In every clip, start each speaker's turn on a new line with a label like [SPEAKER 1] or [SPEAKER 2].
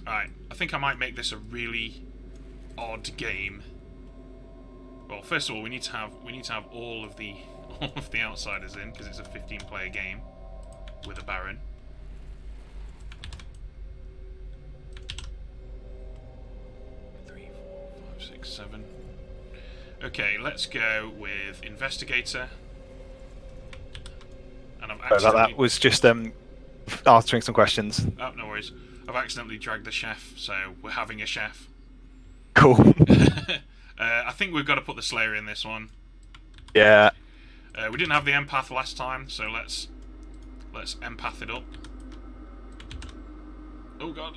[SPEAKER 1] Alright, I think I might make this a really odd game. Well, first of all, we need to have all of the outsiders in because it's a 15-player game with a Baron. Three, four, five, six, seven. Okay, let's go with Investigator. And I've accidentally...
[SPEAKER 2] That was just answering some questions.
[SPEAKER 1] Oh, no worries. I've accidentally dragged the chef, so we're having a chef.
[SPEAKER 2] Cool.
[SPEAKER 1] I think we've got to put the Slayer in this one.
[SPEAKER 2] Yeah.
[SPEAKER 1] We didn't have the empath last time, so let's empath it up. Oh god.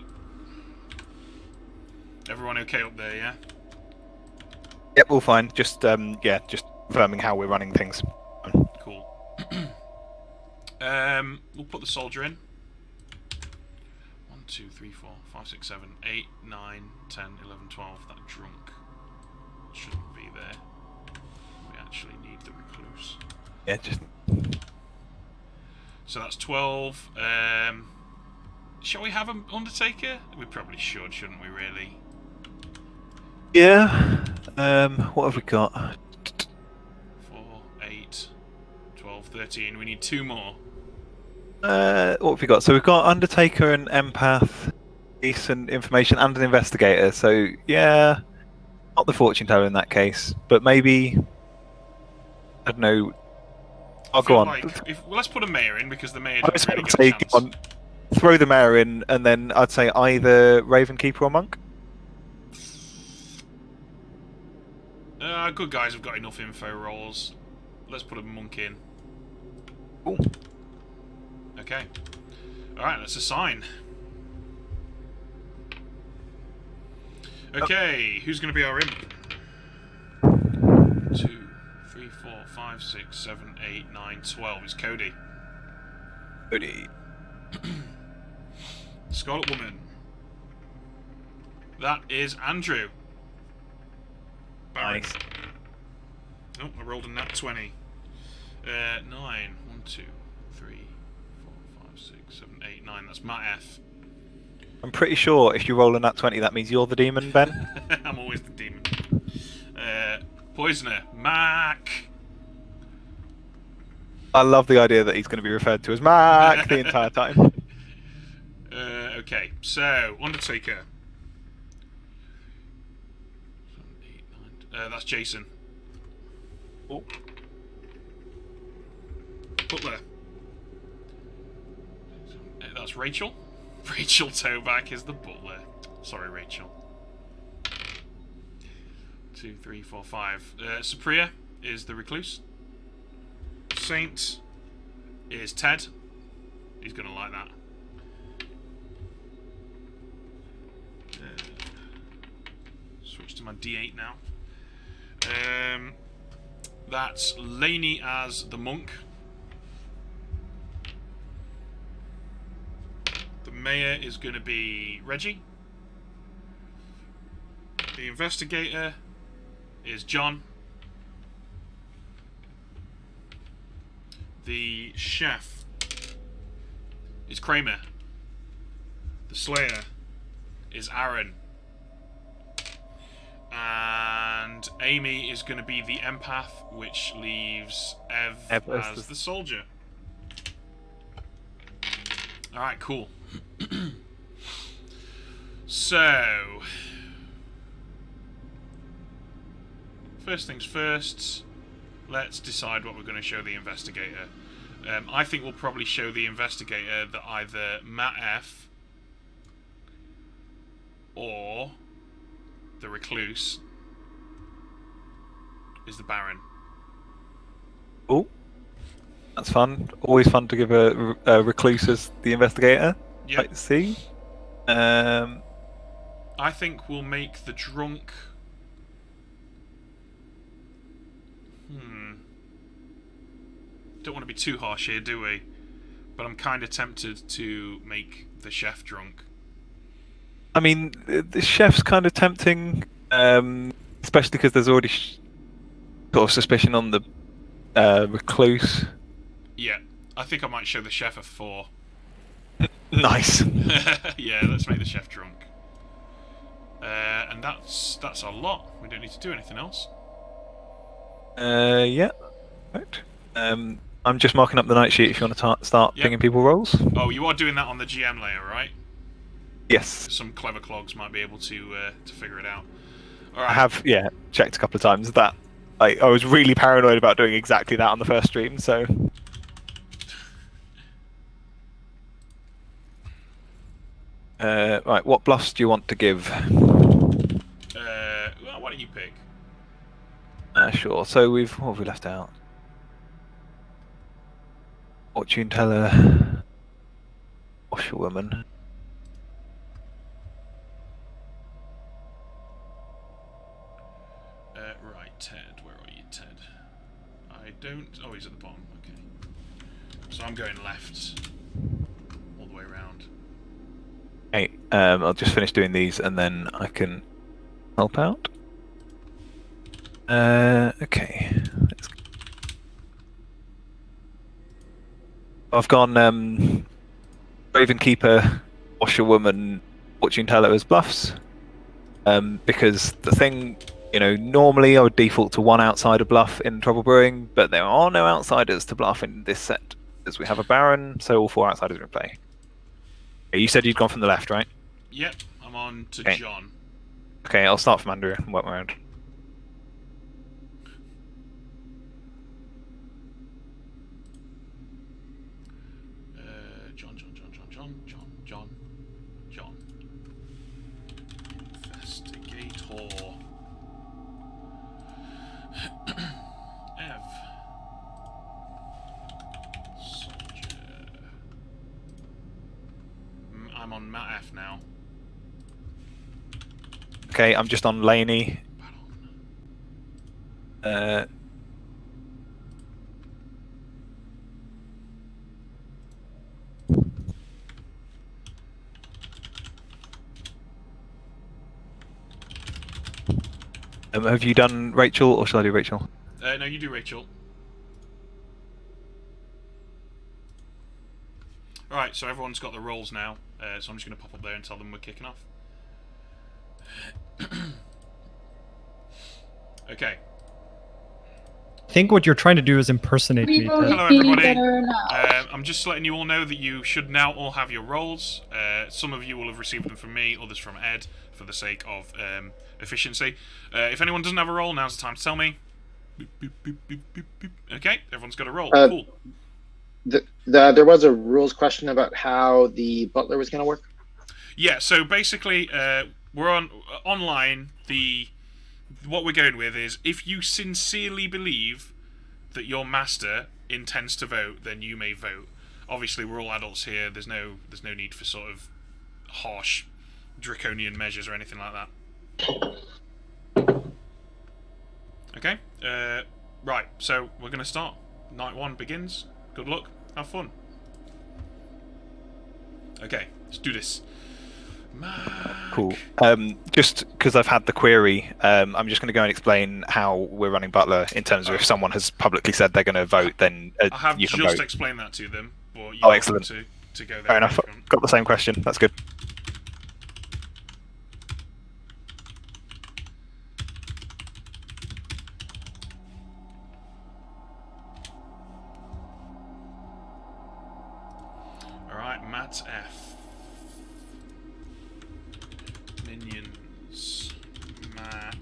[SPEAKER 1] Everyone okay up there, yeah?
[SPEAKER 2] Yep, all fine. Just just confirming how we're running things.
[SPEAKER 1] Cool. We'll put the soldier in. 1, 2, 3, 4, 5, 6, 7, 8, 9, 10, 11, 12. That drunk shouldn't be there. We actually need the recluse.
[SPEAKER 2] Yeah, just...
[SPEAKER 1] So that's 12. Shall we have an Undertaker? We probably should, shouldn't we, really?
[SPEAKER 2] Yeah. What have we got?
[SPEAKER 1] 4, 8, 12, 13. We need 2 more.
[SPEAKER 2] What have we got? So we've got Undertaker and Empath, decent information, and an Investigator. So, yeah, not the Fortune Teller in that case, but maybe... I don't know. I'll go on.
[SPEAKER 1] Well, let's put a Mayor in, because the Mayor
[SPEAKER 2] I
[SPEAKER 1] doesn't really
[SPEAKER 2] would
[SPEAKER 1] get a chance.
[SPEAKER 2] Throw the Mayor in, and then I'd say either Ravenkeeper or Monk.
[SPEAKER 1] Good guys have got enough info rolls. Let's put a Monk in.
[SPEAKER 2] Cool.
[SPEAKER 1] Okay. Alright, let's assign. Okay, who's going to be our imp? 2, 3, 4, 5, 6, 7, 8, 9, 12. It's Cody.
[SPEAKER 2] Cody.
[SPEAKER 1] Scarlet Woman. That is Andrew. Baron.
[SPEAKER 2] Nice.
[SPEAKER 1] Oh, I rolled a nat 20. 9. 1, 2, 3, 4, 5, 6, 7, 8, 9. That's Matt F.
[SPEAKER 2] I'm pretty sure if you roll a nat 20, that means you're the demon, Ben.
[SPEAKER 1] I'm always the demon. Poisoner. Mac.
[SPEAKER 2] I love the idea that he's going to be referred to as Mac the entire time.
[SPEAKER 1] Okay, so Undertaker. 7, 8, 9. That's Jason. Oh. Butler. That's Rachel. Rachel Tobac is the butler. Sorry, Rachel. 2, 3, 4, 5. Supriya is the recluse. Saint is Ted. He's gonna like that. Switch to my D8 now. That's Laney as the monk. The mayor is going to be Reggie. The investigator is John. The chef is Kramer. The slayer is Aaron. And Amy is going to be the empath, which leaves Ev as the soldier. Alright, cool. So, first things first, let's decide what we're going to show the investigator. I think we'll probably show the investigator that either Matt F or the recluse is the Baron.
[SPEAKER 2] Oh, that's fun. Always fun to give a recluse as the investigator.
[SPEAKER 1] Yep.
[SPEAKER 2] Let's see.
[SPEAKER 1] I think we'll make the drunk. Don't want to be too harsh here, do we? But I'm kind of tempted to make the chef drunk.
[SPEAKER 2] I mean, the chef's kind of tempting, especially because there's already sort of suspicion on the recluse.
[SPEAKER 1] Yeah, I think I might show the chef a 4.
[SPEAKER 2] Nice.
[SPEAKER 1] Yeah, let's make the chef drunk. And that's a lot. We don't need to do anything else.
[SPEAKER 2] Yeah. Right. I'm just marking up the night sheet if you want to start pinging people rolls.
[SPEAKER 1] Oh, you are doing that on the GM layer, right?
[SPEAKER 2] Yes.
[SPEAKER 1] Some clever clogs might be able to figure it out. All right.
[SPEAKER 2] I have, checked a couple of times that I was really paranoid about doing exactly that on the first stream, so... right, what bluffs do you want to give?
[SPEAKER 1] Well, why don't you pick?
[SPEAKER 2] Sure, so what have we left out? Fortune teller... Washerwoman...
[SPEAKER 1] Right, Ted. Where are you, Ted? I don't... Oh, he's at the bottom. Okay. So I'm going left. All the way around.
[SPEAKER 2] Okay, I'll just finish doing these and then I can help out. Okay. I've gone Raven Keeper, Washerwoman, Fortune Teller as bluffs. Because the thing, normally I would default to one outsider bluff in Trouble Brewing, but there are no outsiders to bluff in this set, as we have a Baron, so all 4 outsiders are in play. Okay, you said you'd gone from the left, right?
[SPEAKER 1] Yep, I'm on to John.
[SPEAKER 2] Okay, I'll start from Andrew and work my around.
[SPEAKER 1] John. Investigator. Ev. Soldier. I'm on Matt F now.
[SPEAKER 2] Okay, I'm just on Laney. Have you done Rachel, or shall I do Rachel?
[SPEAKER 1] No, you do Rachel. Alright, so everyone's got their roles now, so I'm just going to pop up there and tell them we're kicking off. Okay.
[SPEAKER 3] I think what you're trying to do is impersonate me.
[SPEAKER 1] Hello everybody. I'm just letting you all know that you should now all have your roles. Some of you will have received them from me, others from Ed, for the sake of efficiency. If anyone doesn't have a role, now's the time to tell me. Boop, boop, boop, boop, boop, boop. Okay, everyone's got a role. Cool.
[SPEAKER 4] There was a rules question about how the butler was going to work.
[SPEAKER 1] Yeah, so basically, we're online. What we're going with is, if you sincerely believe that your master intends to vote, then you may vote. Obviously, we're all adults here. There's no need for sort of harsh, draconian measures or anything like that. Okay. Right. So we're gonna start. Night 1 begins. Good luck. Have fun. Okay. Let's do this.
[SPEAKER 2] Cool. Just because I've had the query, I'm just going to go and explain how we're running Butler in terms of if someone has publicly said they're going to vote, then
[SPEAKER 1] I have
[SPEAKER 2] you can
[SPEAKER 1] just
[SPEAKER 2] vote.
[SPEAKER 1] explained that to them. But
[SPEAKER 2] Oh, excellent.
[SPEAKER 1] To go there.
[SPEAKER 2] Fair enough. Got the same question. That's good.
[SPEAKER 1] All right, Matt F. Minions. Mac.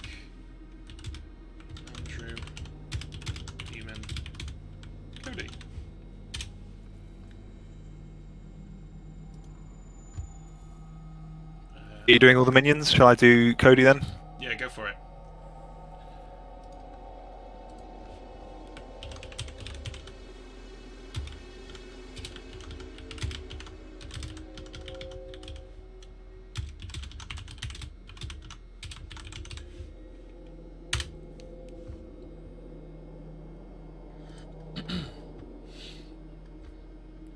[SPEAKER 1] Andrew. Demon. Cody.
[SPEAKER 2] Are you doing all the minions? Shall I do Cody then?
[SPEAKER 1] Yeah, go for it.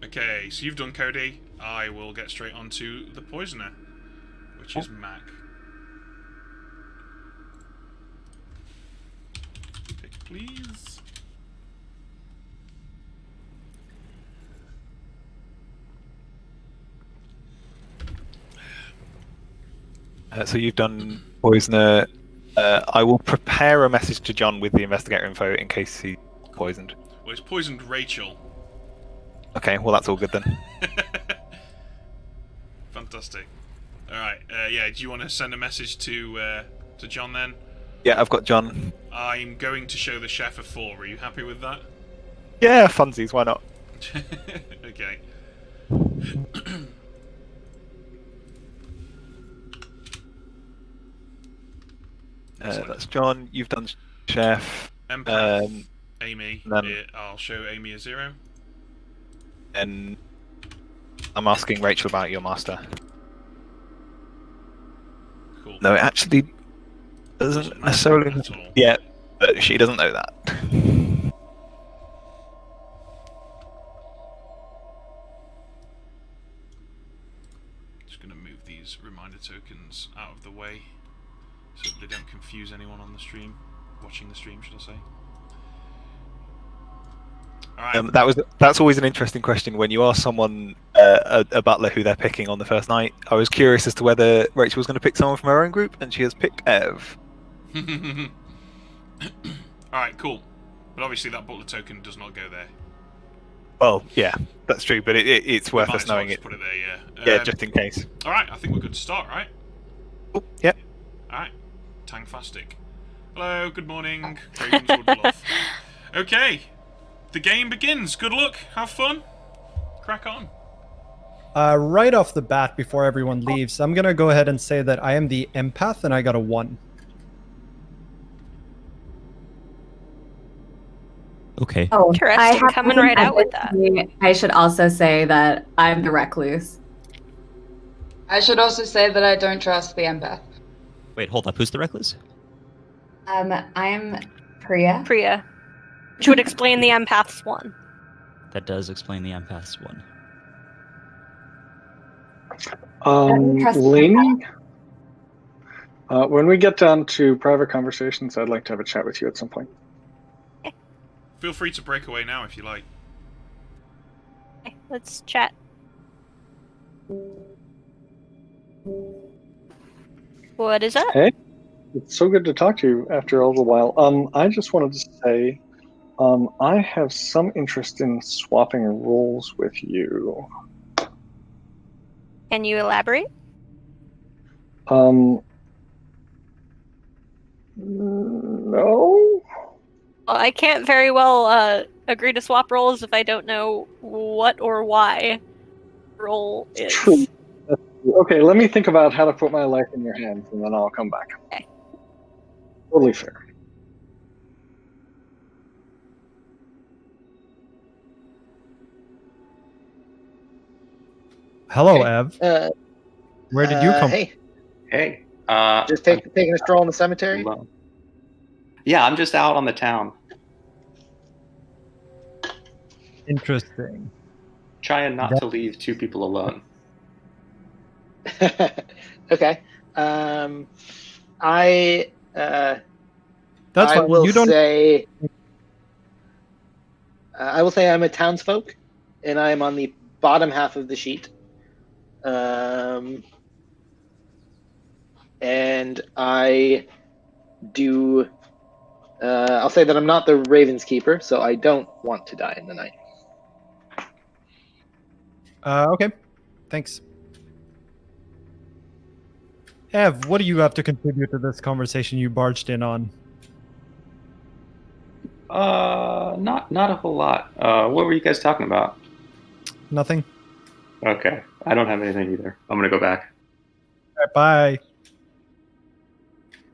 [SPEAKER 1] Okay, so you've done Cody. I will get straight onto the poisoner, which is Mac. Pick please.
[SPEAKER 2] So you've done Poisoner. I will prepare a message to John with the investigator info in case he's poisoned.
[SPEAKER 1] Well, he's poisoned Rachel.
[SPEAKER 2] Okay, well that's all good then.
[SPEAKER 1] Fantastic. Alright, yeah, do you want to send a message to John then?
[SPEAKER 2] Yeah, I've got John.
[SPEAKER 1] I'm going to show the chef a 4. Are you happy with that?
[SPEAKER 2] Yeah, funsies, why not?
[SPEAKER 1] Okay.
[SPEAKER 2] That's John. You've done chef.
[SPEAKER 1] Empath, Amy.
[SPEAKER 2] then-
[SPEAKER 1] I'll show Amy a 0.
[SPEAKER 2] And I'm asking Rachel about your master.
[SPEAKER 1] Cool.
[SPEAKER 2] No, it actually doesn't necessarily.
[SPEAKER 1] At all.
[SPEAKER 2] Yeah, but she doesn't know that.
[SPEAKER 1] Just going to move these reminder tokens out of the way so that they don't confuse anyone on the stream, watching the stream, should I say. Alright.
[SPEAKER 2] That's always an interesting question when you ask someone a butler who they're picking on the first night. I was curious as to whether Rachel was going to pick someone from her own group, and she has picked Ev.
[SPEAKER 1] Alright, cool. But obviously that butler token does not go there.
[SPEAKER 2] Well, yeah, that's true, but it's worth
[SPEAKER 1] Might
[SPEAKER 2] us
[SPEAKER 1] as well
[SPEAKER 2] knowing
[SPEAKER 1] just
[SPEAKER 2] it.
[SPEAKER 1] put it there, yeah.
[SPEAKER 2] Yeah, just in case.
[SPEAKER 1] Alright, I think we're good to start, right?
[SPEAKER 2] Oh, yeah.
[SPEAKER 1] Alright. Tangfastic. Hello, good morning. Ravenswood Bluff. Okay. The game begins. Good luck. Have fun. Crack on.
[SPEAKER 3] Right off the bat, before everyone leaves, I'm gonna go ahead and say that I am the empath, and I got a 1.
[SPEAKER 5] Okay.
[SPEAKER 6] Oh,
[SPEAKER 7] Interesting,
[SPEAKER 6] I have
[SPEAKER 7] coming
[SPEAKER 6] to
[SPEAKER 7] right out with that.
[SPEAKER 6] I should also say that I'm the recluse.
[SPEAKER 8] I should also say that I don't trust the empath.
[SPEAKER 5] Wait, hold up. Who's the recluse?
[SPEAKER 6] I'm Priya.
[SPEAKER 7] Priya, which would explain the empath's 1.
[SPEAKER 5] That does explain the empath's 1.
[SPEAKER 6] trust
[SPEAKER 9] Lainey, when we get down to private conversations, I'd like to have a chat with you at some point.
[SPEAKER 1] Feel free to break away now if you like.
[SPEAKER 7] Okay, let's chat. What is up?
[SPEAKER 9] Hey, it's so good to talk to you after all the while. I just wanted to say, I have some interest in swapping roles with you.
[SPEAKER 7] Can you elaborate?
[SPEAKER 9] No?
[SPEAKER 7] Well, I can't very well agree to swap roles if I don't know what or why role is.
[SPEAKER 9] True. Okay, let me think about how to put my life in your hands, and then I'll come back.
[SPEAKER 7] Okay.
[SPEAKER 9] Totally fair.
[SPEAKER 3] Hello,
[SPEAKER 4] Okay.
[SPEAKER 3] Ev. Where did you come?
[SPEAKER 4] Hey,
[SPEAKER 10] Hey.
[SPEAKER 4] just taking a stroll in the cemetery.
[SPEAKER 10] Alone. Yeah, I'm just out on the town,
[SPEAKER 3] Interesting.
[SPEAKER 10] trying not to leave 2 people alone.
[SPEAKER 4] Okay. I
[SPEAKER 3] That's
[SPEAKER 4] I
[SPEAKER 3] fine.
[SPEAKER 4] will
[SPEAKER 3] You don't.
[SPEAKER 4] say I will say I'm a townsfolk, and I am on the bottom half of the sheet. And I do. I'll say that I'm not the Raven's Keeper, so I don't want to die in the night.
[SPEAKER 3] Okay. Thanks. Ev, what do you have to contribute to this conversation you barged in on?
[SPEAKER 10] Not a whole lot. What were you guys talking about?
[SPEAKER 3] Nothing.
[SPEAKER 10] Okay, I don't have anything either. I'm gonna go back.
[SPEAKER 3] All right, bye.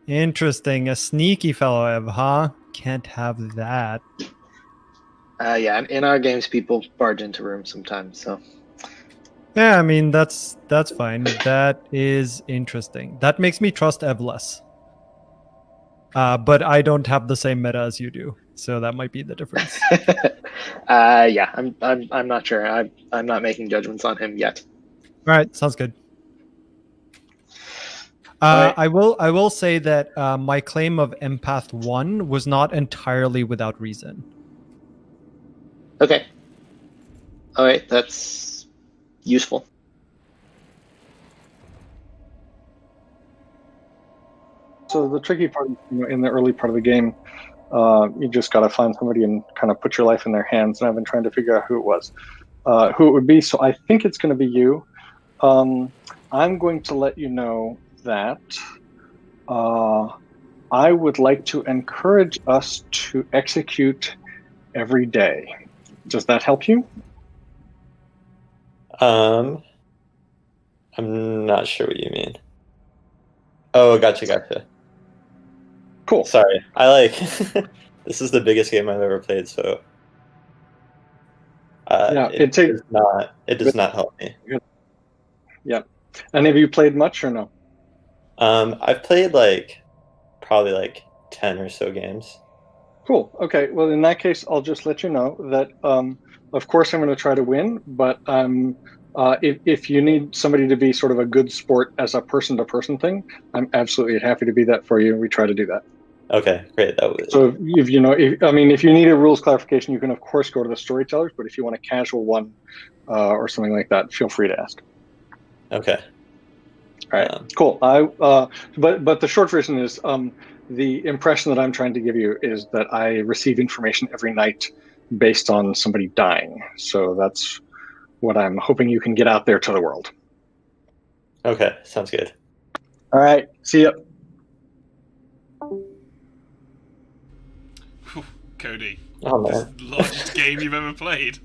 [SPEAKER 3] Interesting. A sneaky fellow, Ev, huh? Can't have that.
[SPEAKER 4] Yeah, in our games, people barge into rooms sometimes. So
[SPEAKER 3] Yeah, I mean that's fine. That is interesting. That makes me trust Ev less. But I don't have the same meta as you do, so that might be the difference.
[SPEAKER 4] yeah, I'm not sure. I'm not making judgments on him yet.
[SPEAKER 3] All right, sounds good.
[SPEAKER 9] Right.
[SPEAKER 3] I will say that my claim of empath 1 was not entirely without reason.
[SPEAKER 4] Okay. All right, that's useful.
[SPEAKER 9] So the tricky part, in the early part of the game, you just got to find somebody and kind of put your life in their hands. And I've been trying to figure out who it was, who it would be. So I think it's going to be you. I'm going to let you know that I would like to encourage us to execute every day. Does that help you?
[SPEAKER 11] I'm not sure what you mean. Oh, gotcha.
[SPEAKER 9] Cool.
[SPEAKER 11] Sorry, I like this is the biggest game I've ever played, so
[SPEAKER 9] Yeah,
[SPEAKER 11] it does not help me.
[SPEAKER 9] Yeah. And have you played much or no?
[SPEAKER 11] I've played probably 10 or so games.
[SPEAKER 9] Cool. Okay. Well, in that case, I'll just let you know that, of course, I'm going to try to win. But if you need somebody to be sort of a good sport as a person-to-person thing, I'm absolutely happy to be that for you. We try to do that.
[SPEAKER 11] Okay, great.
[SPEAKER 9] So if you need a rules clarification, you can of course go to the Storytellers. But if you want a casual one or something like that, feel free to ask.
[SPEAKER 11] Okay.
[SPEAKER 9] All right. Cool. But the short version is the impression that I'm trying to give you is that I receive information every night based on somebody dying. So that's what I'm hoping you can get out there to the world.
[SPEAKER 11] Okay, sounds good.
[SPEAKER 9] All right. See ya.
[SPEAKER 1] Cody.
[SPEAKER 11] Oh, man.
[SPEAKER 1] This is the largest game you've ever played.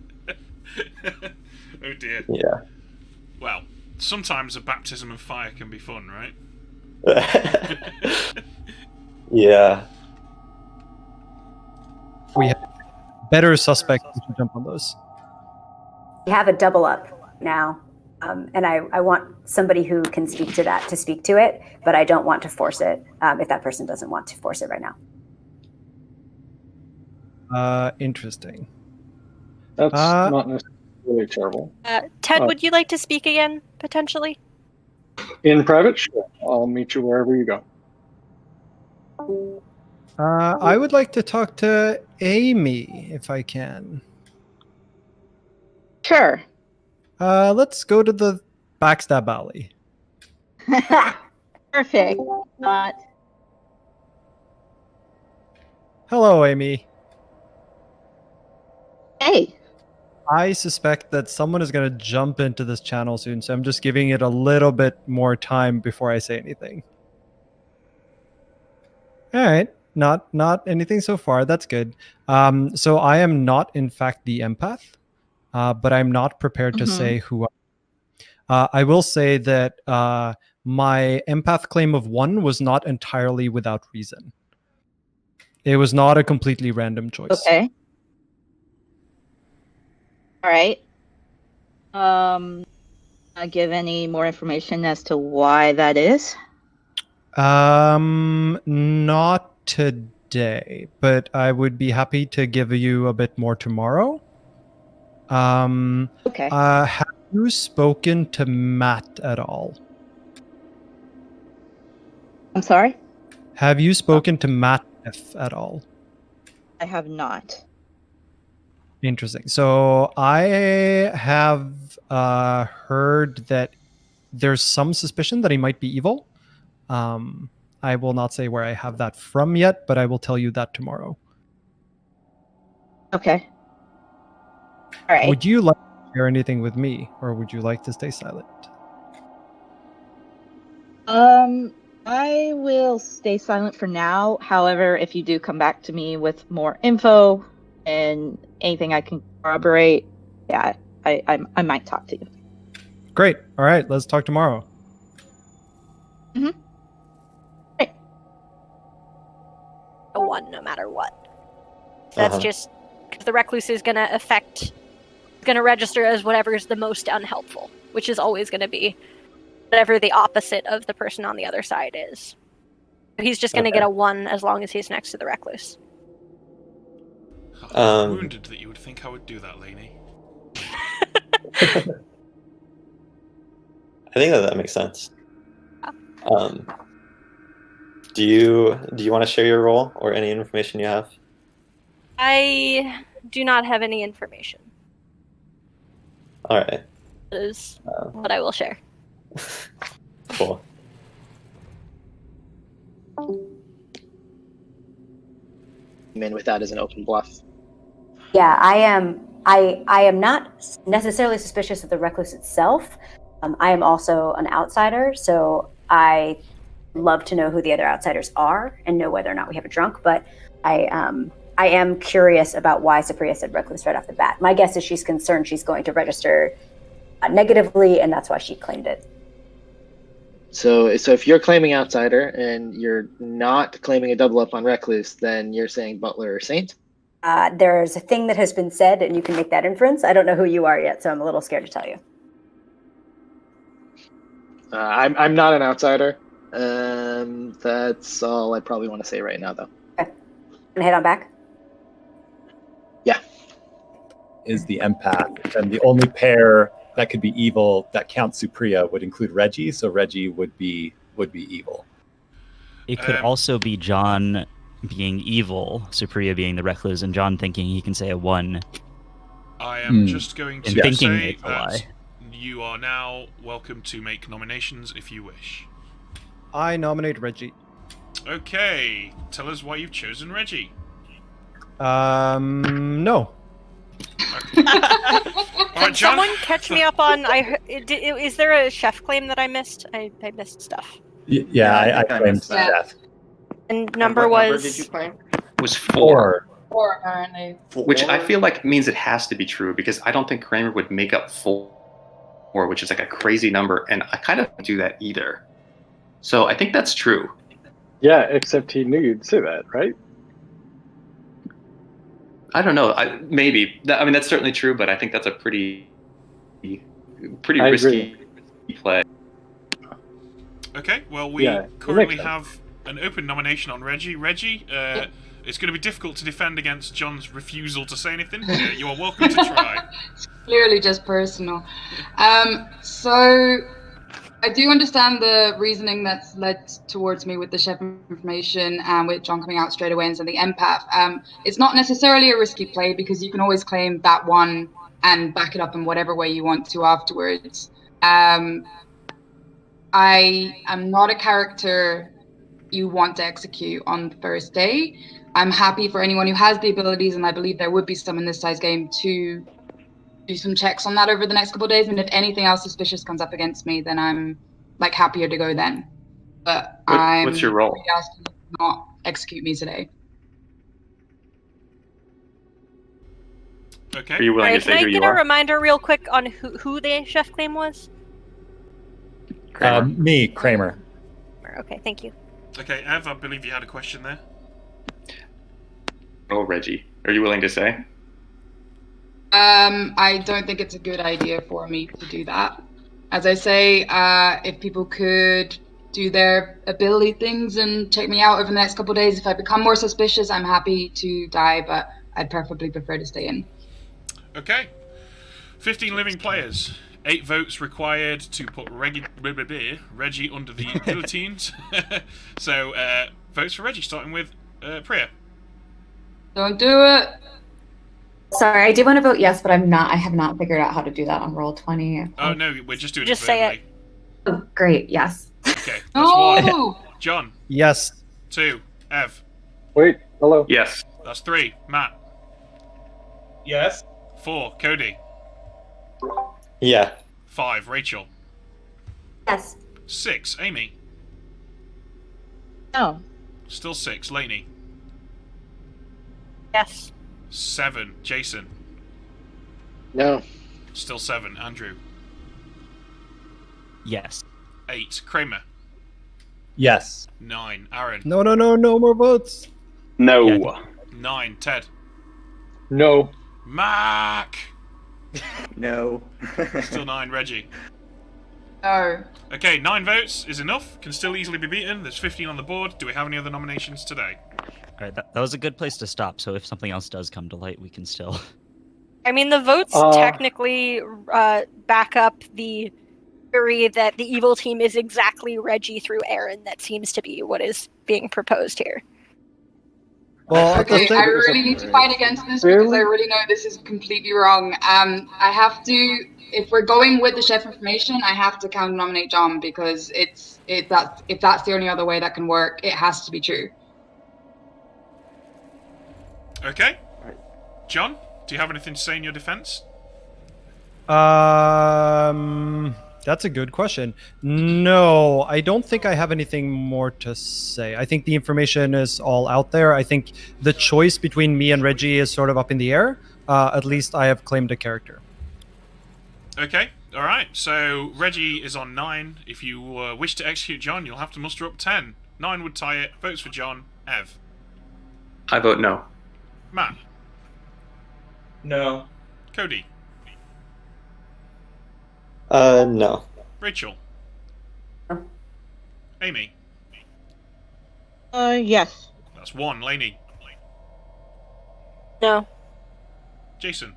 [SPEAKER 1] Oh dear.
[SPEAKER 11] Yeah.
[SPEAKER 1] Well, sometimes a baptism of fire can be fun, right?
[SPEAKER 11] Yeah.
[SPEAKER 3] We have better suspects to jump on those.
[SPEAKER 12] We have a double up now. And I want somebody who can speak to that to speak to it, but I don't want to force it if that person doesn't want to force it right now.
[SPEAKER 3] Interesting.
[SPEAKER 9] That's not necessarily terrible.
[SPEAKER 7] Ted, would you like to speak again, potentially?
[SPEAKER 9] In private? Sure. I'll meet you wherever you go.
[SPEAKER 3] I would like to talk to Amy, if I can.
[SPEAKER 13] Sure.
[SPEAKER 3] Let's go to the backstab alley.
[SPEAKER 13] Perfect.
[SPEAKER 3] Hello, Amy.
[SPEAKER 13] Hey.
[SPEAKER 3] I suspect that someone is going to jump into this channel soon, so I'm just giving it a little bit more time before I say anything. All right. Not anything so far. That's good. So I am not, in fact, the empath, but I'm not prepared to say who I will say that my empath claim of 1 was not entirely without reason. It was not a completely random choice.
[SPEAKER 13] Okay. All right. I'll give any more information as to why that is?
[SPEAKER 3] Not today, but I would be happy to give you a bit more tomorrow.
[SPEAKER 13] Okay.
[SPEAKER 3] Have you spoken to Matt at all?
[SPEAKER 13] I'm sorry?
[SPEAKER 3] Have you spoken to Matt F at all?
[SPEAKER 13] I have not.
[SPEAKER 3] Interesting. So I have heard that there's some suspicion that he might be evil. I will not say where I have that from yet, but I will tell you that tomorrow.
[SPEAKER 13] Okay. All right.
[SPEAKER 3] Would you like to share anything with me, or would you like to stay silent?
[SPEAKER 13] I will stay silent for now. However, if you do come back to me with more info and anything I can corroborate, yeah, I might talk to you.
[SPEAKER 3] Great. All right, let's talk tomorrow.
[SPEAKER 13] Mm-hmm.
[SPEAKER 7] A 1 no matter what. That's just because the recluse is going to register as whatever is the most unhelpful, which is always going to be whatever the opposite of the person on the other side is. He's just going to get a 1 as long as he's next to the recluse.
[SPEAKER 1] I'm wounded that you would think I would do that, Lainey.
[SPEAKER 11] I think that makes sense. Do you want to share your role or any information you have?
[SPEAKER 7] I do not have any information.
[SPEAKER 11] All right.
[SPEAKER 7] That is what I will share.
[SPEAKER 11] Cool.
[SPEAKER 4] I'm in with that as an open bluff.
[SPEAKER 12] Yeah, I am. I am not necessarily suspicious of the recluse itself. I am also an outsider, so I love to know who the other outsiders are and know whether or not we have a drunk. But I am curious about why Supriya said recluse right off the bat. My guess is she's concerned she's going to register negatively, and that's why she claimed it.
[SPEAKER 4] So if you're claiming outsider and you're not claiming a double up on recluse, then you're saying butler or saint?
[SPEAKER 12] There's a thing that has been said, and you can make that inference. I don't know who you are yet, so I'm a little scared to tell you.
[SPEAKER 4] I'm not an outsider. That's all I probably want to say right now, though.
[SPEAKER 12] Okay. Gonna head on back?
[SPEAKER 4] Yeah.
[SPEAKER 14] Is the empath, and the only pair that could be evil that counts Supriya would include Reggie, so Reggie would be evil.
[SPEAKER 5] It could also be John being evil, Supriya being the recluse, and John thinking he can say a 1.
[SPEAKER 1] I am just going to
[SPEAKER 5] thinking
[SPEAKER 1] say
[SPEAKER 5] it's a
[SPEAKER 1] that
[SPEAKER 5] lie.
[SPEAKER 1] you are now welcome to make nominations if you wish.
[SPEAKER 3] I nominate Reggie.
[SPEAKER 1] Okay, tell us why you've chosen Reggie.
[SPEAKER 3] No.
[SPEAKER 7] Can someone catch me up on? Is there a chef claim that I missed? I missed stuff.
[SPEAKER 14] I claimed death.
[SPEAKER 7] And number was.
[SPEAKER 15] Did you claim?
[SPEAKER 10] Was 4.
[SPEAKER 8] 4 apparently.
[SPEAKER 10] Which I feel like means it has to be true because I don't think Kramer would make up 4, which is like a crazy number, and I kind of don't do that either. So I think that's true.
[SPEAKER 9] Yeah, except he knew you'd say that, right?
[SPEAKER 10] I don't know. Maybe. I mean, that's certainly true, but I think that's a pretty risky play.
[SPEAKER 1] Okay, well, we currently have an open nomination on Reggie. Reggie, it's going to be difficult to defend against John's refusal to say anything. You are welcome to try.
[SPEAKER 8] It's clearly just personal. So I do understand the reasoning that's led towards me with the chef information and with John coming out straight away and saying the empath. It's not necessarily a risky play because you can always claim that one and back it up in whatever way you want to afterwards. I am not a character you want to execute on the first day. I'm happy for anyone who has the abilities, and I believe there would be some in this size game, to do some checks on that over the next couple of days, and if anything else suspicious comes up against me, then I'm like happier to go then. But
[SPEAKER 10] What's your role?
[SPEAKER 8] asking you to not execute me today.
[SPEAKER 1] Okay.
[SPEAKER 10] Are you willing to say
[SPEAKER 7] Can
[SPEAKER 10] who
[SPEAKER 7] I
[SPEAKER 10] you
[SPEAKER 7] get a
[SPEAKER 10] are?
[SPEAKER 7] reminder real quick on who the chef claim was?
[SPEAKER 14] Me, Kramer.
[SPEAKER 7] Okay, thank you.
[SPEAKER 1] Okay, Ev, I believe you had a question there.
[SPEAKER 10] Oh, Reggie. Are you willing to say?
[SPEAKER 8] I don't think it's a good idea for me to do that. As I say, if people could do their ability things and check me out over the next couple of days, if I become more suspicious, I'm happy to die, but I'd preferably prefer to stay in.
[SPEAKER 1] Okay. 15 living players. 8 votes required to put Reggie under the guillotines. So, votes for Reggie, starting with Priya.
[SPEAKER 8] Don't do it.
[SPEAKER 6] Sorry, I did want to vote yes, but I have not figured out how to do that on Roll20.
[SPEAKER 1] Oh, no, we're just doing
[SPEAKER 7] Just
[SPEAKER 1] it
[SPEAKER 7] say
[SPEAKER 1] verbally.
[SPEAKER 6] Oh, great, yes.
[SPEAKER 1] Okay, that's
[SPEAKER 8] No!
[SPEAKER 1] 1. John.
[SPEAKER 3] Yes.
[SPEAKER 1] 2. Ev.
[SPEAKER 9] Wait, hello.
[SPEAKER 10] Yes.
[SPEAKER 1] That's 3. Matt.
[SPEAKER 15] Yes.
[SPEAKER 1] 4. Cody.
[SPEAKER 11] Yeah.
[SPEAKER 1] 5. Rachel.
[SPEAKER 12] Yes.
[SPEAKER 1] 6. Amy.
[SPEAKER 13] No.
[SPEAKER 1] Still 6. Lainey.
[SPEAKER 7] Yes.
[SPEAKER 1] 7. Jason.
[SPEAKER 4] No.
[SPEAKER 1] Still 7. Andrew.
[SPEAKER 5] Yes.
[SPEAKER 1] 8. Kramer.
[SPEAKER 14] Yes.
[SPEAKER 1] 9. Aaron.
[SPEAKER 3] No more votes.
[SPEAKER 10] No.
[SPEAKER 5] Yeah,
[SPEAKER 1] 9. Ted.
[SPEAKER 9] No.
[SPEAKER 1] Mac.
[SPEAKER 15] No.
[SPEAKER 1] Still 9. Reggie.
[SPEAKER 8] No.
[SPEAKER 1] Okay, 9 votes is enough. Can still easily be beaten. There's 15 on the board. Do we have any other nominations today?
[SPEAKER 5] All right, that was a good place to stop. So if something else does come to light, we can still.
[SPEAKER 7] I mean, the votes technically back up the theory that the evil team is exactly Reggie through Aaron. That seems to be what is being proposed here.
[SPEAKER 3] Well,
[SPEAKER 8] Okay, I really need to fight against this because I really know this is completely wrong. I have to, if we're going with the chef information, I have to counter nominate John because if that's the only other way that can work, it has to be true.
[SPEAKER 1] Okay. John, do you have anything to say in your defense?
[SPEAKER 3] That's a good question. No, I don't think I have anything more to say. I think the information is all out there. I think the choice between me and Reggie is sort of up in the air. At least I have claimed a character.
[SPEAKER 1] Okay, alright. So, Reggie is on 9. If you wish to execute John, you'll have to muster up 10. 9 would tie it. Votes for John. Ev.
[SPEAKER 10] I vote no.
[SPEAKER 1] Matt.
[SPEAKER 15] No.
[SPEAKER 1] Cody.
[SPEAKER 11] No.
[SPEAKER 1] Rachel. Amy.
[SPEAKER 13] Yes.
[SPEAKER 1] That's 1. Lainey.
[SPEAKER 7] No.
[SPEAKER 1] Jason.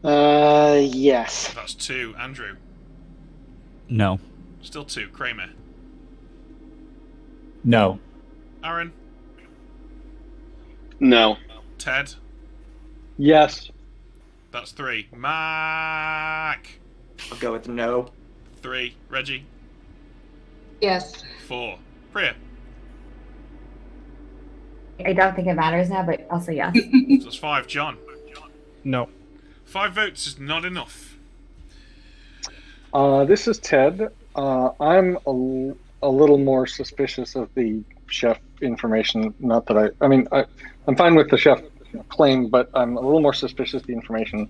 [SPEAKER 4] Yes.
[SPEAKER 1] That's 2. Andrew.
[SPEAKER 5] No.
[SPEAKER 1] Still 2. Kramer.
[SPEAKER 14] No.
[SPEAKER 1] Aaron.
[SPEAKER 9] No.
[SPEAKER 1] Ted.
[SPEAKER 9] Yes.
[SPEAKER 1] That's 3. Mac.
[SPEAKER 15] I'll go with no.
[SPEAKER 1] 3. Reggie.
[SPEAKER 8] Yes.
[SPEAKER 1] 4. Priya.
[SPEAKER 6] I don't think it matters now, but also yes.
[SPEAKER 1] So that's 5. John.
[SPEAKER 3] No.
[SPEAKER 1] 5 votes is not enough.
[SPEAKER 9] This is Ted. I'm a little more suspicious of the chef information. Not that I'm fine with the chef claim, but I'm a little more suspicious of the information.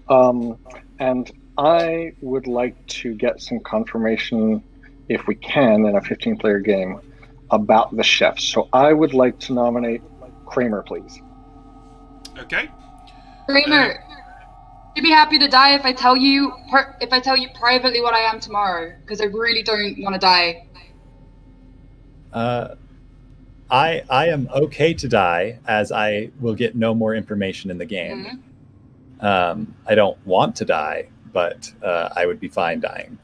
[SPEAKER 9] And I would like to get some confirmation, if we can, in a 15-player game, about the chef. So I would like to nominate Kramer, please.
[SPEAKER 1] Okay.
[SPEAKER 8] Kramer, you'd be happy to die if I tell you privately what I am tomorrow, because I really don't want to die.
[SPEAKER 14] I am okay to die, as I will get no more information in the game. I don't want to die, but I would be fine dying.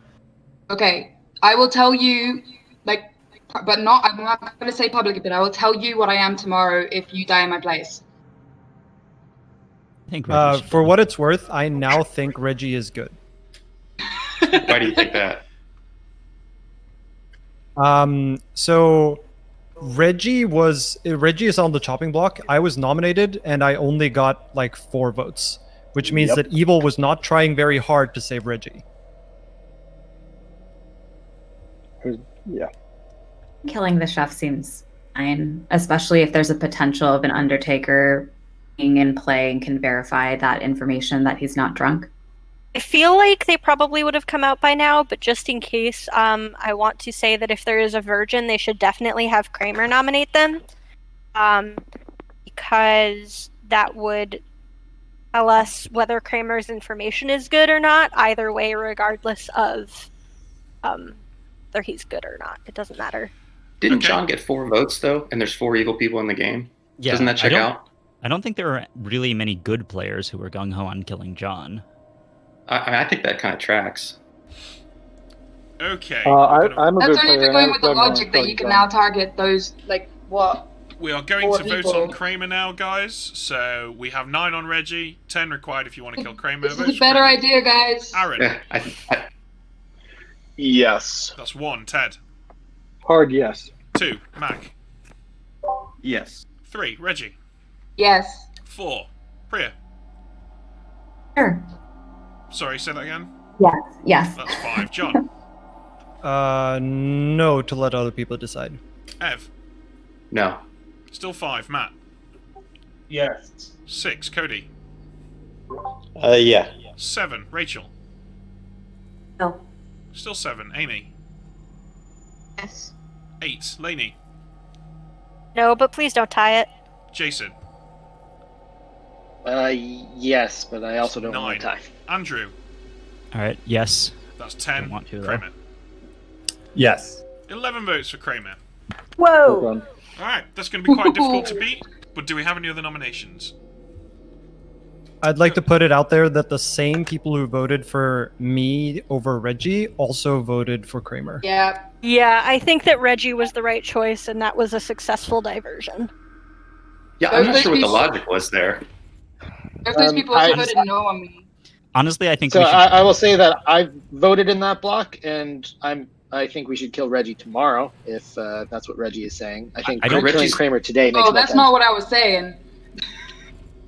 [SPEAKER 8] Okay, I will tell you, but not. I'm not going to say publicly, but I will tell you what I am tomorrow if you die in my place.
[SPEAKER 5] I think
[SPEAKER 3] for what it's worth, I now think Reggie is good.
[SPEAKER 10] Why do you think that?
[SPEAKER 3] So Reggie is on the chopping block. I was nominated and I only got like 4 votes, which means that Evil was not trying very hard to save Reggie.
[SPEAKER 9] Yeah.
[SPEAKER 6] Killing the chef seems fine, especially if there's a potential of an Undertaker being in play and can verify that information that he's not drunk.
[SPEAKER 7] I feel like they probably would have come out by now, but just in case, I want to say that if there is a virgin, they should definitely have Kramer nominate them, because that would tell us whether Kramer's information is good or not, either way, regardless of whether he's good or not. It doesn't matter.
[SPEAKER 10] Didn't John get 4 votes, though? And there's 4 evil people in the game?
[SPEAKER 5] Yeah,
[SPEAKER 10] doesn't that check out?
[SPEAKER 5] I don't think there are really many good players who were gung-ho on killing John.
[SPEAKER 10] I think that kind of tracks.
[SPEAKER 1] Okay.
[SPEAKER 9] I'm a
[SPEAKER 8] That's
[SPEAKER 9] good
[SPEAKER 8] only if
[SPEAKER 9] player.
[SPEAKER 8] you're going with the logic that you can now target those,
[SPEAKER 1] We are going
[SPEAKER 8] 4
[SPEAKER 1] to vote
[SPEAKER 8] people.
[SPEAKER 1] on Kramer now, guys. So we have 9 on Reggie, 10 required if you want to kill Kramer.
[SPEAKER 8] This is a better idea, guys.
[SPEAKER 1] Aaron.
[SPEAKER 10] Yeah,
[SPEAKER 9] Yes.
[SPEAKER 1] That's 1. Ted.
[SPEAKER 9] Hard yes.
[SPEAKER 1] 2. Mac.
[SPEAKER 15] Yes.
[SPEAKER 1] 3. Reggie.
[SPEAKER 8] Yes.
[SPEAKER 1] 4. Priya.
[SPEAKER 6] Sure.
[SPEAKER 1] Sorry, say that again?
[SPEAKER 6] Yes. Yes.
[SPEAKER 1] That's 5. John.
[SPEAKER 3] No, to let other people decide.
[SPEAKER 1] Ev.
[SPEAKER 10] No.
[SPEAKER 1] Still 5. Matt.
[SPEAKER 15] Yes.
[SPEAKER 1] 6. Cody.
[SPEAKER 11] Yeah.
[SPEAKER 1] 7. Rachel.
[SPEAKER 12] No.
[SPEAKER 1] Still 7. Amy.
[SPEAKER 13] Yes.
[SPEAKER 1] 8. Lainey.
[SPEAKER 7] No, but please don't tie it.
[SPEAKER 1] Jason.
[SPEAKER 4] Yes, but I also don't
[SPEAKER 1] 9.
[SPEAKER 4] want to tie.
[SPEAKER 1] Andrew.
[SPEAKER 5] All right, yes.
[SPEAKER 1] That's 10.
[SPEAKER 5] Don't want to, though.
[SPEAKER 1] Kramer.
[SPEAKER 14] Yes.
[SPEAKER 1] 11 votes for Kramer.
[SPEAKER 12] Whoa!
[SPEAKER 1] Alright, that's going to be quite difficult to beat, but do we have any other nominations?
[SPEAKER 3] I'd like to put it out there that the same people who voted for me over Reggie also voted for Kramer.
[SPEAKER 8] Yeah.
[SPEAKER 7] Yeah, I think that Reggie was the right choice, and that was a successful diversion.
[SPEAKER 10] Yeah, I'm not sure what the logic was there.
[SPEAKER 8] If those people also voted no on me.
[SPEAKER 5] Honestly, I think
[SPEAKER 4] So
[SPEAKER 5] we should...
[SPEAKER 4] I will say that I voted in that block, and I think we should kill Reggie tomorrow if that's what Reggie is saying. I think killing Kramer today makes
[SPEAKER 8] Oh,
[SPEAKER 4] more
[SPEAKER 8] that's
[SPEAKER 4] sense.
[SPEAKER 8] not what I was saying.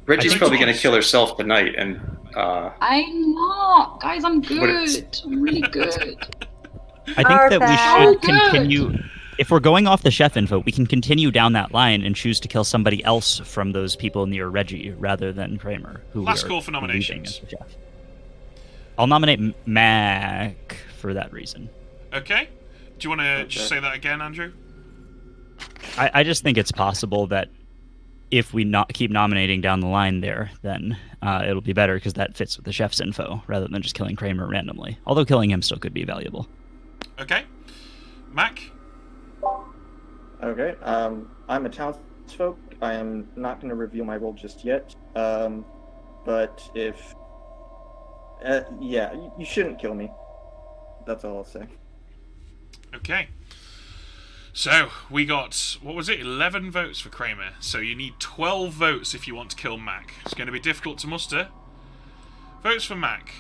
[SPEAKER 10] Reggie's probably going to kill herself tonight, and
[SPEAKER 8] I'm not, guys. I'm good. I'm really good.
[SPEAKER 5] I think that we should
[SPEAKER 8] Good.
[SPEAKER 5] continue. If we're going off the chef info, we can continue down that line and choose to kill somebody else from those people near Reggie rather than Kramer. Who
[SPEAKER 1] Last
[SPEAKER 5] we are
[SPEAKER 1] call for nominations.
[SPEAKER 5] leaving as the chef. I'll nominate Mac for that reason.
[SPEAKER 1] Okay. Do you want to just say that again, Andrew?
[SPEAKER 5] I just think it's possible that if we not keep nominating down the line there, then it'll be better because that fits with the chef's info rather than just killing Kramer randomly. Although killing him still could be valuable.
[SPEAKER 1] Okay. Mac?
[SPEAKER 15] Okay. I'm a townsfolk. I am not going to reveal my role just yet. But if... yeah, you shouldn't kill me. That's all I'll say.
[SPEAKER 1] Okay. So, we got, what was it, 11 votes for Kramer. So you need 12 votes if you want to kill Mac. It's going to be difficult to muster. Votes for Mac.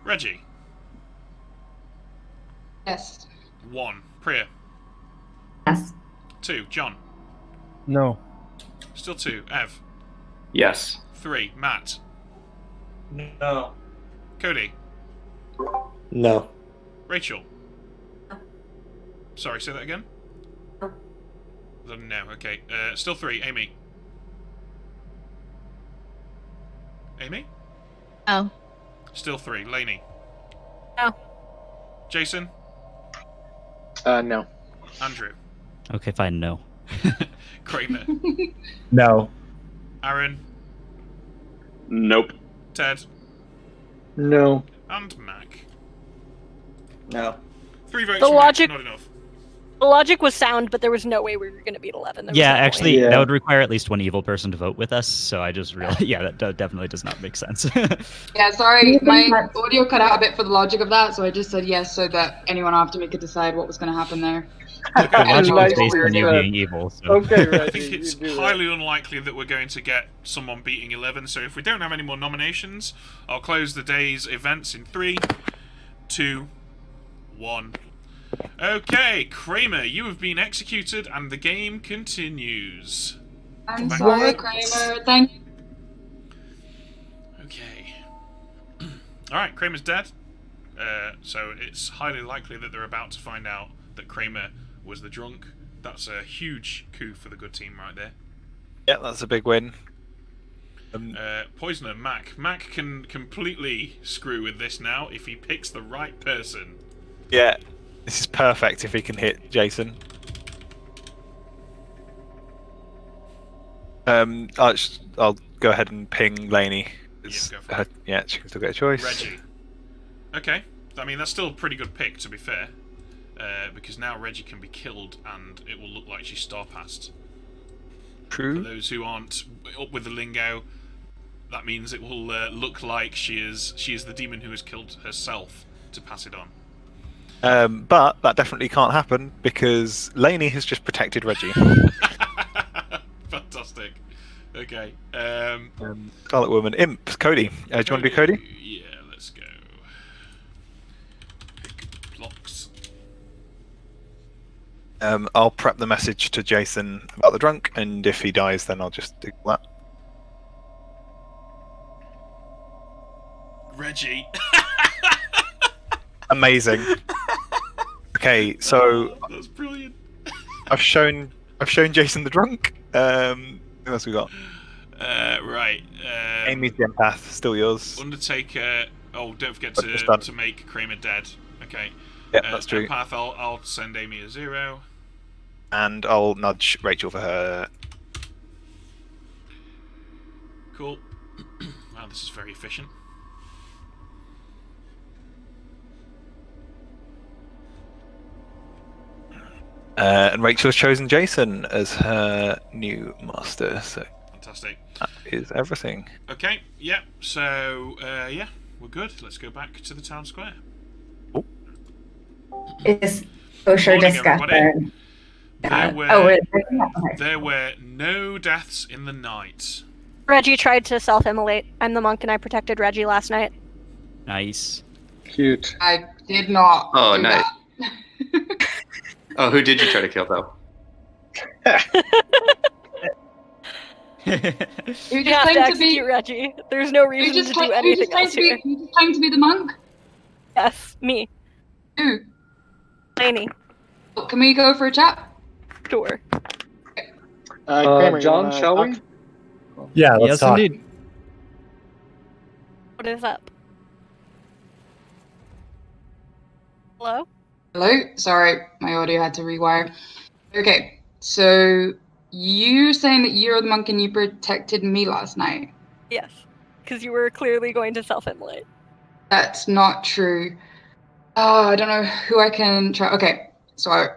[SPEAKER 1] Reggie?
[SPEAKER 8] Yes.
[SPEAKER 1] 1. Priya?
[SPEAKER 6] Yes.
[SPEAKER 1] 2. John?
[SPEAKER 3] No.
[SPEAKER 1] Still 2. Ev?
[SPEAKER 10] yes.
[SPEAKER 1] 3. Matt?
[SPEAKER 15] No.
[SPEAKER 1] Cody?
[SPEAKER 11] No.
[SPEAKER 1] Rachel? Sorry, say that again? No, okay. Still 3. Amy? Amy?
[SPEAKER 13] Oh.
[SPEAKER 1] Still 3. Lainey?
[SPEAKER 7] No.
[SPEAKER 1] Jason?
[SPEAKER 4] No.
[SPEAKER 1] Andrew?
[SPEAKER 5] Okay, fine, no.
[SPEAKER 1] Kramer?
[SPEAKER 14] No.
[SPEAKER 1] Aaron?
[SPEAKER 15] Nope.
[SPEAKER 1] Ted?
[SPEAKER 4] No.
[SPEAKER 1] And Mac?
[SPEAKER 15] No.
[SPEAKER 1] 3 votes
[SPEAKER 7] The
[SPEAKER 1] for
[SPEAKER 7] logic-
[SPEAKER 1] Mac, not enough.
[SPEAKER 7] The logic was sound, but there was no way we were going to beat 11. There was
[SPEAKER 5] Yeah,
[SPEAKER 7] no point.
[SPEAKER 5] actually,
[SPEAKER 4] Yeah.
[SPEAKER 5] that would require at least one evil person to vote with us, so I just realized, yeah, that definitely does not make sense.
[SPEAKER 8] Yeah, sorry, my audio cut out a bit for the logic of that, so I just said yes so that anyone after me could decide what was going to happen there.
[SPEAKER 5] The logic
[SPEAKER 4] Nice
[SPEAKER 5] is based on you
[SPEAKER 4] idea.
[SPEAKER 5] being evil, so...
[SPEAKER 9] Okay,
[SPEAKER 1] I
[SPEAKER 9] Reggie,
[SPEAKER 1] think it's
[SPEAKER 9] you do
[SPEAKER 1] highly unlikely that we're going to get someone beating 11, so if we don't have any more nominations, I'll close the day's events in 3, 2, 1. Okay, Kramer, you have been executed and the game continues.
[SPEAKER 8] I'm
[SPEAKER 1] What?
[SPEAKER 8] sorry, Kramer. Thank you.
[SPEAKER 1] Okay. Alright, Kramer's dead. So it's highly likely that they're about to find out that Kramer was the drunk. That's a huge coup for the good team right there.
[SPEAKER 2] Yeah, that's a big win.
[SPEAKER 1] Poisoner, Mac. Mac can completely screw with this now if he picks the right person.
[SPEAKER 2] Yeah, this is perfect if he can hit Jason. I'll go ahead and ping Lainey.
[SPEAKER 1] Yeah, go for it.
[SPEAKER 2] Yeah, she can still get a choice.
[SPEAKER 1] Reggie. Okay. I mean, that's still a pretty good pick, to be fair. Because now Reggie can be killed and it will look like she's star-passed.
[SPEAKER 2] True.
[SPEAKER 1] For those who aren't up with the lingo, that means it will look like she is the demon who has killed herself to pass it on.
[SPEAKER 2] But that definitely can't happen because Lainey has just protected Reggie.
[SPEAKER 1] Fantastic. Okay.
[SPEAKER 2] Scarlet Woman, Imp, Cody. Do you want to be Cody?
[SPEAKER 1] Yeah, let's go. Pick blocks.
[SPEAKER 2] I'll prep the message to Jason about the drunk, and if he dies, then I'll just do that.
[SPEAKER 1] Reggie.
[SPEAKER 2] Amazing. Okay, so
[SPEAKER 1] That's brilliant.
[SPEAKER 2] I've shown Jason the drunk. Who else we got?
[SPEAKER 1] Right.
[SPEAKER 2] Amy's the empath, still yours.
[SPEAKER 1] Undertaker. Oh, don't forget
[SPEAKER 2] That's done.
[SPEAKER 1] to make Kramer dead. Okay.
[SPEAKER 2] Yeah, that's true.
[SPEAKER 1] Empath, I'll send Amy a 0.
[SPEAKER 2] And I'll nudge Rachel for her.
[SPEAKER 1] Cool. Wow, this is very efficient.
[SPEAKER 2] And Rachel has chosen Jason as her new master. So
[SPEAKER 1] Fantastic.
[SPEAKER 2] That is everything.
[SPEAKER 1] Okay, yeah, so, yeah, we're good. Let's go back to the town square.
[SPEAKER 6] Is kosher
[SPEAKER 1] Morning,
[SPEAKER 6] discussion.
[SPEAKER 1] There were no deaths in the night.
[SPEAKER 7] Reggie tried to self-immolate. I'm the monk and I protected Reggie last night.
[SPEAKER 5] Nice.
[SPEAKER 9] Cute.
[SPEAKER 8] I did not.
[SPEAKER 10] Oh,
[SPEAKER 8] do
[SPEAKER 10] nice.
[SPEAKER 8] that.
[SPEAKER 10] Oh, who did you try to kill, though?
[SPEAKER 8] You
[SPEAKER 7] You
[SPEAKER 8] just
[SPEAKER 7] have to
[SPEAKER 8] claimed to
[SPEAKER 7] execute
[SPEAKER 8] be
[SPEAKER 7] Reggie. There's no reason to do anything else here.
[SPEAKER 8] You just claimed to be the monk?
[SPEAKER 7] Yes, me.
[SPEAKER 8] Who?
[SPEAKER 7] Lainey.
[SPEAKER 8] Can we go for a chat?
[SPEAKER 7] Sure.
[SPEAKER 4] Kramer,
[SPEAKER 9] John, shall we?
[SPEAKER 14] Yeah, let's
[SPEAKER 3] Yes,
[SPEAKER 14] talk.
[SPEAKER 3] indeed.
[SPEAKER 7] What is up? Hello?
[SPEAKER 8] Hello? Sorry, my audio had to rewire. Okay, so you're saying that you're the monk and you protected me last night?
[SPEAKER 7] Yes. Because you were clearly going to self-immolate.
[SPEAKER 8] That's not true. I don't know who I can try. Okay, so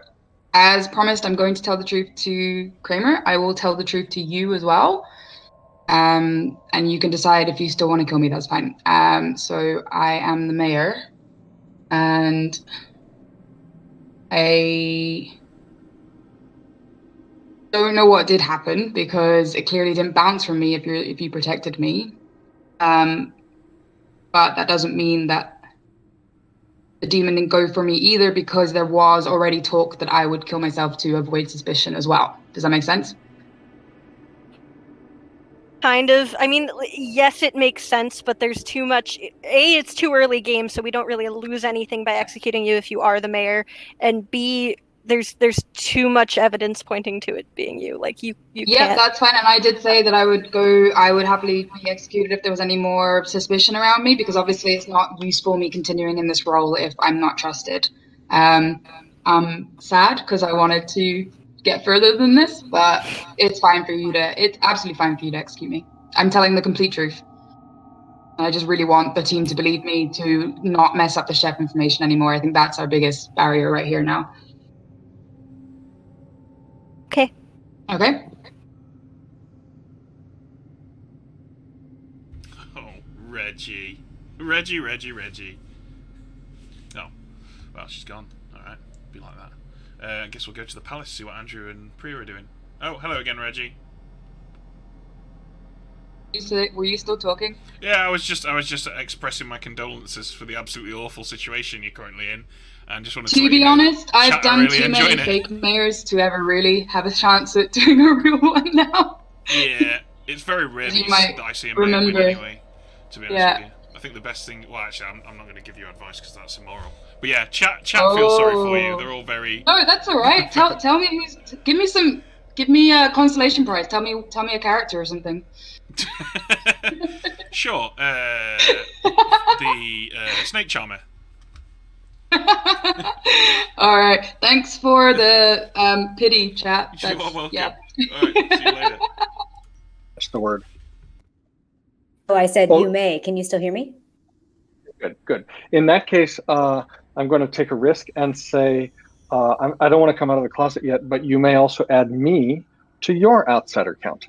[SPEAKER 8] as promised, I'm going to tell the truth to Kramer. I will tell the truth to you as well. And you can decide if you still want to kill me, that's fine. So I am the mayor. And I don't know what did happen because it clearly didn't bounce from me if you protected me. But that doesn't mean that the demon didn't go for me either, because there was already talk that I would kill myself to avoid suspicion as well. Does that make sense?
[SPEAKER 7] Kind of. I mean, yes, it makes sense, but there's too much. A, it's too early game, so we don't really lose anything by executing you if you are the mayor. And B, there's too much evidence pointing to it being you. Like you
[SPEAKER 8] Yeah,
[SPEAKER 7] can't.
[SPEAKER 8] that's fine. And I did say that I would happily be executed if there was any more suspicion around me, because obviously it's not useful me continuing in this role if I'm not trusted. I'm sad because I wanted to get further than this, but it's absolutely fine for you to execute me. I'm telling the complete truth. I just really want the team to believe me, to not mess up the chef information anymore. I think that's our biggest barrier right here now.
[SPEAKER 7] Okay.
[SPEAKER 8] Okay.
[SPEAKER 1] Oh, Reggie. Oh, well, she's gone. Alright, be like that. I guess we'll go to the palace to see what Andrew and Priya are doing. Oh, hello again, Reggie.
[SPEAKER 8] Were you still talking?
[SPEAKER 1] Yeah, I was just expressing my condolences for the absolutely awful situation you're currently in, and just wanted to
[SPEAKER 8] be honest, I've done too many fake mayors to ever really have a chance at doing a real one now.
[SPEAKER 1] Yeah, it's very rare that I see a mayor win anyway, to be honest with you. I think the best thing... Well, actually, I'm not going to give you advice because that's immoral. But yeah, chat feels sorry for you. They're all very...
[SPEAKER 8] No, that's all right. Tell me who's... Give me a consolation prize. Tell me a character or something.
[SPEAKER 1] Sure. The Snake Charmer.
[SPEAKER 8] All right. Thanks for the pity, chat.
[SPEAKER 1] You're welcome.
[SPEAKER 8] Yeah.
[SPEAKER 1] All right, see you later.
[SPEAKER 9] That's the word.
[SPEAKER 12] Oh, I said you may. Can you still hear me?
[SPEAKER 9] Good. In that case, I'm going to take a risk and say, I don't want to come out of the closet yet, but you may also add me to your outsider count.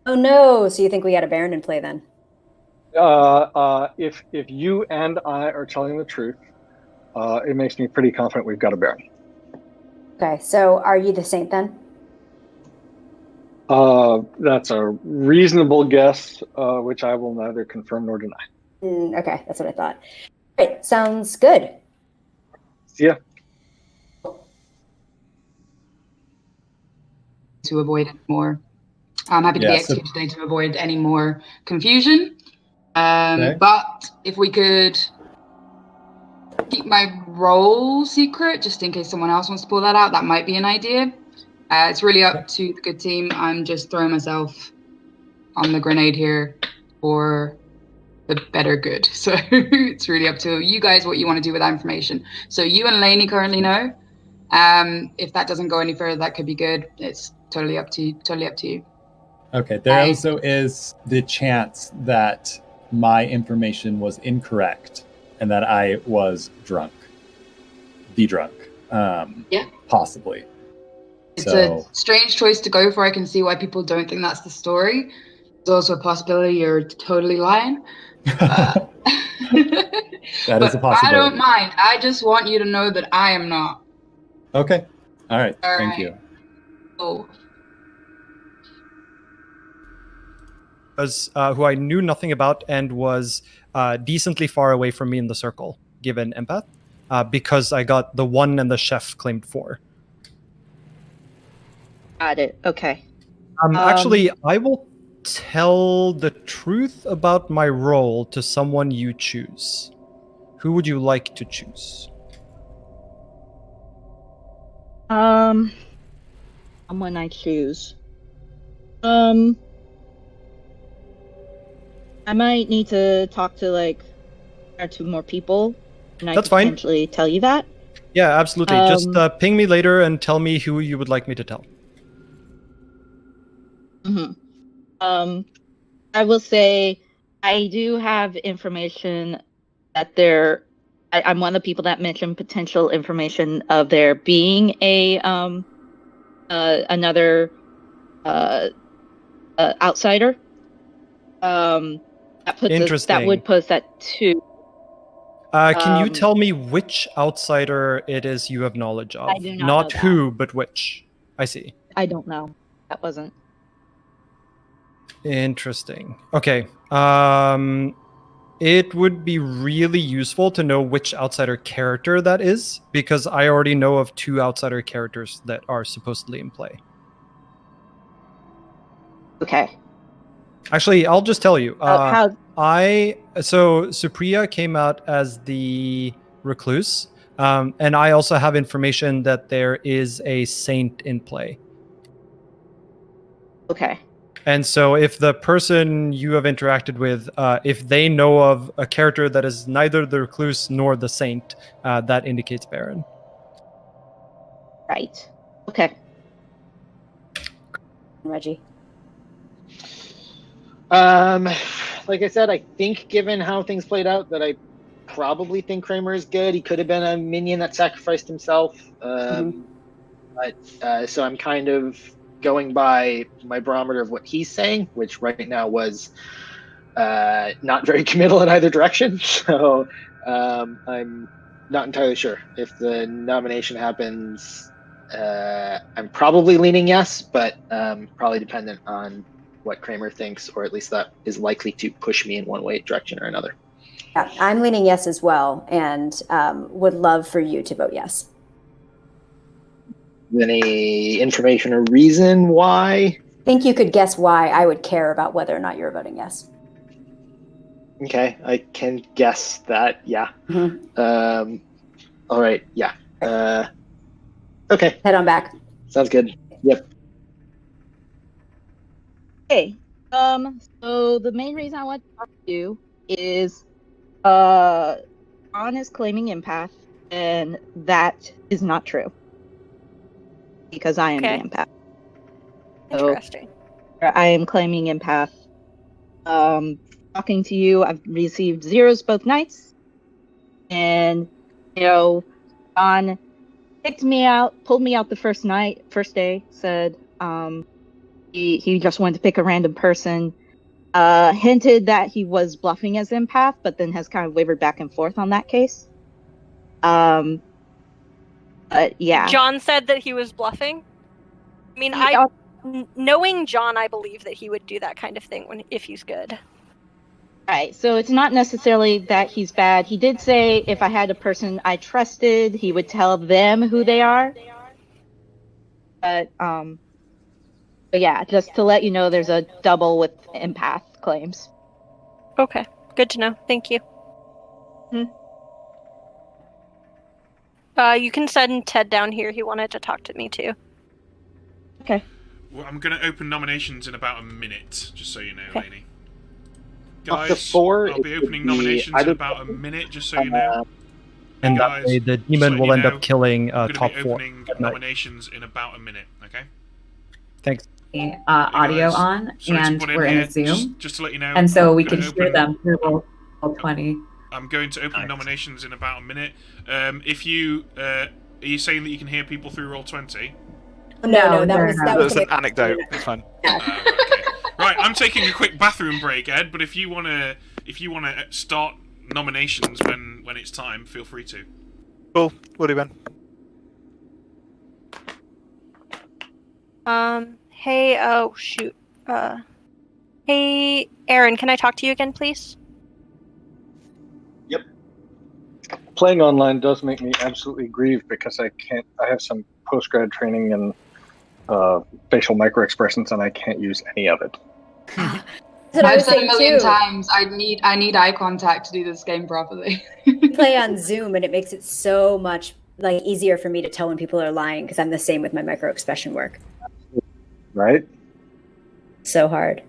[SPEAKER 12] Oh no! So you think we got a Baron in play then?
[SPEAKER 9] If you and I are telling the truth, it makes me pretty confident we've got a Baron.
[SPEAKER 12] Okay, so are you the saint then?
[SPEAKER 9] That's a reasonable guess, which I will neither confirm nor deny.
[SPEAKER 12] Okay, that's what I thought. Great, sounds good.
[SPEAKER 9] See ya.
[SPEAKER 8] To avoid more. I'm happy to be executed today to avoid any more confusion. But if we could keep my role secret, just in case someone else wants to pull that out, that might be an idea. It's really up to the good team. I'm just throwing myself on the grenade here for the better good. So it's really up to you guys what you want to do with that information. So you and Lainey currently know. If that doesn't go any further, that could be good. It's totally up to you.
[SPEAKER 14] Okay, there also is the chance that my information was incorrect and that I was drunk. Possibly.
[SPEAKER 8] It's a strange choice to go for. I can see why people don't think that's the story. There's also a possibility you're totally lying.
[SPEAKER 14] That is a possibility.
[SPEAKER 8] I don't mind. I just want you to know that I am not.
[SPEAKER 14] Okay. All right.
[SPEAKER 8] All
[SPEAKER 14] Thank
[SPEAKER 8] right.
[SPEAKER 14] you.
[SPEAKER 8] Oh.
[SPEAKER 3] Who I knew nothing about and was decently far away from me in the circle, given empath, because I got the 1 and the chef claimed 4.
[SPEAKER 13] Got it. Okay.
[SPEAKER 3] Actually, I will tell the truth about my role to someone you choose. Who would you like to choose?
[SPEAKER 13] Someone I choose. I might need to talk to like 1 or 2 more people, and I
[SPEAKER 3] That's
[SPEAKER 13] can
[SPEAKER 3] fine.
[SPEAKER 13] potentially tell you that.
[SPEAKER 3] Yeah, absolutely. Just ping me later and tell me who you would like me to tell.
[SPEAKER 13] I will say I do have information that I'm one of the people that mentioned potential information of there being a another outsider. That would put us at 2.
[SPEAKER 3] Can you tell me which outsider it is you have knowledge of?
[SPEAKER 13] I do not know
[SPEAKER 3] who, but which. I see.
[SPEAKER 13] I don't know. That wasn't.
[SPEAKER 3] Interesting. Okay. It would be really useful to know which outsider character that is, because I already know of 2 outsider characters that are supposedly in play.
[SPEAKER 13] Okay.
[SPEAKER 3] Actually, I'll just tell you.
[SPEAKER 13] How?
[SPEAKER 3] So Supriya came out as the recluse, and I also have information that there is a saint in play.
[SPEAKER 13] Okay.
[SPEAKER 3] And so if the person you have interacted with, if they know of a character that is neither the recluse nor the saint, that indicates Baron.
[SPEAKER 13] Right. Okay.
[SPEAKER 12] Reggie.
[SPEAKER 4] Like I said, I think given how things played out, that I probably think Kramer is good. He could have been a minion that sacrificed himself. But so I'm kind of going by my barometer of what he's saying, which right now was not very committal in either direction. So I'm not entirely sure. If the nomination happens, I'm probably leaning yes, but probably dependent on what Kramer thinks, or at least that is likely to push me in one way direction or another.
[SPEAKER 12] Yeah, I'm leaning yes as well, and would love for you to vote yes.
[SPEAKER 4] Any information or reason why?
[SPEAKER 12] I think you could guess why I would care about whether or not you're voting yes.
[SPEAKER 4] Okay, I can guess that, yeah. All right, yeah. Okay.
[SPEAKER 12] Head on back.
[SPEAKER 4] Sounds good. Yep.
[SPEAKER 13] Okay. So the main reason I want to talk to you is Ron is claiming empath, and that is not true. Because I am the empath.
[SPEAKER 7] Interesting.
[SPEAKER 13] So, I am claiming empath. Talking to you, I've received 0s both nights. And, Ron picked me out, pulled me out the first day, said he just wanted to pick a random person. Hinted that he was bluffing as empath, but then has kind of wavered back and forth on that case. But yeah.
[SPEAKER 7] John said that he was bluffing. I mean, knowing John, I believe that he would do that kind of thing if he's good.
[SPEAKER 13] Right. So it's not necessarily that he's bad. He did say if I had a person I trusted, he would tell them who they are. But yeah, just to let you know, there's a double with empath claims.
[SPEAKER 7] Okay. Good to know. Thank you. You can send Ted down here. He wanted to talk to me too.
[SPEAKER 13] Okay.
[SPEAKER 1] Well, I'm going to open nominations in about a minute, just so you know, Lainey.
[SPEAKER 4] Up to
[SPEAKER 1] Guys,
[SPEAKER 4] 4,
[SPEAKER 1] I'll be opening nominations in about a minute, just so you know.
[SPEAKER 3] And
[SPEAKER 1] guys,
[SPEAKER 3] that way the demon will end up killing top 4.
[SPEAKER 1] I'm going to be opening nominations in about a minute, okay?
[SPEAKER 3] Thanks.
[SPEAKER 6] Audio on, and we're in a Zoom.
[SPEAKER 1] Just to let you know.
[SPEAKER 6] And so we can hear them through all 20.
[SPEAKER 1] I'm going to open nominations in about a minute. If you are you saying that you can hear people through Roll20?
[SPEAKER 12] No, that was
[SPEAKER 2] That was an anecdote. It's fine.
[SPEAKER 1] Right, I'm taking a quick bathroom break, Ed. But if you wanna start nominations when it's time, feel free to.
[SPEAKER 2] Cool. Will do, Ben.
[SPEAKER 7] Hey, oh shoot. Hey, Aaron, can I talk to you again, please?
[SPEAKER 9] Playing online does make me absolutely grieve because I have some post-grad training in facial microexpressions and I can't use any of it.
[SPEAKER 8] I've said a million times, I need eye contact to do this game properly.
[SPEAKER 12] Play on Zoom and it makes it so much easier for me to tell when people are lying because I'm the same with my microexpression work.
[SPEAKER 9] Right?
[SPEAKER 12] So hard.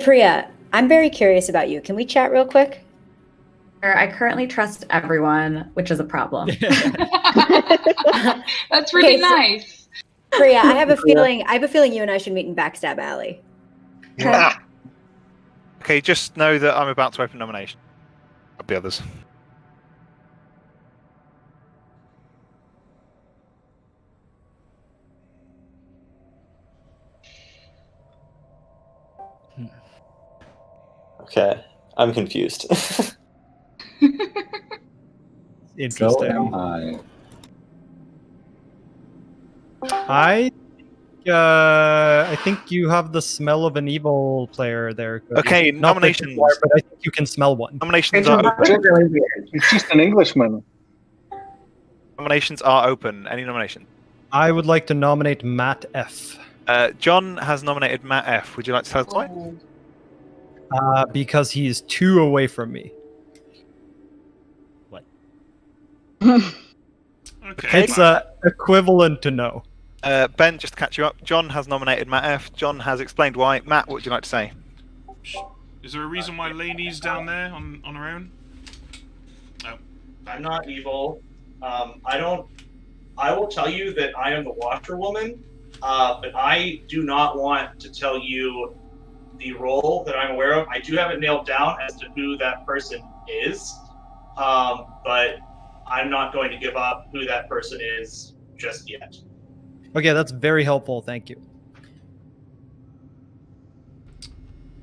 [SPEAKER 12] Priya, I'm very curious about you. Can we chat real quick?
[SPEAKER 6] I currently trust everyone, which is a problem.
[SPEAKER 8] That's really nice.
[SPEAKER 12] Priya, I have a feeling you and I should meet in Backstab Alley.
[SPEAKER 2] Okay, just know that I'm about to open nomination. Of the others.
[SPEAKER 11] Okay, I'm confused.
[SPEAKER 3] Interesting.
[SPEAKER 14] So am I.
[SPEAKER 3] I think you have the smell of an evil player there. Cody.
[SPEAKER 2] Okay,
[SPEAKER 3] Not that
[SPEAKER 2] nominations.
[SPEAKER 3] you are, but I think you can smell one.
[SPEAKER 2] Nominations are open.
[SPEAKER 9] It's just an Englishman.
[SPEAKER 2] Nominations are open. Any nomination?
[SPEAKER 3] I would like to nominate Matt F.
[SPEAKER 2] John has nominated Matt F. Would you like to tell us why?
[SPEAKER 3] Because he is 2 away from me.
[SPEAKER 5] What?
[SPEAKER 1] Okay.
[SPEAKER 3] It's equivalent to no.
[SPEAKER 2] Ben, just to catch you up, John has nominated Matt F. John has explained why. Matt, what would you like to say?
[SPEAKER 1] Is there a reason why Lainey's down there on her own? Oh.
[SPEAKER 16] I'm not evil. I will tell you that I am the washerwoman, but I do not want to tell you the role that I'm aware of. I do have it nailed down as to who that person is, but I'm not going to give up who that person is just yet.
[SPEAKER 3] Okay, that's very helpful. Thank you.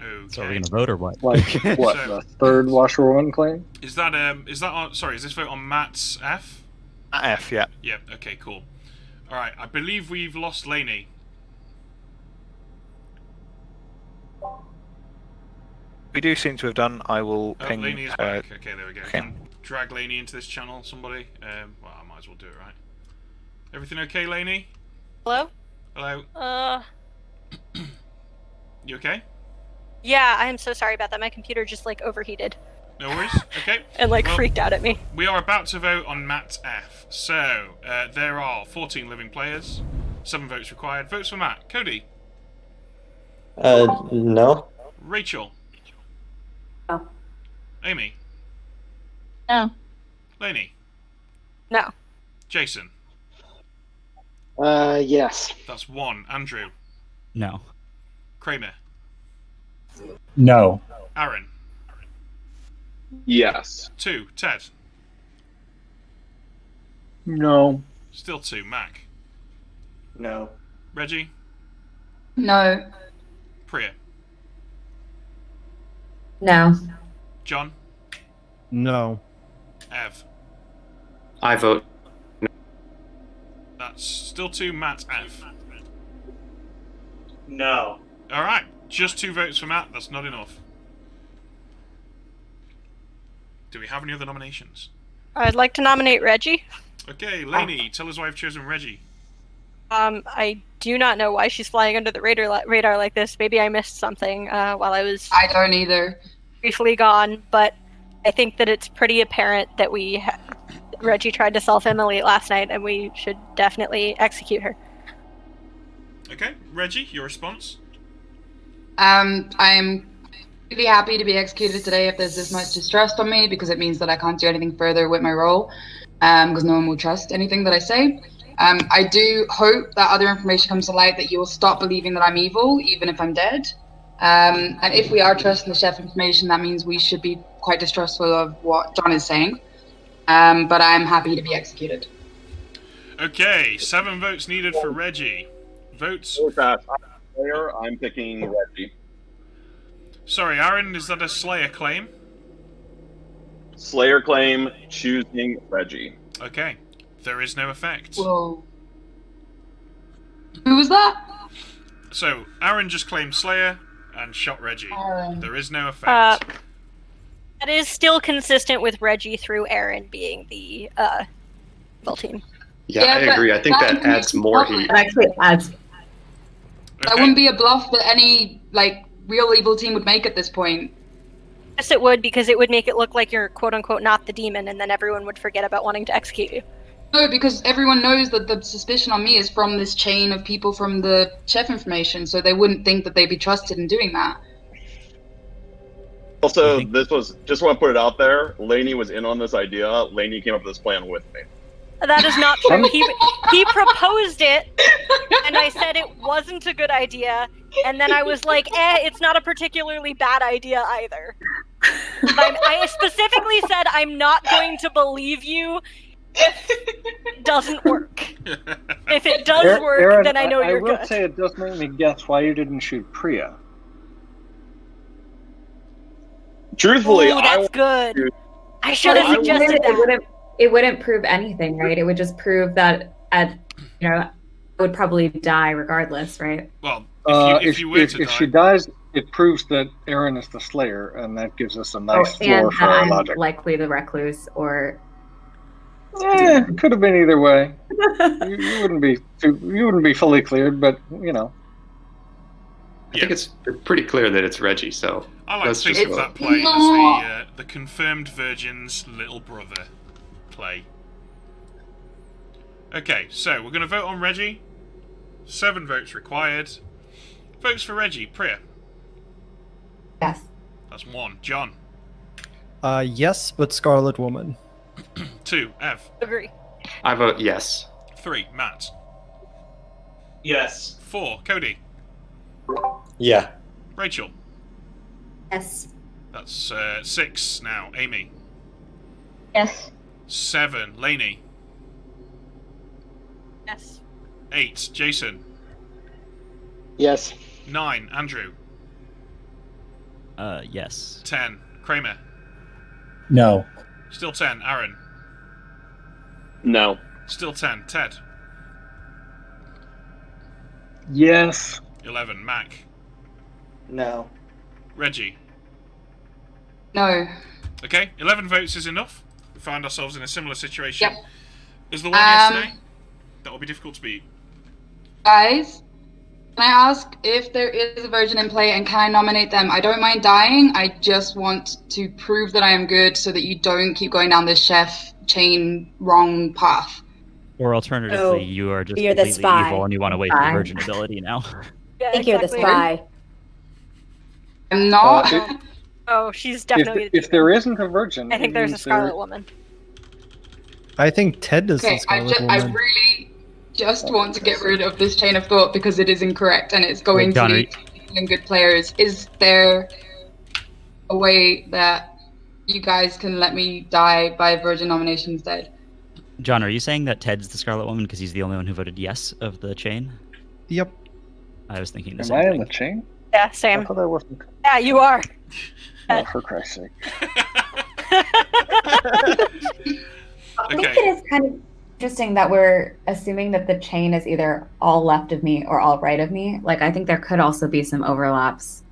[SPEAKER 1] Okay.
[SPEAKER 5] So are we gonna vote or what?
[SPEAKER 9] Like what?
[SPEAKER 1] So-
[SPEAKER 9] The third washerwoman claim?
[SPEAKER 1] Is that on? Sorry, is this vote on Matt's F?
[SPEAKER 2] Matt F, yeah.
[SPEAKER 1] Yep. Okay. Cool. All right. I believe we've lost Lainey.
[SPEAKER 2] We do seem to have done. I will
[SPEAKER 1] Oh,
[SPEAKER 2] ping
[SPEAKER 1] Lainey is
[SPEAKER 2] her.
[SPEAKER 1] back. Okay, there we go.
[SPEAKER 2] Okay.
[SPEAKER 1] Can drag Lainey into this channel, somebody. Well, I might as well do it, right? Everything okay, Lainey?
[SPEAKER 7] Hello?
[SPEAKER 1] Hello. You okay?
[SPEAKER 7] Yeah, I'm so sorry about that. My computer just overheated.
[SPEAKER 1] No worries. Okay.
[SPEAKER 7] And
[SPEAKER 1] Well,
[SPEAKER 7] freaked out at me.
[SPEAKER 1] We are about to vote on Matt F. So there are 14 living players, 7 votes required. Votes for Matt. Cody.
[SPEAKER 11] No.
[SPEAKER 1] Rachel.
[SPEAKER 12] No.
[SPEAKER 1] Amy.
[SPEAKER 13] No.
[SPEAKER 1] Lainey.
[SPEAKER 7] No.
[SPEAKER 1] Jason.
[SPEAKER 4] Yes.
[SPEAKER 1] That's 1. Andrew.
[SPEAKER 5] No.
[SPEAKER 1] Kramer.
[SPEAKER 14] No.
[SPEAKER 1] Aaron.
[SPEAKER 17] Yes.
[SPEAKER 1] 2. Ted.
[SPEAKER 9] No.
[SPEAKER 1] Still 2. Mac.
[SPEAKER 15] No.
[SPEAKER 1] Reggie.
[SPEAKER 8] No.
[SPEAKER 1] Priya.
[SPEAKER 6] No.
[SPEAKER 1] John.
[SPEAKER 3] No.
[SPEAKER 1] Ev.
[SPEAKER 10] I vote.
[SPEAKER 1] That's still 2. Matt F.
[SPEAKER 16] No.
[SPEAKER 1] All right. Just 2 votes for Matt. That's not enough. Do we have any other nominations?
[SPEAKER 7] I'd like to nominate Reggie.
[SPEAKER 1] Okay, Lainey, tell us why I've chosen Reggie.
[SPEAKER 7] I do not know why she's flying under the radar like this. Maybe I missed something while I was
[SPEAKER 8] I don't either.
[SPEAKER 7] briefly gone, but I think that it's pretty apparent that Reggie tried to self-immolate last night, and we should definitely execute her.
[SPEAKER 1] Okay, Reggie, your response?
[SPEAKER 8] I'm really happy to be executed today if there's this much distrust on me, because it means that I can't do anything further with my role, because no one will trust anything that I say. I do hope that other information comes to light, that you will stop believing that I'm evil, even if I'm dead. And if we are trusting the chef information, that means we should be quite distrustful of what John is saying. But I'm happy to be executed.
[SPEAKER 1] Okay, 7 votes needed for Reggie. Votes.
[SPEAKER 17] Oh gosh, I'm a Slayer. I'm picking Reggie.
[SPEAKER 1] Sorry, Aaron, is that a Slayer claim?
[SPEAKER 17] Slayer claim, choosing Reggie.
[SPEAKER 1] Okay, there is no effect.
[SPEAKER 8] Whoa. Who was that?
[SPEAKER 1] So, Aaron just claimed Slayer and shot Reggie.
[SPEAKER 8] Aaron.
[SPEAKER 1] There is no effect.
[SPEAKER 7] That is still consistent with Reggie through Aaron being the full team.
[SPEAKER 10] Yeah, I agree. I think that adds more heat.
[SPEAKER 6] It actually adds.
[SPEAKER 8] That wouldn't be a bluff that any real evil team would make at this point.
[SPEAKER 7] Yes, it would, because it would make it look like you're quote-unquote not the demon, and then everyone would forget about wanting to execute you.
[SPEAKER 8] No, because everyone knows that the suspicion on me is from this chain of people from the chef information, so they wouldn't think that they'd be trusted in doing that.
[SPEAKER 17] Also, this was, just want to put it out there, Lainey was in on this idea. Lainey came up with this plan with me.
[SPEAKER 7] That is not true. He proposed it, and I said it wasn't a good idea, and then I was like, it's not a particularly bad idea either. I specifically said I'm not going to believe you if it doesn't work. If it does work,
[SPEAKER 9] Aaron,
[SPEAKER 7] then I know you're good.
[SPEAKER 9] I will say it does make me guess why you didn't shoot Priya.
[SPEAKER 17] Truthfully,
[SPEAKER 7] Ooh, that's good. I should have suggested that.
[SPEAKER 6] It wouldn't prove anything, right? It would just prove that, it would probably die regardless, right?
[SPEAKER 1] Well,
[SPEAKER 9] if she dies, it proves that Aaron is the Slayer, and that gives us a nice floor
[SPEAKER 6] and
[SPEAKER 9] for our
[SPEAKER 6] I'm
[SPEAKER 9] logic.
[SPEAKER 6] likely the recluse, or
[SPEAKER 9] It could have been either way. you wouldn't be fully cleared, but
[SPEAKER 10] I think it's pretty clear that it's Reggie. So
[SPEAKER 1] I like
[SPEAKER 10] let's
[SPEAKER 1] to
[SPEAKER 10] just
[SPEAKER 1] think of
[SPEAKER 10] go.
[SPEAKER 1] that play as the confirmed virgin's little brother play. Okay, so we're going to vote on Reggie. 7 votes required. Votes for Reggie. Priya.
[SPEAKER 6] Yes.
[SPEAKER 1] That's 1. John.
[SPEAKER 3] Yes, but Scarlet Woman.
[SPEAKER 1] 2. Ev.
[SPEAKER 7] Agree.
[SPEAKER 10] I vote yes.
[SPEAKER 1] 3. Matt.
[SPEAKER 16] Yes.
[SPEAKER 1] 4. Cody.
[SPEAKER 11] Yeah.
[SPEAKER 1] Rachel.
[SPEAKER 6] Yes.
[SPEAKER 1] That's 6 now. Amy.
[SPEAKER 13] Yes.
[SPEAKER 1] 7. Lainey.
[SPEAKER 7] Yes.
[SPEAKER 1] 8. Jason.
[SPEAKER 4] Yes.
[SPEAKER 1] 9. Andrew.
[SPEAKER 5] Yes.
[SPEAKER 1] 10. Kramer.
[SPEAKER 14] No.
[SPEAKER 1] Still 10. Aaron.
[SPEAKER 17] No.
[SPEAKER 1] Still 10. Ted.
[SPEAKER 9] Yes.
[SPEAKER 1] 11. Mac.
[SPEAKER 15] No.
[SPEAKER 1] Reggie.
[SPEAKER 8] No.
[SPEAKER 1] Okay, 11 votes is enough. We find ourselves in a similar situation.
[SPEAKER 8] Yep.
[SPEAKER 1] As the one yesterday. That will be difficult to beat.
[SPEAKER 8] Guys, can I ask if there is a virgin in play and can I nominate them? I don't mind dying. I just want to prove that I am good so that you don't keep going down this chef chain wrong path.
[SPEAKER 5] Or alternatively, you are just
[SPEAKER 12] you're the
[SPEAKER 5] completely
[SPEAKER 12] spy.
[SPEAKER 5] evil and you want to waste your virgin ability now.
[SPEAKER 7] Yeah,
[SPEAKER 12] I think you're the spy.
[SPEAKER 8] I'm not.
[SPEAKER 7] Oh, she's definitely.
[SPEAKER 9] If there isn't a virgin,
[SPEAKER 7] I think there's a
[SPEAKER 9] means
[SPEAKER 7] Scarlet Woman.
[SPEAKER 3] I think Ted is the
[SPEAKER 8] Okay,
[SPEAKER 3] Scarlet
[SPEAKER 8] I
[SPEAKER 3] Woman.
[SPEAKER 8] really just want to get rid of this chain of thought because it is incorrect and it's going to lead to people and good players. Is there a way that you guys can let me die by virgin nomination instead?
[SPEAKER 5] John, are you saying that Ted's the Scarlet Woman because he's the only one who voted yes of the chain?
[SPEAKER 3] Yep.
[SPEAKER 5] I was thinking the
[SPEAKER 9] Am
[SPEAKER 5] same
[SPEAKER 9] I
[SPEAKER 5] thing.
[SPEAKER 9] in the chain?
[SPEAKER 7] Yeah, same.
[SPEAKER 9] I thought I wasn't.
[SPEAKER 7] Yeah, you are.
[SPEAKER 9] Oh, for Christ's sake.
[SPEAKER 6] I think it is kind of interesting that we're assuming that the chain is either all left of me or all right of me. Like, I think there could also be some overlaps.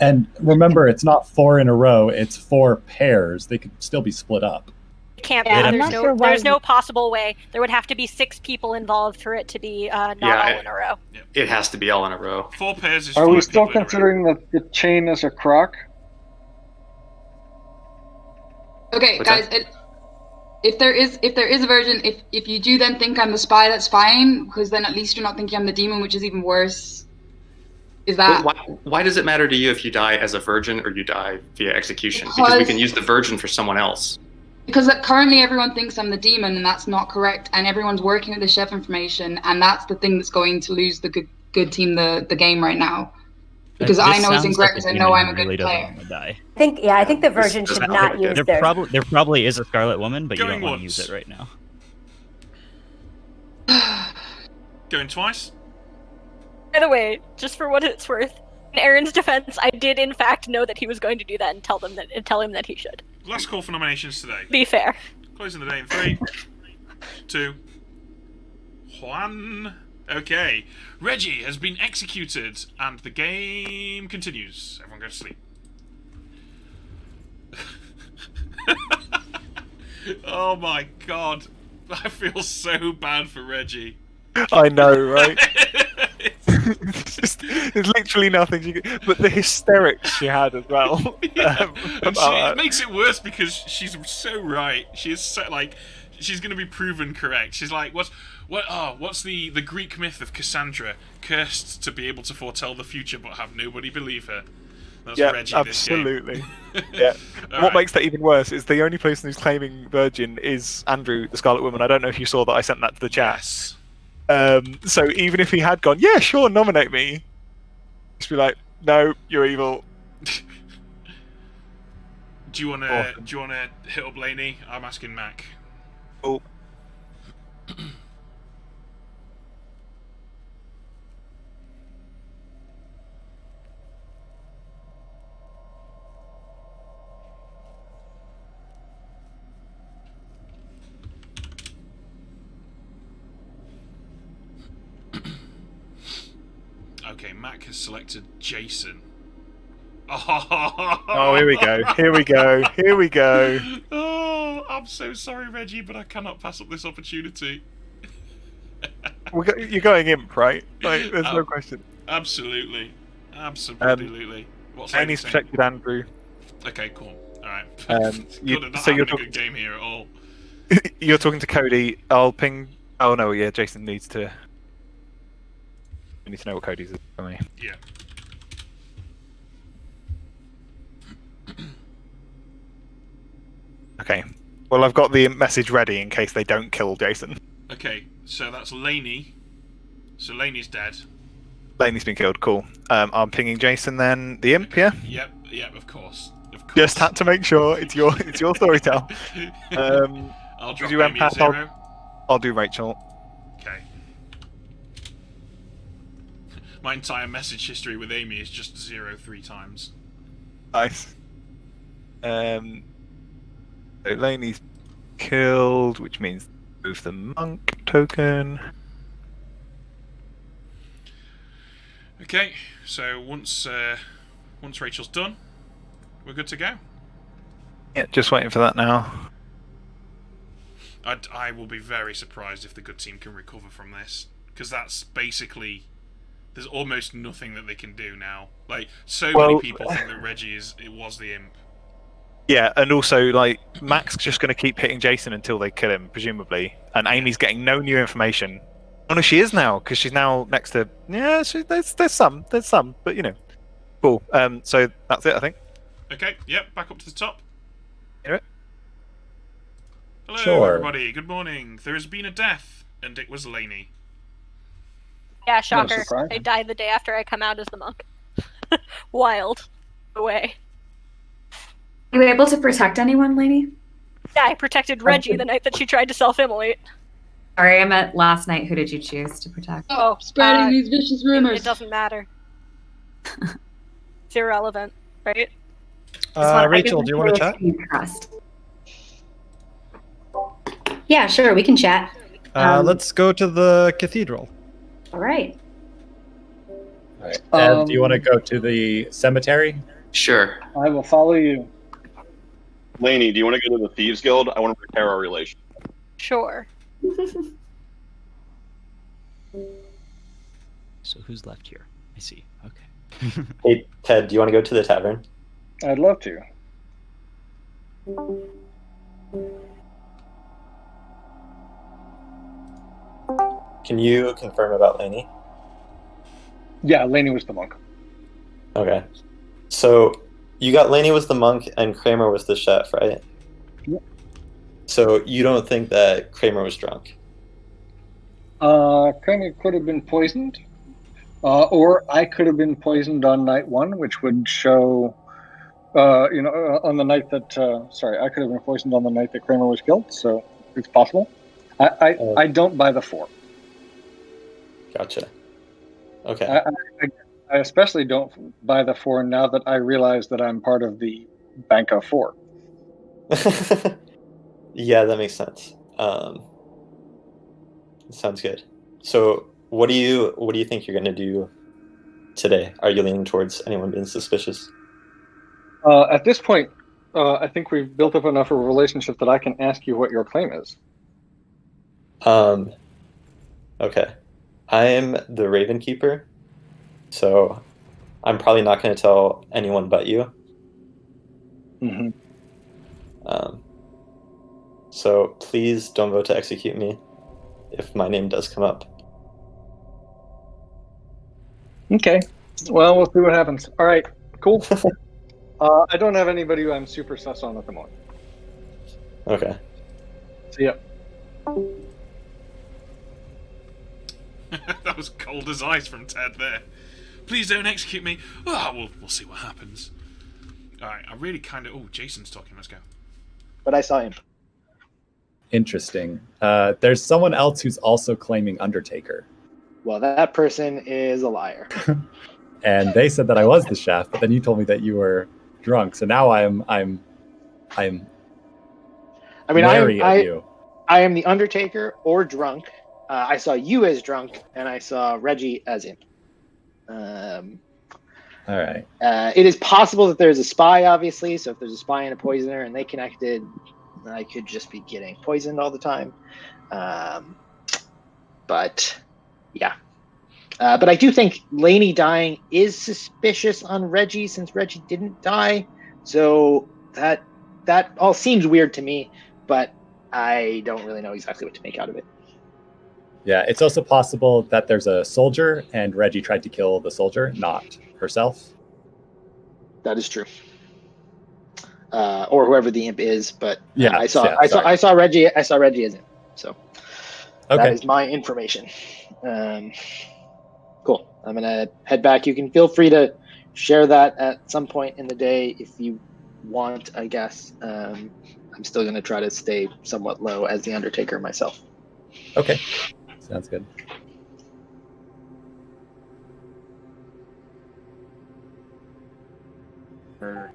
[SPEAKER 14] And remember, it's not 4 in a row, it's 4 pairs. They could still be split up.
[SPEAKER 7] It can't
[SPEAKER 13] Yeah,
[SPEAKER 7] be.
[SPEAKER 13] I'm not sure why
[SPEAKER 7] There's no possible way. There would have to be 6 people involved for it to be not all in a row.
[SPEAKER 10] It has to be all in a row.
[SPEAKER 1] 4 pairs is
[SPEAKER 9] Are
[SPEAKER 1] 5
[SPEAKER 9] we still
[SPEAKER 1] people in a row.
[SPEAKER 9] considering that the chain as a crock?
[SPEAKER 8] Okay,
[SPEAKER 10] What's
[SPEAKER 8] guys. If there is a virgin, if you do then think I'm the spy, that's fine because then at least you're not thinking I'm the demon, which is even worse. Is that
[SPEAKER 10] Why does it matter to you if you die as a virgin or you die via execution? Because we can use the virgin for someone else.
[SPEAKER 8] Because currently everyone thinks I'm the demon, and that's not correct. And everyone's working with the chef information, and that's the thing that's going to lose the good team the game right now. Because I know it's incorrect because I know I'm a good player.
[SPEAKER 5] Die.
[SPEAKER 12] I think the virgin should not use
[SPEAKER 5] there
[SPEAKER 12] their.
[SPEAKER 5] There probably is a Scarlet Woman, but you
[SPEAKER 1] Going
[SPEAKER 5] don't want to
[SPEAKER 1] once.
[SPEAKER 5] use it right now.
[SPEAKER 1] Going twice?
[SPEAKER 7] By the way, just for what it's worth, in Aaron's defense, I did in fact know that he was going to do that and tell him that he should.
[SPEAKER 1] Last call for nominations today.
[SPEAKER 7] Be fair.
[SPEAKER 1] Closing the day in 3, 2, 1. Okay. Reggie has been executed, and the game continues. Everyone go to sleep. Oh my god. I feel so bad for Reggie.
[SPEAKER 2] I know, right? There's literally nothing she could... But the hysterics she had as well.
[SPEAKER 1] Yeah. And it makes it worse because she's so right. She is so, like... She's going to be proven correct. She's like, what's the Greek myth of Cassandra, cursed to be able to foretell the future but have nobody believe her? That's Reggie
[SPEAKER 2] absolutely.
[SPEAKER 1] This game.
[SPEAKER 2] Yeah.
[SPEAKER 1] What
[SPEAKER 2] makes that even worse is the only person who's claiming virgin is Andrew, the Scarlet Woman. I don't know if you saw that. I sent that to the chat.
[SPEAKER 1] Yes.
[SPEAKER 2] So even if he had gone, yeah, sure, nominate me, just be like, no, you're evil.
[SPEAKER 1] Do you wanna hit up Lainey? I'm asking Mac.
[SPEAKER 2] Oh.
[SPEAKER 1] Okay, Mac has selected Jason.
[SPEAKER 2] Oh, here we go. Here we go. Here we go.
[SPEAKER 1] Oh, I'm so sorry, Reggie, but I cannot pass up this opportunity.
[SPEAKER 2] You're going imp, right? Like, there's no question.
[SPEAKER 1] Absolutely. Absolutely. What's
[SPEAKER 2] Lainey's protected Andrew.
[SPEAKER 1] Okay, cool. Alright.
[SPEAKER 2] You're
[SPEAKER 1] not
[SPEAKER 2] talking
[SPEAKER 1] a good game here at all.
[SPEAKER 2] You're talking to Cody. I'll ping... Oh, no, yeah, Jason needs to... We need to know what Cody's is for me.
[SPEAKER 1] Yeah.
[SPEAKER 2] Okay. Well, I've got the message ready in case they don't kill Jason.
[SPEAKER 1] Okay, so that's Lainey. So Lainey's dead.
[SPEAKER 2] Lainey's been killed. Cool. I'm pinging Jason then. The imp, yeah.
[SPEAKER 1] Yep. Of course.
[SPEAKER 2] Just had to make sure it's your storytell.
[SPEAKER 1] I'll drop
[SPEAKER 2] you
[SPEAKER 1] Amy a 0.
[SPEAKER 2] I'll do Rachel.
[SPEAKER 1] Okay. My entire message history with Amy is just 0 3 times.
[SPEAKER 2] Nice. So Lainey's killed, which means move the monk token.
[SPEAKER 1] Okay, so once Rachel's done, we're good to go.
[SPEAKER 2] Yeah, just waiting for that now.
[SPEAKER 1] I will be very surprised if the good team can recover from this, because that's basically there's almost nothing that they can do now. Like many people think that Reggie was the imp.
[SPEAKER 2] Yeah, and also like Mac's just going to keep hitting Jason until they kill him, presumably, and Amy's getting no new information. Oh no, she is now because she's now next to. Yeah, there's some, but you know, cool. So that's it, I think.
[SPEAKER 1] Okay. Yep. Back up to the top.
[SPEAKER 2] Hear it?
[SPEAKER 1] Hello, everybody. Good morning. There has been a death, and it was Lainey.
[SPEAKER 7] Yeah, shocker. They died the day after I come out as the monk. Wild. Away.
[SPEAKER 6] Were you able to protect anyone, Lainey?
[SPEAKER 7] Yeah, I protected Reggie the night that she tried to self-immolate.
[SPEAKER 6] Sorry, I meant last night. Who did you choose to protect?
[SPEAKER 8] Oh, spreading these vicious rumors.
[SPEAKER 7] It doesn't matter. It's irrelevant, right?
[SPEAKER 3] Rachel, do you want to chat?
[SPEAKER 12] Yeah, sure, we can chat.
[SPEAKER 3] Let's go to the cathedral.
[SPEAKER 12] All right.
[SPEAKER 14] All right. Do you want to go to the cemetery?
[SPEAKER 10] Sure.
[SPEAKER 9] I will follow you.
[SPEAKER 17] Lainey, do you want to go to the Thieves Guild? I want to repair our relation.
[SPEAKER 7] Sure.
[SPEAKER 5] So who's left here? I see. Okay.
[SPEAKER 11] Hey, Ted, do you want to go to the tavern?
[SPEAKER 9] I'd love to.
[SPEAKER 11] Can you confirm about Lainey?
[SPEAKER 9] Yeah, Lainey was the monk.
[SPEAKER 11] Okay. So you got Lainey was the monk and Kramer was the chef, right?
[SPEAKER 9] Yeah.
[SPEAKER 11] So you don't think that Kramer was drunk?
[SPEAKER 9] Kramer could have been poisoned, or I could have been poisoned on night one, which would show, on the night that. I could have been poisoned on the night that Kramer was killed, so it's possible. I don't buy the 4.
[SPEAKER 11] Gotcha. Okay.
[SPEAKER 9] I especially don't buy the 4 now that I realize that I'm part of the bank of 4.
[SPEAKER 11] Yeah, that makes sense. Sounds good. So, what do you think you're going to do today? Are you leaning towards anyone being suspicious?
[SPEAKER 9] At this point, I think we've built up enough of a relationship that I can ask you what your claim is.
[SPEAKER 11] Okay. I am the Raven Keeper, so I'm probably not going to tell anyone but you.
[SPEAKER 9] Mm-hmm.
[SPEAKER 11] So please don't vote to execute me if my name does come up.
[SPEAKER 9] Okay. Well, we'll see what happens. All right. Cool. I don't have anybody who I'm super sus on at the moment.
[SPEAKER 11] Okay.
[SPEAKER 9] See ya.
[SPEAKER 1] That was cold as ice from Ted there. Please don't execute me. Oh, we'll see what happens. Alright, I really kind of... Oh, Jason's talking. Let's go.
[SPEAKER 4] But I saw him.
[SPEAKER 14] Interesting. There's someone else who's also claiming Undertaker.
[SPEAKER 4] Well, that person is a liar.
[SPEAKER 14] And they said that I was the chef, but then you told me that you were drunk. So now I'm wary of you.
[SPEAKER 4] I am the Undertaker or drunk. I saw you as drunk, and I saw Reggie as imp.
[SPEAKER 14] All right.
[SPEAKER 4] It is possible that there's a spy, obviously. So if there's a spy and a poisoner, and they connected, I could just be getting poisoned all the time. But yeah. But I do think Lainey dying is suspicious on Reggie, since Reggie didn't die. So that all seems weird to me, but I don't really know exactly what to make out of it.
[SPEAKER 14] Yeah, it's also possible that there's a soldier and Reggie tried to kill the soldier, not herself.
[SPEAKER 4] That is true. Or whoever the imp is, but
[SPEAKER 14] yeah,
[SPEAKER 4] I saw Reggie as imp. So
[SPEAKER 14] okay.
[SPEAKER 4] That is my information. Cool. I'm gonna head back. You can feel free to share that at some point in the day if you want, I guess. I'm still gonna try to stay somewhat low as the Undertaker myself.
[SPEAKER 14] Okay. Sounds good.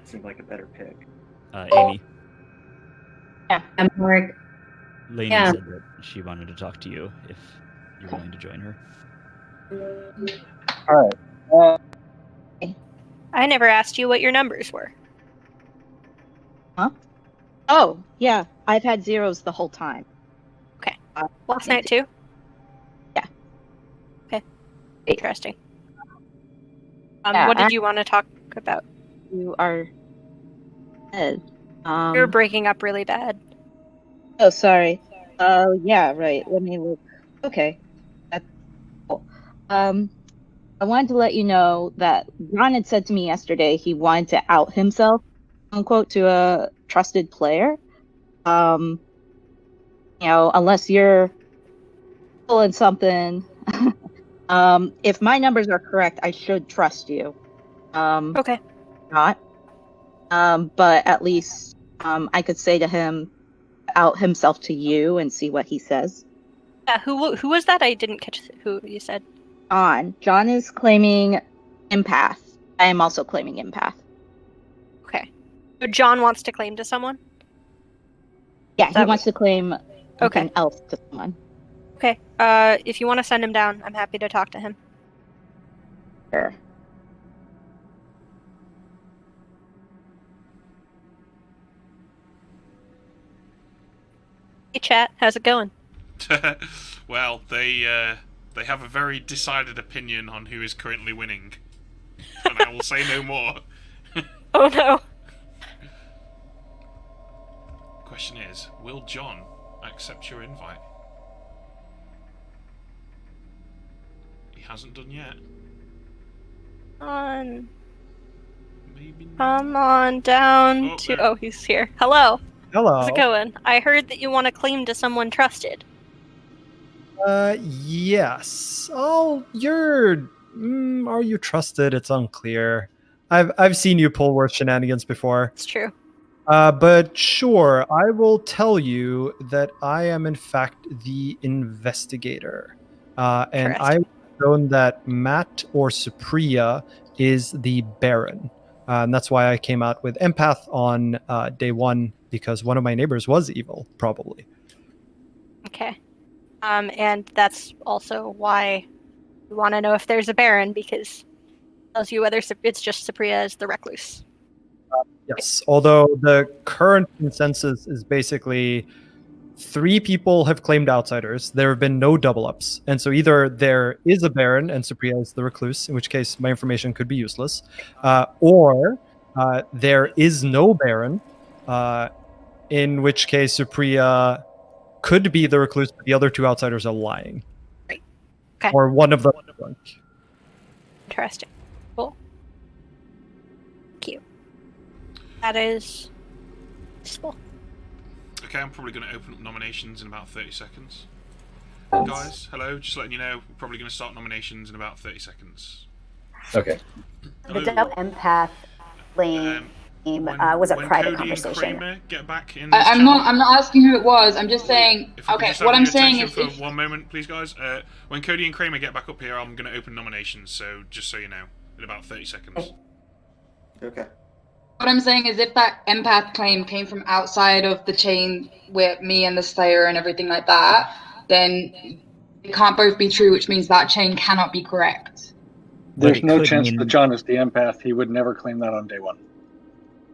[SPEAKER 15] Seemed like a better pick.
[SPEAKER 5] Amy.
[SPEAKER 6] Yeah, I'm more.
[SPEAKER 5] Lainey
[SPEAKER 6] Yeah.
[SPEAKER 5] said that she wanted to talk to you if you're willing to join her.
[SPEAKER 9] All right.
[SPEAKER 7] I never asked you what your numbers were.
[SPEAKER 13] Huh? Oh, yeah. I've had zeros the whole time.
[SPEAKER 7] Okay. Last night too?
[SPEAKER 13] Yeah.
[SPEAKER 7] Okay. Interesting.
[SPEAKER 13] Yeah,
[SPEAKER 7] what did you want to talk about?
[SPEAKER 13] You are dead.
[SPEAKER 7] You're breaking up really bad.
[SPEAKER 13] Oh, sorry. Oh, yeah, right. Let me look. Okay. That's cool. I wanted to let you know that Ron had said to me yesterday he wanted to out himself, unquote, to a trusted player. Unless you're pulling something. If my numbers are correct, I should trust you.
[SPEAKER 7] Okay.
[SPEAKER 13] Not. But at least I could say to him, out himself to you and see what he says.
[SPEAKER 7] Yeah, who was that? I didn't catch who you said.
[SPEAKER 13] John is claiming empath. I am also claiming empath.
[SPEAKER 7] Okay. So John wants to claim to someone?
[SPEAKER 13] Yeah, he wants to claim
[SPEAKER 7] Okay.
[SPEAKER 13] something else to someone.
[SPEAKER 7] Okay. If you want to send him down, I'm happy to talk to him.
[SPEAKER 13] Sure.
[SPEAKER 7] Hey chat, how's it going?
[SPEAKER 1] Well, they have a very decided opinion on who is currently winning. And I will say no more.
[SPEAKER 7] Oh no.
[SPEAKER 1] Question is, will John accept your invite? He hasn't done yet.
[SPEAKER 7] Maybe come on down to... Oh, he's here. Hello.
[SPEAKER 3] Hello.
[SPEAKER 7] How's it going? I heard that you want to claim to someone trusted.
[SPEAKER 3] Yes. Oh, are you trusted? It's unclear. I've seen you pull worse shenanigans before.
[SPEAKER 7] It's true.
[SPEAKER 3] But sure, I will tell you that I am in fact the investigator. And shown that Matt or Supriya is the Baron. And that's why I came out with Empath on day 1, because one of my neighbors was evil, probably.
[SPEAKER 7] Okay. And that's also why we want to know if there's a Baron, because it tells you whether it's just Supriya as the Recluse.
[SPEAKER 3] Yes, although the current consensus is basically 3 people have claimed outsiders. There have been no double ups. And so either there is a Baron and Supriya is the Recluse, in which case my information could be useless, or there is no Baron, in which case Supriya could be the Recluse, but the other 2 outsiders are lying.
[SPEAKER 7] Right. Okay.
[SPEAKER 3] Or one of them is drunk.
[SPEAKER 7] Interesting. Cool. Thank you. That is useful.
[SPEAKER 1] Okay, I'm probably going to open up nominations in about 30 seconds. Guys, hello, just letting you know, we're probably going to start nominations in about 30 seconds.
[SPEAKER 14] Okay.
[SPEAKER 12] The double empath lane was a private conversation.
[SPEAKER 1] Kramer get back in this
[SPEAKER 8] I'm not asking who it was. I'm just saying. Okay, what I'm saying is,
[SPEAKER 1] for one moment, please, guys. When Cody and Kramer get back up here, I'm going to open nominations. So just so you know, in about 30 seconds.
[SPEAKER 15] Okay.
[SPEAKER 8] what I'm saying is, if that empath claim came from outside of the chain with me and the Slayer and everything like that, then it can't both be true, which means that chain cannot be correct.
[SPEAKER 9] There's no chance that John is the empath. He would never claim that on day 1.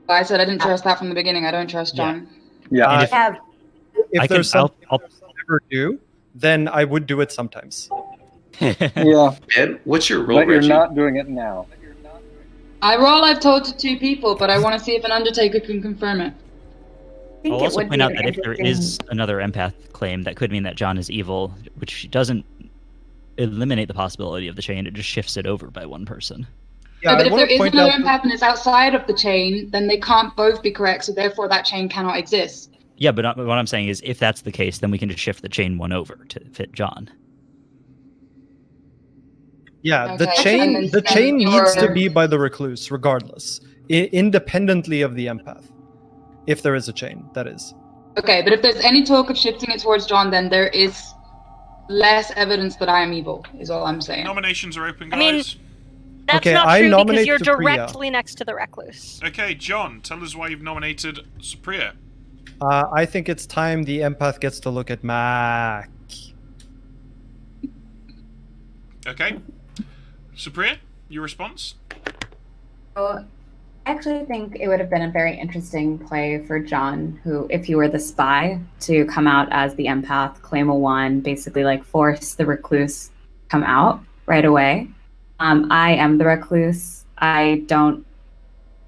[SPEAKER 8] I said I didn't trust that from the beginning. I don't trust John.
[SPEAKER 9] Yeah.
[SPEAKER 3] If there's something I'll never do, then I would do it sometimes.
[SPEAKER 9] Yeah.
[SPEAKER 10] Ed, what's your role,
[SPEAKER 9] But you're
[SPEAKER 10] Reggie?
[SPEAKER 9] not doing it now.
[SPEAKER 8] I've told to 2 people, but I want to see if an Undertaker can confirm it.
[SPEAKER 5] I'll also point out that if there is another empath claim, that could mean that John is evil, which doesn't eliminate the possibility of the chain. It just shifts it over by one person.
[SPEAKER 8] Yeah, but if there is another empath and it's outside of the chain, then they can't both be correct, so therefore that chain cannot exist.
[SPEAKER 5] Yeah, but what I'm saying is, if that's the case, then we can just shift the chain one over to fit John.
[SPEAKER 3] Yeah,
[SPEAKER 8] Okay.
[SPEAKER 3] the chain needs to be by the recluse, regardless, independently of the empath. If there is a chain, that is.
[SPEAKER 8] Okay, but if there's any talk of shifting it towards John, then there is less evidence that I am evil, is all I'm saying.
[SPEAKER 1] Nominations are open, guys.
[SPEAKER 7] I mean, that's
[SPEAKER 3] Okay,
[SPEAKER 7] not
[SPEAKER 3] I
[SPEAKER 7] true because
[SPEAKER 3] nominate
[SPEAKER 7] you're
[SPEAKER 3] Supriya.
[SPEAKER 7] directly next to the Recluse.
[SPEAKER 1] Okay, John, tell us why you've nominated Supriya.
[SPEAKER 3] I think it's time the empath gets to look at Mac.
[SPEAKER 1] Okay. Supriya, your response?
[SPEAKER 6] So, I actually think it would have been a very interesting play for John, who, if he were the spy, to come out as the empath, claim a 1, basically like force the recluse come out right away. I am the recluse. I don't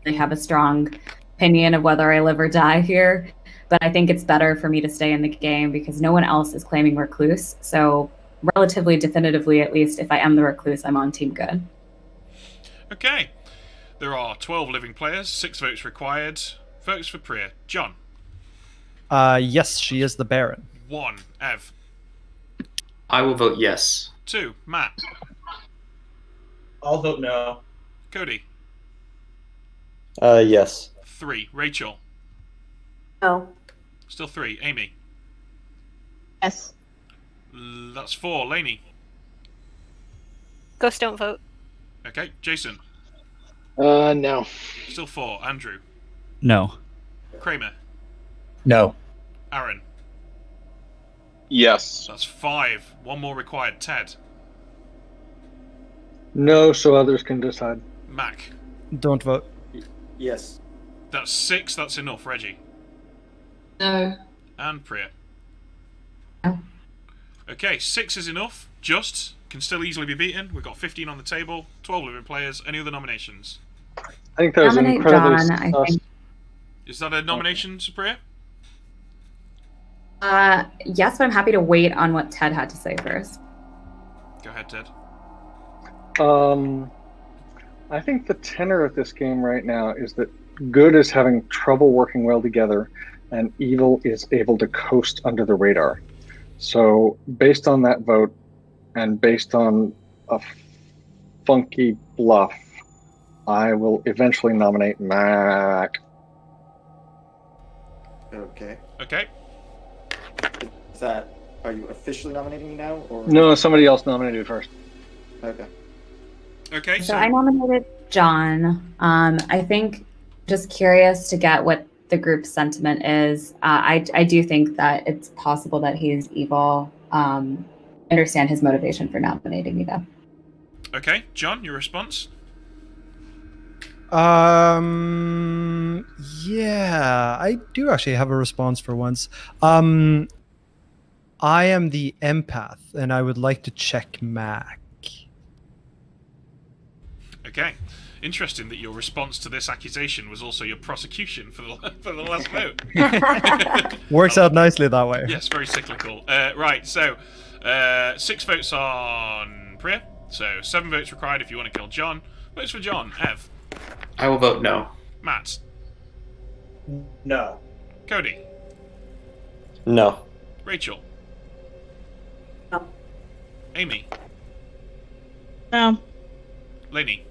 [SPEAKER 6] really have a strong opinion of whether I live or die here, but I think it's better for me to stay in the game because no one else is claiming recluse. So relatively definitively, at least, if I am the recluse, I'm on team good.
[SPEAKER 1] Okay. There are 12 living players, 6 votes required. Votes for Priya. John.
[SPEAKER 3] Yes, she is the Baron.
[SPEAKER 1] 1. Ev.
[SPEAKER 10] I will vote yes.
[SPEAKER 1] 2. Matt.
[SPEAKER 16] I'll vote no.
[SPEAKER 1] Cody.
[SPEAKER 11] Yes.
[SPEAKER 1] 3. Rachel.
[SPEAKER 12] No.
[SPEAKER 1] Still 3. Amy.
[SPEAKER 13] Yes.
[SPEAKER 1] That's 4. Lainey.
[SPEAKER 7] Ghost don't vote.
[SPEAKER 1] Okay. Jason.
[SPEAKER 4] No.
[SPEAKER 1] Still 4. Andrew.
[SPEAKER 5] No.
[SPEAKER 1] Kramer.
[SPEAKER 14] No.
[SPEAKER 1] Aaron.
[SPEAKER 17] Yes.
[SPEAKER 1] That's 5. 1 more required. Ted.
[SPEAKER 9] No, so others can decide.
[SPEAKER 1] Mac.
[SPEAKER 3] Don't vote.
[SPEAKER 15] Yes.
[SPEAKER 1] That's 6. That's enough. Reggie.
[SPEAKER 8] No.
[SPEAKER 1] And Priya.
[SPEAKER 6] No.
[SPEAKER 1] Okay, 6 is enough. Just. Can still easily be beaten. We've got 15 on the table. 12 living players. Any other nominations?
[SPEAKER 9] I think that was
[SPEAKER 6] Nominate
[SPEAKER 9] incredibly
[SPEAKER 6] John, I think.
[SPEAKER 1] Is that a nomination, Supriya?
[SPEAKER 6] Yes, but I'm happy to wait on what Ted had to say first.
[SPEAKER 1] Go ahead, Ted.
[SPEAKER 9] I think the tenor of this game right now is that good is having trouble working well together, and evil is able to coast under the radar. So, based on that vote, and based on a funky bluff, I will eventually nominate Mac.
[SPEAKER 15] Okay.
[SPEAKER 1] Okay.
[SPEAKER 15] Is that? Are you officially nominating me now, or
[SPEAKER 9] No, somebody else nominated first.
[SPEAKER 15] Okay.
[SPEAKER 1] Okay,
[SPEAKER 6] So I nominated John. I think just curious to get what the group's sentiment is. I do think that it's possible that he's evil. Understand his motivation for nominating me though.
[SPEAKER 1] Okay, John, your response?
[SPEAKER 3] Yeah, I do actually have a response for once. I am the empath, and I would like to check Mac.
[SPEAKER 1] Okay. Interesting that your response to this accusation was also your prosecution for the last vote.
[SPEAKER 3] Works out nicely that way.
[SPEAKER 1] Yes, very cyclical. Right, so 6 votes on Priya. So 7 votes required if you want to kill John. Votes for John. Ev.
[SPEAKER 10] I will vote no.
[SPEAKER 1] Matt.
[SPEAKER 16] No.
[SPEAKER 1] Cody.
[SPEAKER 11] No.
[SPEAKER 1] Rachel.
[SPEAKER 12] No.
[SPEAKER 1] Amy.
[SPEAKER 13] No.
[SPEAKER 1] Lainey.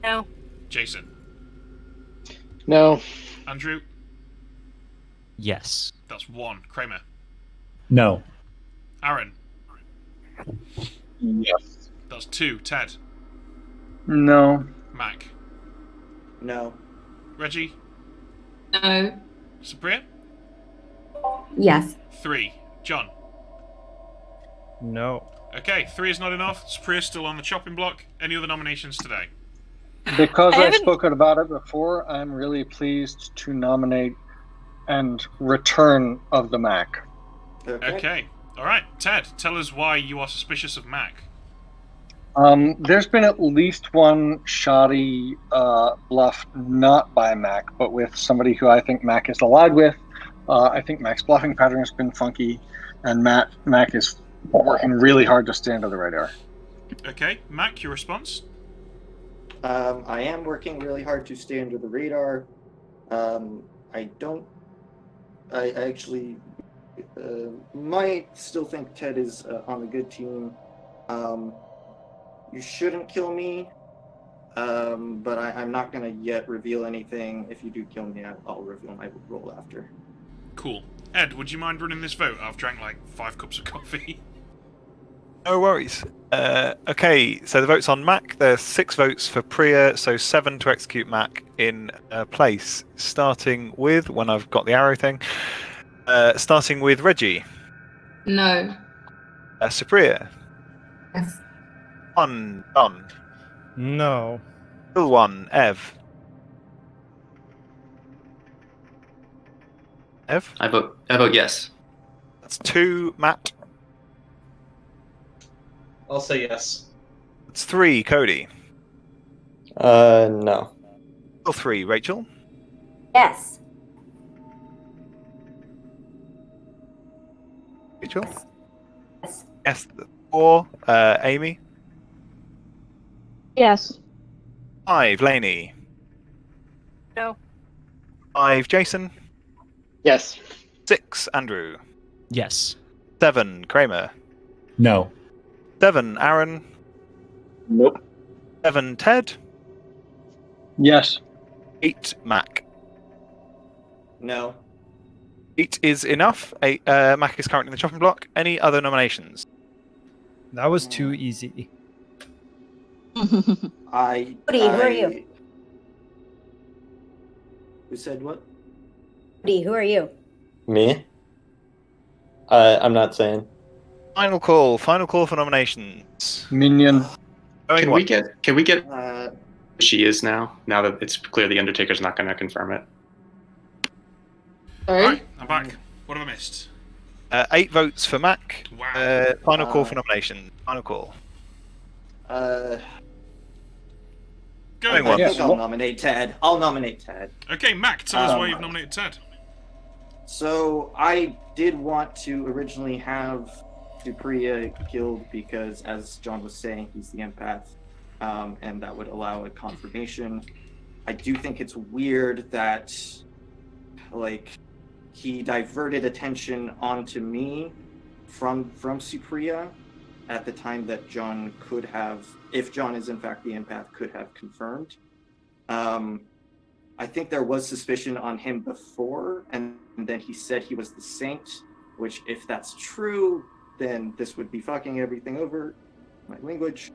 [SPEAKER 7] No.
[SPEAKER 1] Jason.
[SPEAKER 4] No.
[SPEAKER 1] Andrew.
[SPEAKER 5] Yes.
[SPEAKER 1] That's 1. Kramer.
[SPEAKER 14] No.
[SPEAKER 1] Aaron.
[SPEAKER 9] Yes.
[SPEAKER 1] That's 2. Ted.
[SPEAKER 9] No.
[SPEAKER 1] Mac.
[SPEAKER 15] No.
[SPEAKER 1] Reggie.
[SPEAKER 8] No.
[SPEAKER 1] Sabria.
[SPEAKER 6] Yes.
[SPEAKER 1] 3. John.
[SPEAKER 3] No.
[SPEAKER 1] Okay, 3 is not enough. Sapria's still on the chopping block. Any other nominations today?
[SPEAKER 9] Because I've spoken about it before, I'm really pleased to nominate and return of the Mac.
[SPEAKER 1] Okay. All right, Ted, tell us why you are suspicious of Mac.
[SPEAKER 9] There's been at least one shoddy bluff, not by Mac, but with somebody who I think Mac is allied with. I think Mac's bluffing pattern has been funky, and Mac is working really hard to stay under the radar.
[SPEAKER 1] Okay, Mac, your response?
[SPEAKER 15] I am working really hard to stay under the radar. I actually might still think Ted is on the good team. You shouldn't kill me, but I'm not going to yet reveal anything. If you do kill me, I'll reveal my role after.
[SPEAKER 1] Cool. Ed, would you mind running this vote? I've drank like 5 cups of coffee.
[SPEAKER 2] No worries. Okay, so the vote's on Mac. There's 6 votes for Priya, so 7 to execute Mac in place. Starting with, when I've got the arrow thing, starting with Reggie.
[SPEAKER 8] No.
[SPEAKER 2] Sapriya.
[SPEAKER 6] Yes.
[SPEAKER 2] 1, Don.
[SPEAKER 3] No.
[SPEAKER 2] Still 1, Ev. Ev?
[SPEAKER 10] I vote yes.
[SPEAKER 2] That's 2, Matt.
[SPEAKER 16] I'll say yes.
[SPEAKER 2] That's 3, Cody.
[SPEAKER 11] No.
[SPEAKER 2] Still 3, Rachel.
[SPEAKER 12] Yes.
[SPEAKER 2] Rachel?
[SPEAKER 12] Yes.
[SPEAKER 2] Yes. 4, Amy.
[SPEAKER 13] Yes.
[SPEAKER 2] 5, Lainey.
[SPEAKER 7] No.
[SPEAKER 2] 5, Jason.
[SPEAKER 4] Yes.
[SPEAKER 2] 6, Andrew.
[SPEAKER 5] Yes.
[SPEAKER 2] 7, Kramer.
[SPEAKER 14] No.
[SPEAKER 2] 7, Aaron.
[SPEAKER 9] Nope.
[SPEAKER 2] 7, Ted.
[SPEAKER 9] Yes.
[SPEAKER 2] 8, Mac.
[SPEAKER 15] No.
[SPEAKER 2] 8 is enough. Mac is currently in the chopping block. Any other nominations?
[SPEAKER 3] That was too easy.
[SPEAKER 12] Cody, who are you?
[SPEAKER 15] Who said what?
[SPEAKER 12] Cody, who are you?
[SPEAKER 11] Me? I'm not saying.
[SPEAKER 2] Final call for nominations.
[SPEAKER 9] Minion.
[SPEAKER 10] Can we get she is now that it's clear the Undertaker's not going to confirm it?
[SPEAKER 8] Sorry?
[SPEAKER 1] Right, I'm back. What have I missed?
[SPEAKER 2] 8 votes for Mac.
[SPEAKER 1] Wow.
[SPEAKER 2] Final call for nomination. Final call.
[SPEAKER 15] I
[SPEAKER 1] Go.
[SPEAKER 15] think I'll nominate Ted. I'll nominate Ted.
[SPEAKER 1] Okay, Mac, tell us why you've nominated Ted.
[SPEAKER 15] So I did want to originally have Supriya killed because, as John was saying, he's the empath, and that would allow a confirmation. I do think it's weird that, like, he diverted attention onto me from Supriya at the time that John could have, if John is in fact the empath, could have confirmed. I think there was suspicion on him before, and then he said he was the saint, which, if that's true, then this would be fucking everything over, my language.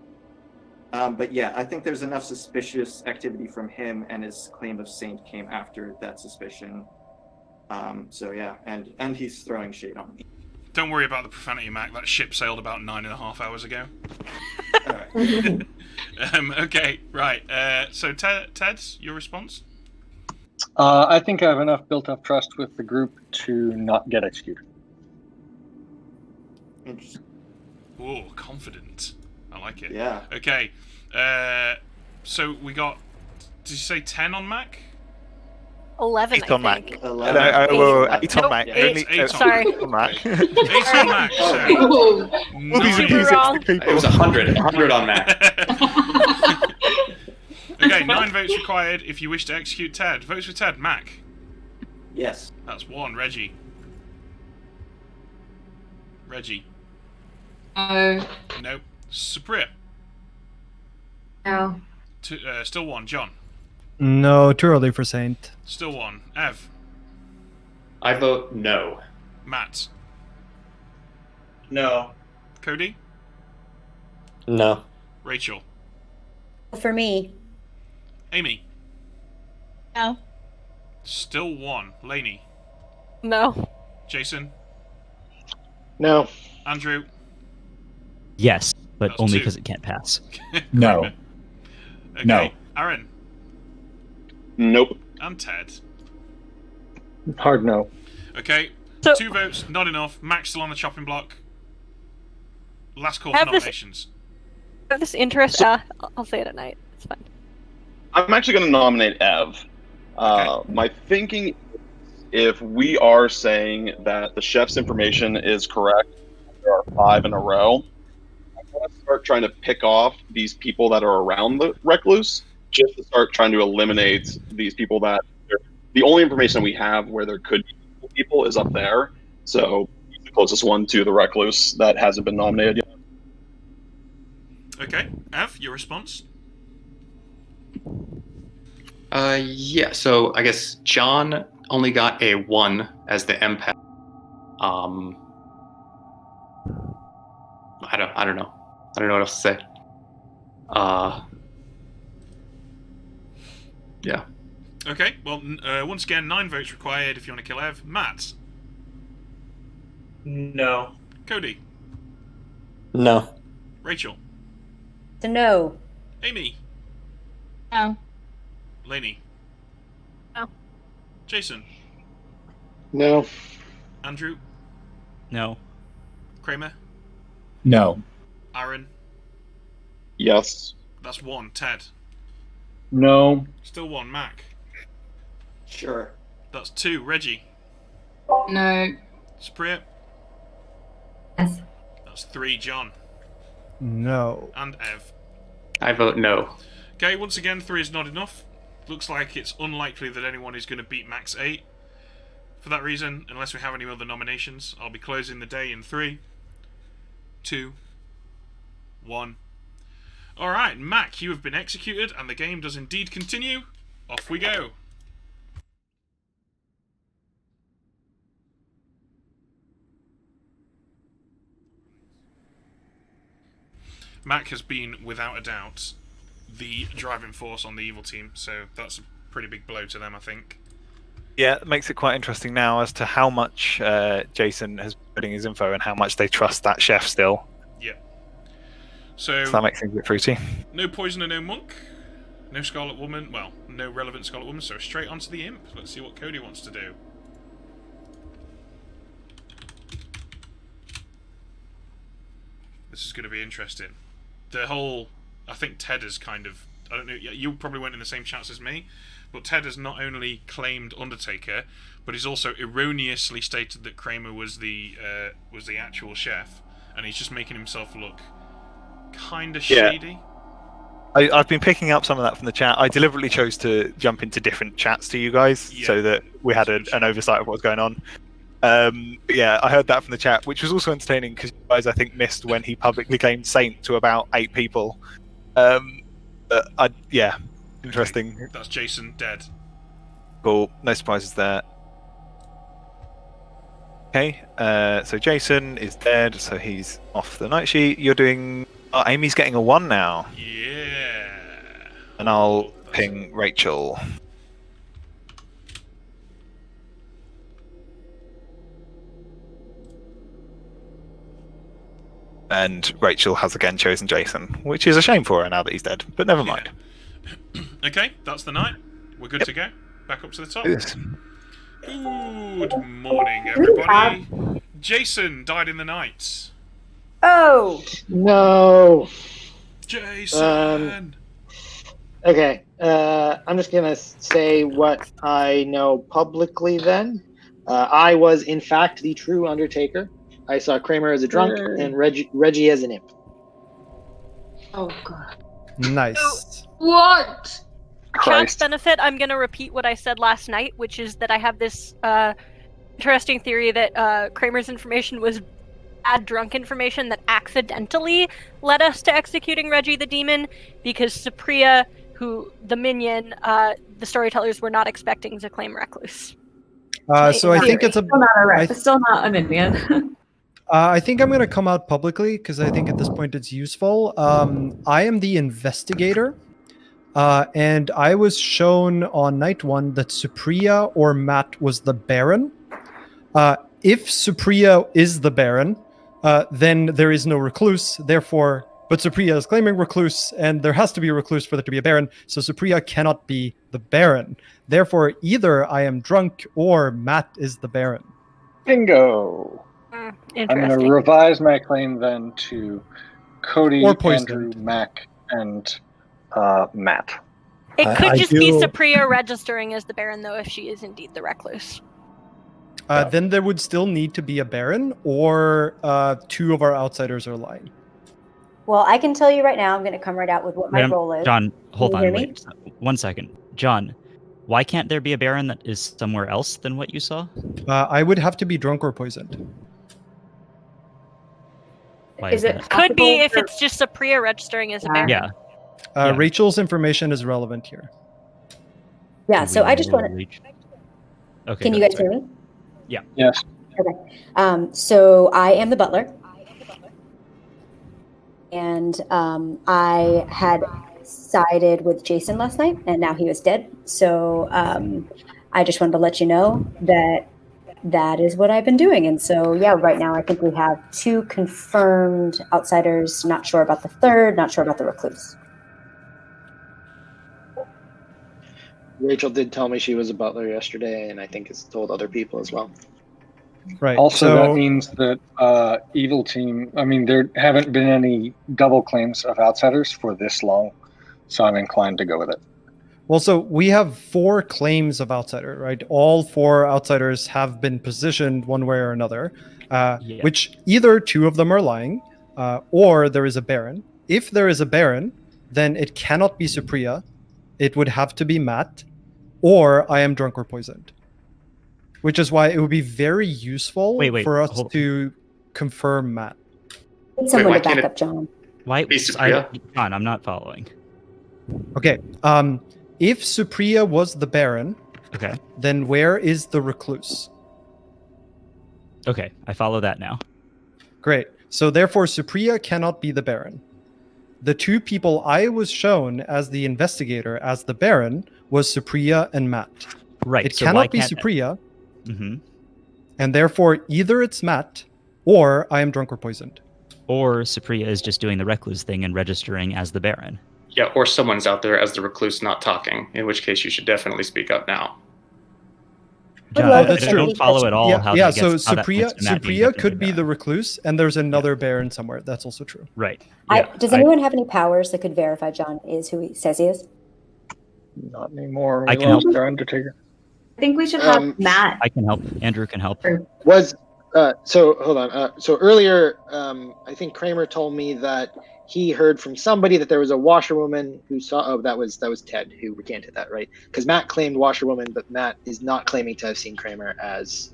[SPEAKER 15] But yeah, I think there's enough suspicious activity from him, and his claim of saint came after that suspicion. So yeah, and he's throwing shade on me.
[SPEAKER 1] Don't worry about the profanity, Mac. That ship sailed about 9.5 hours ago.
[SPEAKER 15] Alright.
[SPEAKER 1] Okay, right. So Ted, your response?
[SPEAKER 9] I think I have enough built-up trust with the group to not get executed.
[SPEAKER 15] Interesting.
[SPEAKER 1] Oh, confident. I like it.
[SPEAKER 15] Yeah.
[SPEAKER 1] Okay. So we got. Did you say 10 on Mac?
[SPEAKER 7] 11.
[SPEAKER 2] 8 on
[SPEAKER 7] I
[SPEAKER 2] Mac.
[SPEAKER 7] think.
[SPEAKER 15] 11.
[SPEAKER 2] 8 on Mac.
[SPEAKER 7] Nope,
[SPEAKER 2] Only
[SPEAKER 1] 8
[SPEAKER 7] Sorry.
[SPEAKER 2] 8 on Mac.
[SPEAKER 1] 8 on Mac. So
[SPEAKER 8] Ooh.
[SPEAKER 2] All these
[SPEAKER 7] Super
[SPEAKER 2] enthusiastic
[SPEAKER 7] wrong.
[SPEAKER 2] people.
[SPEAKER 10] It was 100. 100 on Mac.
[SPEAKER 1] Okay, 9 votes required if you wish to execute Ted. Votes for Ted. Mac.
[SPEAKER 15] Yes.
[SPEAKER 1] That's 1. Reggie. Reggie.
[SPEAKER 8] No.
[SPEAKER 1] Nope. Supriya.
[SPEAKER 6] No.
[SPEAKER 1] Still 1. John.
[SPEAKER 3] No, too early for Saint.
[SPEAKER 1] Still 1. Ev.
[SPEAKER 10] I vote no.
[SPEAKER 1] Matt.
[SPEAKER 16] No.
[SPEAKER 1] Cody.
[SPEAKER 11] No.
[SPEAKER 1] Rachel.
[SPEAKER 12] For me,
[SPEAKER 1] Amy.
[SPEAKER 13] No.
[SPEAKER 1] Still 1. Lainey.
[SPEAKER 7] No.
[SPEAKER 1] Jason.
[SPEAKER 9] No.
[SPEAKER 1] Andrew.
[SPEAKER 5] Yes, but
[SPEAKER 1] That's
[SPEAKER 5] only
[SPEAKER 1] 2.
[SPEAKER 5] because it can't pass.
[SPEAKER 14] No.
[SPEAKER 1] Okay.
[SPEAKER 14] No.
[SPEAKER 1] Aaron.
[SPEAKER 17] Nope.
[SPEAKER 1] And Ted.
[SPEAKER 9] Hard no.
[SPEAKER 1] Okay.
[SPEAKER 7] So-
[SPEAKER 1] 2 votes, not enough. Max still on the chopping block. Last call for
[SPEAKER 7] Have this-
[SPEAKER 1] nominations.
[SPEAKER 7] I have this interest. I'll say it at night. It's fine.
[SPEAKER 17] I'm actually going to nominate Ev. My thinking is if we are saying that the chef's information is correct, there are 5 in a row, I'm going to start trying to pick off these people that are around the recluse, just to start trying to eliminate these people that the only information we have where there could be people is up there. So he's the closest one to the recluse that hasn't been nominated yet.
[SPEAKER 1] Okay. Ev, your response?
[SPEAKER 10] Yeah, so I guess John only got a 1 as the empath. I don't know. I don't know what else to say. Yeah.
[SPEAKER 1] Okay, well, once again, 9 votes required if you want to kill Ev. Matt.
[SPEAKER 16] No.
[SPEAKER 1] Cody.
[SPEAKER 11] No.
[SPEAKER 1] Rachel.
[SPEAKER 12] to no.
[SPEAKER 1] Amy.
[SPEAKER 13] No.
[SPEAKER 1] Lainey.
[SPEAKER 7] No.
[SPEAKER 1] Jason.
[SPEAKER 9] No.
[SPEAKER 1] Andrew.
[SPEAKER 5] No.
[SPEAKER 1] Kramer.
[SPEAKER 14] No.
[SPEAKER 1] Aaron.
[SPEAKER 17] Yes.
[SPEAKER 1] That's 1. Ted.
[SPEAKER 9] No.
[SPEAKER 1] Still 1. Mac.
[SPEAKER 15] Sure.
[SPEAKER 1] That's 2. Reggie.
[SPEAKER 8] No.
[SPEAKER 1] Supriya.
[SPEAKER 6] Yes.
[SPEAKER 1] That's 3. John.
[SPEAKER 3] No.
[SPEAKER 1] And Ev.
[SPEAKER 10] I vote no.
[SPEAKER 1] Okay, once again, 3 is not enough. Looks like it's unlikely that anyone is going to beat max 8. For that reason, unless we have any other nominations, I'll be closing the day in 3, 2, 1. Alright, Mac, you have been executed, and the game does indeed continue. Off we go. Mac has been, without a doubt, the driving force on the evil team, so that's a pretty big blow to them, I think.
[SPEAKER 2] Yeah, it makes it quite interesting now as to how much Jason has been putting his info and how much they trust that chef still.
[SPEAKER 1] Yeah. So
[SPEAKER 2] that makes things a bit fruity.
[SPEAKER 1] No poisoner, no monk, no Scarlet Woman, well, no relevant Scarlet Woman, so straight onto the imp. Let's see what Cody wants to do. This is going to be interesting. The whole, I think Ted has kind of, I don't know, you probably weren't in the same chats as me, but Ted has not only claimed Undertaker, but he's also erroneously stated that Kramer was the actual chef, and he's just making himself look kind of shady.
[SPEAKER 2] I've been picking up some of that from the chat. I deliberately chose to jump into different chats to you guys so that we had an oversight of what was going on. Yeah, I heard that from the chat, which was also entertaining because you guys, I think, missed when he publicly claimed Saint to about 8 people. Yeah, interesting.
[SPEAKER 1] Okay, that's Jason dead.
[SPEAKER 2] Cool, no surprises there. Okay, so Jason is dead, so he's off the night sheet. You're doing... Oh, Amy's getting a 1 now.
[SPEAKER 1] Yeah.
[SPEAKER 2] And I'll ping Rachel. And Rachel has again chosen Jason, which is a shame for her now that he's dead, but never mind.
[SPEAKER 1] Okay, that's the night. We're good to go. Back up to the top.
[SPEAKER 2] Yes.
[SPEAKER 1] Good morning, everybody. Jason died in the night.
[SPEAKER 12] Oh
[SPEAKER 4] no,
[SPEAKER 1] Jason.
[SPEAKER 4] Okay, I'm just gonna say what I know publicly. Then, I was in fact the true Undertaker. I saw Kramer as a drunk and Reggie as an imp.
[SPEAKER 8] Oh god.
[SPEAKER 3] Nice.
[SPEAKER 8] What?
[SPEAKER 7] Chance benefit, I'm going to repeat what I said last night, which is that I have this interesting theory that Kramer's information was bad drunk information that accidentally led us to executing Reggie the Demon, because Supriya, who the minion, the storytellers were not expecting to claim Recluse.
[SPEAKER 3] So I think it's
[SPEAKER 6] still not a minion.
[SPEAKER 3] I think I'm going to come out publicly because I think at this point it's useful. I am the investigator, and I was shown on night one that Supriya or Matt was the Baron. If Supriya is the Baron, then there is no Recluse. Therefore, but Supriya is claiming Recluse, and there has to be a Recluse for there to be a Baron. So Supriya cannot be the Baron. Therefore, either I am drunk or Matt is the Baron.
[SPEAKER 9] Bingo. I'm going to revise my claim then to Cody, Andrew, Mac, and Matt.
[SPEAKER 7] It could just be Supriya registering as the Baron, though, if she is indeed the Recluse.
[SPEAKER 3] Then there would still need to be a Baron, or two of our outsiders are lying.
[SPEAKER 12] Well, I can tell you right now, I'm going to come right out with what my role is.
[SPEAKER 5] John, hold
[SPEAKER 12] Can you
[SPEAKER 5] on,
[SPEAKER 12] hear me?
[SPEAKER 5] wait 1 second. John, why can't there be a Baron that is somewhere else than what you saw?
[SPEAKER 3] I would have to be drunk or poisoned.
[SPEAKER 5] Why is that?
[SPEAKER 7] Could be if it's just Supriya registering as a Baron.
[SPEAKER 5] Yeah.
[SPEAKER 3] Rachel's information is relevant here.
[SPEAKER 12] Yeah, so I just want to...
[SPEAKER 5] Okay.
[SPEAKER 12] Can you guys hear me?
[SPEAKER 5] Yeah.
[SPEAKER 9] Yes.
[SPEAKER 12] Okay. So I am the butler. And I had sided with Jason last night, and now he was dead. So I just wanted to let you know that that is what I've been doing. And so, yeah, right now I think we have 2 confirmed outsiders, not sure about the third, not sure about the Recluse.
[SPEAKER 4] Rachel did tell me she was a butler yesterday, and I think has told other people as well.
[SPEAKER 3] Right.
[SPEAKER 9] Also,
[SPEAKER 3] so,
[SPEAKER 9] that means that Evil Team, I mean, there haven't been any double claims of outsiders for this long, so I'm inclined to go with it.
[SPEAKER 3] Well, so we have 4 claims of outsider, right? All 4 outsiders have been positioned one way or another, which either 2 of them are lying, or there is a Baron. If there is a Baron, then it cannot be Supriya. It would have to be Matt, or I am drunk or poisoned. Which is why it would be very useful for us to confirm Matt.
[SPEAKER 12] Need someone to back up John.
[SPEAKER 5] Why? John, I'm not following.
[SPEAKER 3] Okay. If Supriya was the Baron, then where is the Recluse?
[SPEAKER 5] Okay, I follow that now.
[SPEAKER 3] Great. So therefore, Supriya cannot be the Baron. The 2 people I was shown as the investigator, as the Baron, was Supriya and Matt.
[SPEAKER 5] Right.
[SPEAKER 3] It cannot be Supriya.
[SPEAKER 5] Mm-hmm.
[SPEAKER 3] And therefore, either it's Matt, or I am drunk or poisoned.
[SPEAKER 5] Or Supriya is just doing the Recluse thing and registering as the Baron.
[SPEAKER 10] Yeah, or someone's out there as the Recluse not talking, in which case you should definitely speak up now.
[SPEAKER 5] John,
[SPEAKER 3] that's
[SPEAKER 5] I
[SPEAKER 3] true.
[SPEAKER 5] don't follow at all how
[SPEAKER 3] yeah,
[SPEAKER 5] that gets,
[SPEAKER 3] so
[SPEAKER 5] how that points to Matt being
[SPEAKER 3] Supriya could be the Recluse, and there's another Baron somewhere. That's also true.
[SPEAKER 5] Right.
[SPEAKER 12] Does anyone have any powers that could verify John is who he says he is?
[SPEAKER 9] Not anymore.
[SPEAKER 5] I can help.
[SPEAKER 9] Our Undertaker.
[SPEAKER 6] I think we should have Matt.
[SPEAKER 5] I can help. Andrew can help.
[SPEAKER 4] So hold on. So earlier, I think Kramer told me that he heard from somebody that there was a washerwoman who saw. Oh, that was Ted who recanted that, right? Because Matt claimed washerwoman, but Matt is not claiming to have seen Kramer as.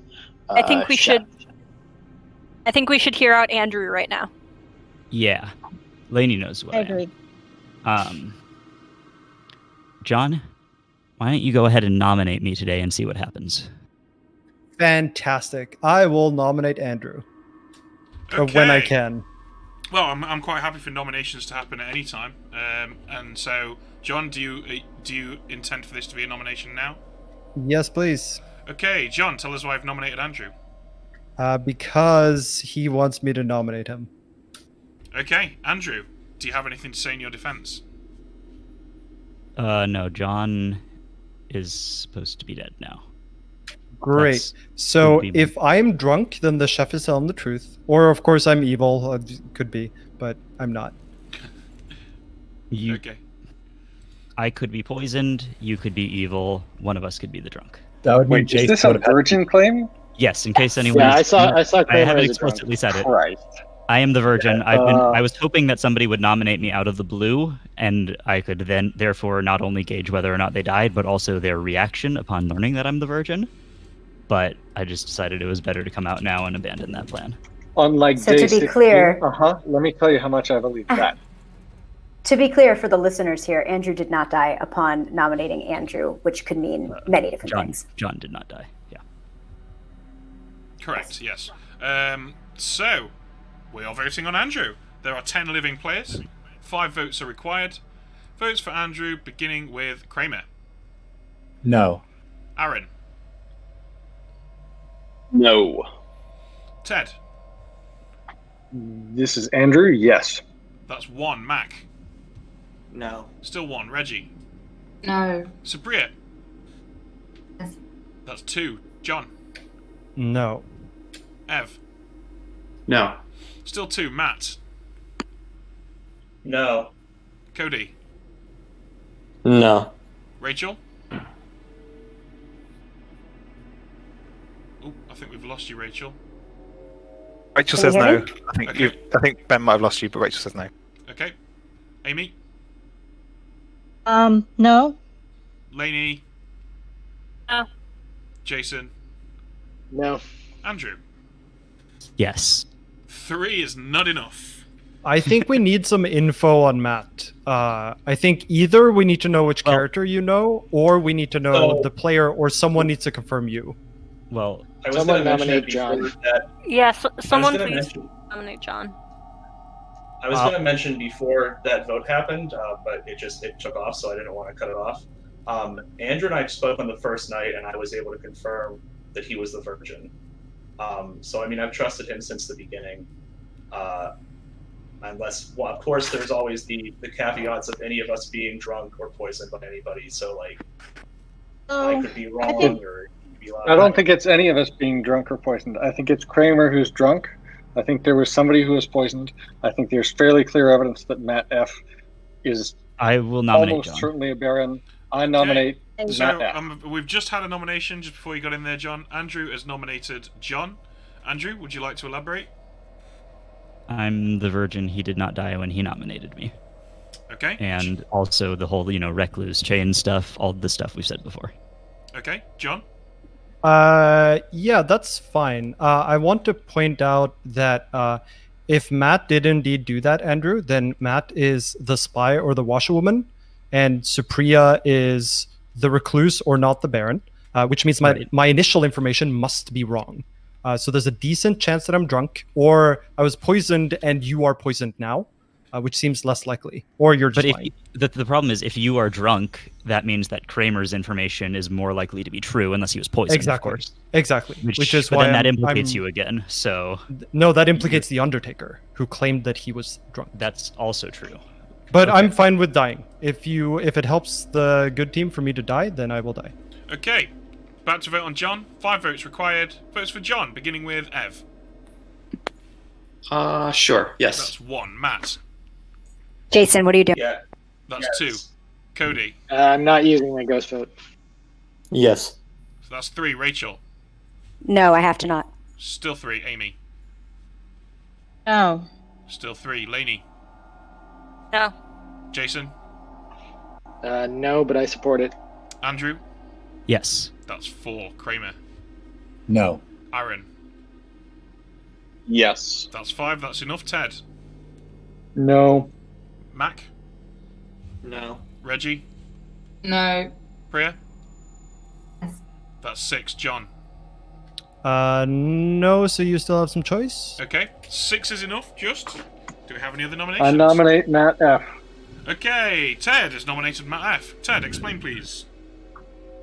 [SPEAKER 7] I think we should. I think we should hear out Andrew right now.
[SPEAKER 5] Yeah, Lainey knows what I
[SPEAKER 13] agree.
[SPEAKER 5] John, why don't you go ahead and nominate me today and see what happens?
[SPEAKER 3] Fantastic. I will nominate Andrew when I can.
[SPEAKER 1] Well, I'm quite happy for nominations to happen at any time, and so John, do you intend for this to be a nomination now?
[SPEAKER 3] Yes, please.
[SPEAKER 1] Okay, John, tell us why I've nominated Andrew.
[SPEAKER 3] Because he wants me to nominate him.
[SPEAKER 1] Okay, Andrew, do you have anything to say in your defense?
[SPEAKER 5] No, John is supposed to be dead now.
[SPEAKER 3] Great. So if I'm drunk, then the chef is telling the truth. Or, of course, I'm evil. Could be, but I'm not.
[SPEAKER 1] Okay.
[SPEAKER 5] I could be poisoned. You could be evil. One of us could be the drunk.
[SPEAKER 14] That would mean
[SPEAKER 9] Wait, is this a virgin claim?
[SPEAKER 5] Yes, in case anyone.
[SPEAKER 4] Yeah, I saw.
[SPEAKER 5] I
[SPEAKER 4] Kramer
[SPEAKER 5] haven't
[SPEAKER 4] as a
[SPEAKER 5] explicitly said it.
[SPEAKER 9] Christ.
[SPEAKER 5] I am the virgin. I was hoping that somebody would nominate me out of the blue, and I could then therefore not only gauge whether or not they died, but also their reaction upon learning that I'm the virgin. But I just decided it was better to come out now and abandon that plan.
[SPEAKER 9] Unlike
[SPEAKER 12] So
[SPEAKER 9] day
[SPEAKER 12] to be
[SPEAKER 9] 16,
[SPEAKER 12] clear-
[SPEAKER 9] let me tell you how much I believe that.
[SPEAKER 12] To be clear for the listeners here, Andrew did not die upon nominating Andrew, which could mean many different things.
[SPEAKER 5] John did not die. Yeah.
[SPEAKER 1] Correct, yes. So, we are voting on Andrew. There are 10 living players. 5 votes are required. Votes for Andrew, beginning with Kramer.
[SPEAKER 14] No.
[SPEAKER 1] Aaron.
[SPEAKER 17] No.
[SPEAKER 1] Ted.
[SPEAKER 9] This is Andrew, yes.
[SPEAKER 1] That's 1. Mac.
[SPEAKER 15] No.
[SPEAKER 1] Still 1. Reggie.
[SPEAKER 8] No.
[SPEAKER 1] Sabria.
[SPEAKER 6] Yes.
[SPEAKER 1] That's 2. John.
[SPEAKER 3] No.
[SPEAKER 1] Ev.
[SPEAKER 10] No.
[SPEAKER 1] Still 2. Matt.
[SPEAKER 16] No.
[SPEAKER 1] Cody.
[SPEAKER 11] No.
[SPEAKER 1] Rachel. Oh, I think we've lost you, Rachel.
[SPEAKER 2] Rachel
[SPEAKER 12] Can you
[SPEAKER 2] says
[SPEAKER 12] hear
[SPEAKER 2] no.
[SPEAKER 12] me?
[SPEAKER 2] I think Ben might have lost you, but Rachel says no.
[SPEAKER 1] Okay. Amy.
[SPEAKER 13] No.
[SPEAKER 1] Lainey.
[SPEAKER 7] No.
[SPEAKER 1] Jason.
[SPEAKER 4] No.
[SPEAKER 1] Andrew.
[SPEAKER 5] Yes.
[SPEAKER 1] 3 is not enough.
[SPEAKER 3] I think we need some info on Matt. I think either we need to know which character you know, or we need to know the player, or someone needs to confirm you.
[SPEAKER 5] Well,
[SPEAKER 16] I was
[SPEAKER 4] Someone
[SPEAKER 16] going to mention
[SPEAKER 4] nominate
[SPEAKER 16] it before
[SPEAKER 4] John.
[SPEAKER 16] that.
[SPEAKER 7] Yes, someone
[SPEAKER 16] gonna
[SPEAKER 7] please
[SPEAKER 16] mention-
[SPEAKER 7] nominate John.
[SPEAKER 16] I was going to mention before that vote happened, but it took off, so I didn't want to cut it off. Andrew and I spoke on the first night, and I was able to confirm that he was the virgin. So I mean, I've trusted him since the beginning. Unless, well, of course, there's always the caveats of any of us being drunk or poisoned by anybody. So like, I could be wrong or he'd be lying.
[SPEAKER 9] I don't think it's any of us being drunk or poisoned. I think it's Kramer who's drunk. I think there was somebody who was poisoned. I think there's fairly clear evidence that Matt F is
[SPEAKER 5] I will nominate
[SPEAKER 9] almost
[SPEAKER 5] John.
[SPEAKER 9] certainly a Baron. I nominate
[SPEAKER 1] So
[SPEAKER 9] Matt F.
[SPEAKER 1] we've just had a nomination just before you got in there, John. Andrew has nominated John. Andrew, would you like to elaborate?
[SPEAKER 5] I'm the virgin. He did not die when he nominated me.
[SPEAKER 1] Okay.
[SPEAKER 5] And also the whole, recluse chain stuff, all the stuff we've said before.
[SPEAKER 1] Okay, John.
[SPEAKER 3] Yeah, that's fine. I want to point out that if Matt did indeed do that, Andrew, then Matt is the spy or the washerwoman, and Supriya is the recluse or not the Baron, which means my initial information must be wrong. So there's a decent chance that I'm drunk, or I was poisoned and you are poisoned now, which seems less likely. Or you're just lying.
[SPEAKER 5] The problem is, if you are drunk, that means that Kramer's information is more likely to be true, unless he was poisoned.
[SPEAKER 3] Exactly.
[SPEAKER 5] Of course.
[SPEAKER 3] Exactly. Which is
[SPEAKER 5] but
[SPEAKER 3] why
[SPEAKER 5] then that
[SPEAKER 3] I'm-
[SPEAKER 5] implicates
[SPEAKER 3] I'm-
[SPEAKER 5] you again. So
[SPEAKER 3] No, that implicates the Undertaker, who claimed that he was drunk.
[SPEAKER 5] that's also true.
[SPEAKER 3] But I'm fine with dying. If it helps the good team for me to die, then I will die.
[SPEAKER 1] Okay. About to vote on John. 5 votes required. Votes for John, beginning with Ev.
[SPEAKER 10] Sure. Yes.
[SPEAKER 1] That's 1. Matt.
[SPEAKER 12] Jason, what are you doing?
[SPEAKER 16] Yeah.
[SPEAKER 1] That's 2. Cody.
[SPEAKER 4] I'm not using my ghost vote.
[SPEAKER 11] Yes.
[SPEAKER 1] So that's 3. Rachel.
[SPEAKER 12] No, I have to not.
[SPEAKER 1] Still 3. Amy.
[SPEAKER 13] No.
[SPEAKER 1] Still 3. Lainey.
[SPEAKER 7] No.
[SPEAKER 1] Jason.
[SPEAKER 4] No, but I support it.
[SPEAKER 1] Andrew.
[SPEAKER 5] Yes.
[SPEAKER 1] That's 4. Kramer.
[SPEAKER 14] No.
[SPEAKER 1] Aaron.
[SPEAKER 17] Yes.
[SPEAKER 1] That's 5. That's enough. Ted.
[SPEAKER 9] No.
[SPEAKER 1] Mac.
[SPEAKER 15] No.
[SPEAKER 1] Reggie.
[SPEAKER 8] No.
[SPEAKER 1] Priya.
[SPEAKER 6] Yes.
[SPEAKER 1] That's 6. John.
[SPEAKER 3] No, so you still have some choice?
[SPEAKER 1] Okay. 6 is enough, just. Do we have any other nominations?
[SPEAKER 9] I nominate Matt F.
[SPEAKER 1] Okay, Ted has nominated Matt F. Ted, explain please.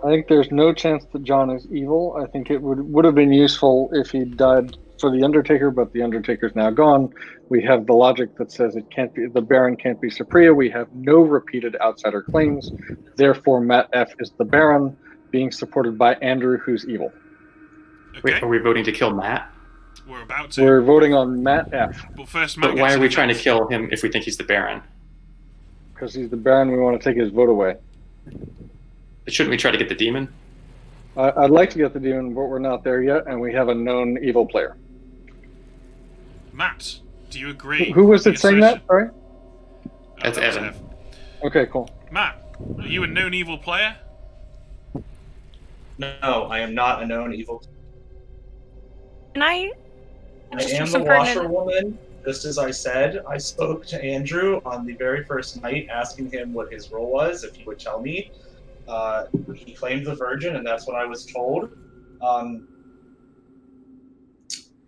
[SPEAKER 9] I think there's no chance that John is evil. I think it would have been useful if he died for the Undertaker, but the Undertaker's now gone. We have the logic that says it can't be the Baron can't be Supriya. We have no repeated outsider claims. Therefore, Matt F is the Baron, being supported by Andrew, who's evil.
[SPEAKER 10] Wait, are we voting to kill Matt?
[SPEAKER 1] We're about to.
[SPEAKER 9] We're voting on Matt F.
[SPEAKER 1] But first, Matt.
[SPEAKER 10] But why are we trying to kill him if we think he's the Baron?
[SPEAKER 9] Because he's the Baron, we want to take his vote away.
[SPEAKER 10] But shouldn't we try to get the demon?
[SPEAKER 9] I'd like to get the demon, but we're not there yet, and we have a known evil player.
[SPEAKER 1] Matt, do you agree?
[SPEAKER 9] Who was it saying that? Sorry?
[SPEAKER 10] That's Evan.
[SPEAKER 9] Okay, cool.
[SPEAKER 1] Matt, are you a known evil player?
[SPEAKER 16] No, I am not a known evil.
[SPEAKER 7] Can I?
[SPEAKER 16] I am the washerwoman. Just as I said, I spoke to Andrew on the very first night, asking him what his role was, if he would tell me. He claimed the virgin, and that's what I was told.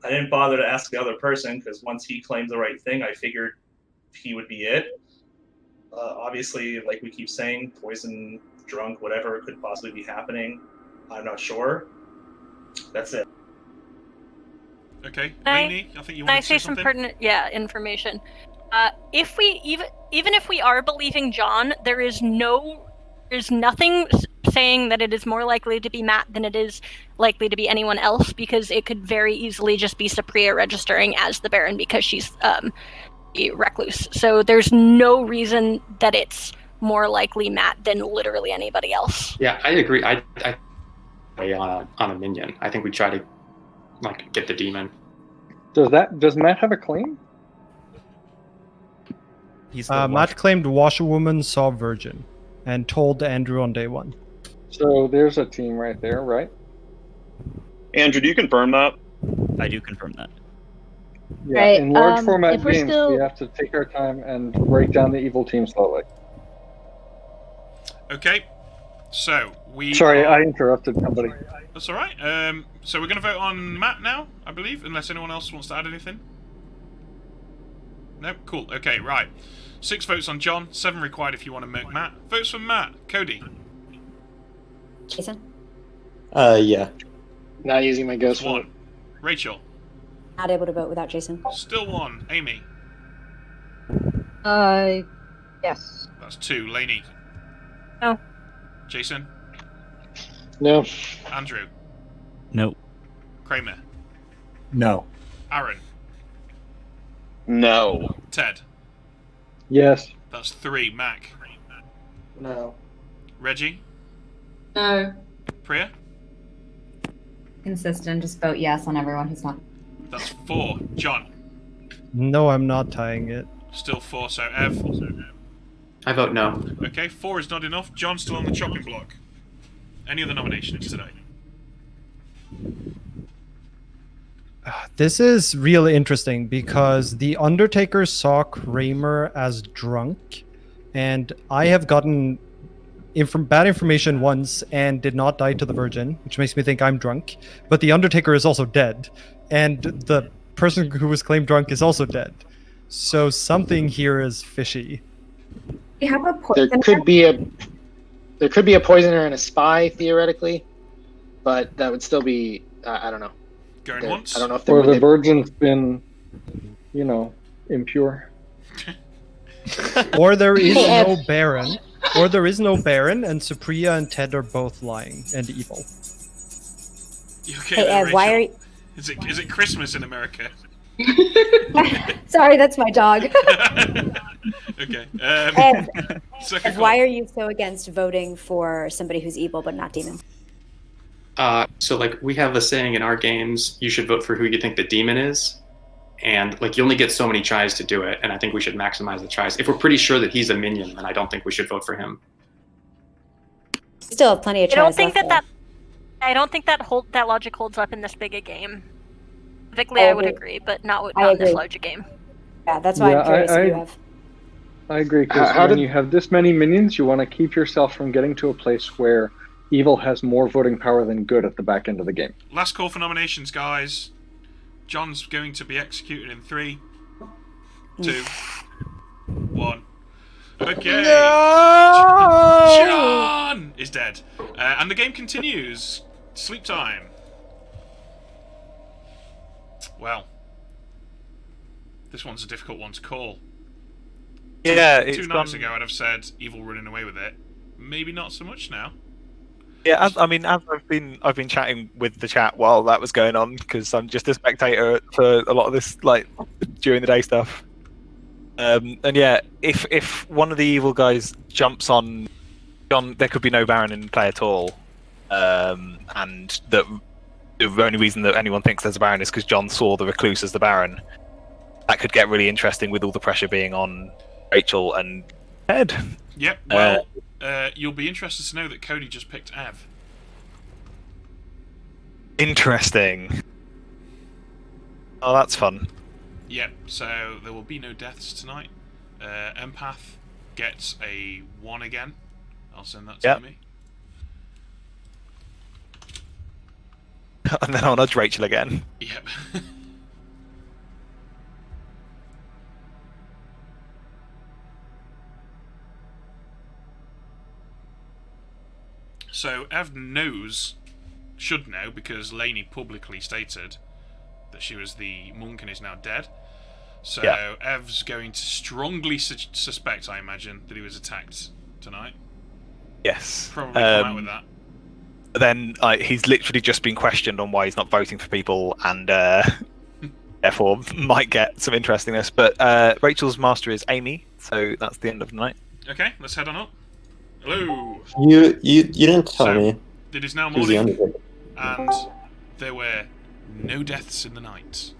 [SPEAKER 16] I didn't bother to ask the other person, because once he claimed the right thing, I figured he would be it. Obviously, like we keep saying, poison, drunk, whatever could possibly be happening. I'm not sure. That's it.
[SPEAKER 1] Okay, Lainey, I think you
[SPEAKER 7] Can I
[SPEAKER 1] want to say
[SPEAKER 7] say some
[SPEAKER 1] something?
[SPEAKER 7] pertinent, information? If we even if we are believing John, there's nothing saying that it is more likely to be Matt than it is likely to be anyone else, because it could very easily just be Supriya registering as the Baron because she's a recluse. So there's no reason that it's more likely Matt than literally anybody else.
[SPEAKER 10] Yeah, I agree. I on a minion. I think we try to get the demon.
[SPEAKER 9] Does Matt have a claim?
[SPEAKER 3] Matt claimed washerwoman saw virgin and told Andrew on day one.
[SPEAKER 9] So there's a team right there, right?
[SPEAKER 17] Andrew, do you confirm that?
[SPEAKER 5] I do confirm that.
[SPEAKER 9] Yeah,
[SPEAKER 13] Right,
[SPEAKER 9] in large
[SPEAKER 13] if
[SPEAKER 9] format
[SPEAKER 13] we're
[SPEAKER 9] games,
[SPEAKER 13] still-
[SPEAKER 9] we have to take our time and break down the evil team slowly.
[SPEAKER 1] Okay, so we.
[SPEAKER 9] Sorry, I interrupted somebody.
[SPEAKER 1] That's all right. So we're going to vote on Matt now, I believe, unless anyone else wants to add anything. No, cool. Okay, right. 6 votes on John, 7 required if you want to make Matt. Votes for Matt. Cody.
[SPEAKER 12] Jason?
[SPEAKER 11] Yeah.
[SPEAKER 4] Not using my ghost vote.
[SPEAKER 1] 1. Rachel.
[SPEAKER 12] Not able to vote without Jason.
[SPEAKER 1] Still 1. Amy.
[SPEAKER 13] Yes.
[SPEAKER 1] That's 2. Lainey.
[SPEAKER 7] No.
[SPEAKER 1] Jason.
[SPEAKER 4] No.
[SPEAKER 1] Andrew.
[SPEAKER 5] Nope.
[SPEAKER 1] Kramer.
[SPEAKER 14] No.
[SPEAKER 1] Aaron.
[SPEAKER 17] No.
[SPEAKER 1] Ted.
[SPEAKER 9] Yes.
[SPEAKER 1] That's 3. Mac.
[SPEAKER 15] No.
[SPEAKER 1] Reggie.
[SPEAKER 8] No.
[SPEAKER 1] Priya.
[SPEAKER 6] Consistent, just vote yes on everyone who's not.
[SPEAKER 1] That's 4. John.
[SPEAKER 3] No, I'm not tying it.
[SPEAKER 1] Still 4, so Ev.
[SPEAKER 10] I vote no.
[SPEAKER 1] Okay, 4 is not enough. John's still on the chopping block. Any other nominations today?
[SPEAKER 3] This is really interesting because the Undertaker saw Kramer as drunk, and I have gotten bad information once and did not die to the Virgin, which makes me think I'm drunk. But the Undertaker is also dead, and the person who was claimed drunk is also dead. So something here is fishy.
[SPEAKER 6] We have a
[SPEAKER 4] There could be a poisoner and a spy theoretically, but that would still be I don't know.
[SPEAKER 1] Going once?
[SPEAKER 4] I don't know if
[SPEAKER 9] Or the Virgin's been, impure.
[SPEAKER 3] Or there is no Baron. Or there is no Baron, and Supriya and Ted are both lying and evil.
[SPEAKER 1] You okay
[SPEAKER 12] Hey,
[SPEAKER 1] there,
[SPEAKER 12] Ev, why
[SPEAKER 1] Rachel?
[SPEAKER 12] are you...
[SPEAKER 1] Is it Christmas in America?
[SPEAKER 12] Sorry, that's my dog.
[SPEAKER 1] Okay.
[SPEAKER 12] Ev,
[SPEAKER 1] Second
[SPEAKER 12] why are you so against voting for somebody who's evil but not demon?
[SPEAKER 10] So we have a saying in our games, you should vote for who you think the demon is. And you only get so many tries to do it, and I think we should maximize the tries. If we're pretty sure that he's a minion, then I don't think we should vote for him.
[SPEAKER 12] Still have plenty of
[SPEAKER 7] I
[SPEAKER 12] tries
[SPEAKER 7] don't think
[SPEAKER 12] left,
[SPEAKER 7] I don't think that logic holds up in this big a game. Typically, I would agree, but not in this
[SPEAKER 12] agree.
[SPEAKER 7] large a game.
[SPEAKER 12] Yeah, that's why I'm curious if you have.
[SPEAKER 9] I agree, because
[SPEAKER 4] How
[SPEAKER 9] when
[SPEAKER 4] did-
[SPEAKER 9] you have this many minions, you want to keep yourself from getting to a place where evil has more voting power than good at the back end of the game.
[SPEAKER 1] Last call for nominations, guys. John's going to be executed in 3, 2, 1. Okay.
[SPEAKER 2] No!
[SPEAKER 1] John is dead. And the game continues. Sleep time. Well, this one's a difficult one to call.
[SPEAKER 2] Yeah,
[SPEAKER 1] Two nights ago I'd have said evil running away with it. Maybe not so much now.
[SPEAKER 2] Yeah, as I've been chatting with the chat while that was going on because I'm just a spectator for a lot of this during the day stuff. And yeah, if one of the evil guys jumps on John, there could be no Baron in play at all, and the only reason that anyone thinks there's a Baron is because John saw the Recluse as the Baron. That could get really interesting with all the pressure being on Rachel and Ed.
[SPEAKER 1] Yep. Well, you'll be interested to know that Cody just picked Ev.
[SPEAKER 2] Interesting. Oh, that's fun.
[SPEAKER 1] Yep. So there will be no deaths tonight. Empath gets a 1 again. I'll send that to me.
[SPEAKER 2] And then I'll nudge Rachel again.
[SPEAKER 1] Yep. So Ev should know, because Lainey publicly stated that she was the monk and is now dead. So Ev's going to strongly suspect, I imagine, that he was attacked tonight.
[SPEAKER 2] Yes.
[SPEAKER 1] Probably come out with that.
[SPEAKER 2] Then he's literally just been questioned on why he's not voting for people, and therefore might get some interestingness. But Rachel's master is Amy, so that's the end of the night.
[SPEAKER 1] Okay, let's head on up. Hello.
[SPEAKER 11] You didn't tell me.
[SPEAKER 1] It is now
[SPEAKER 11] Who's the
[SPEAKER 1] morning,
[SPEAKER 11] undertaker?
[SPEAKER 1] and there were no deaths in the night.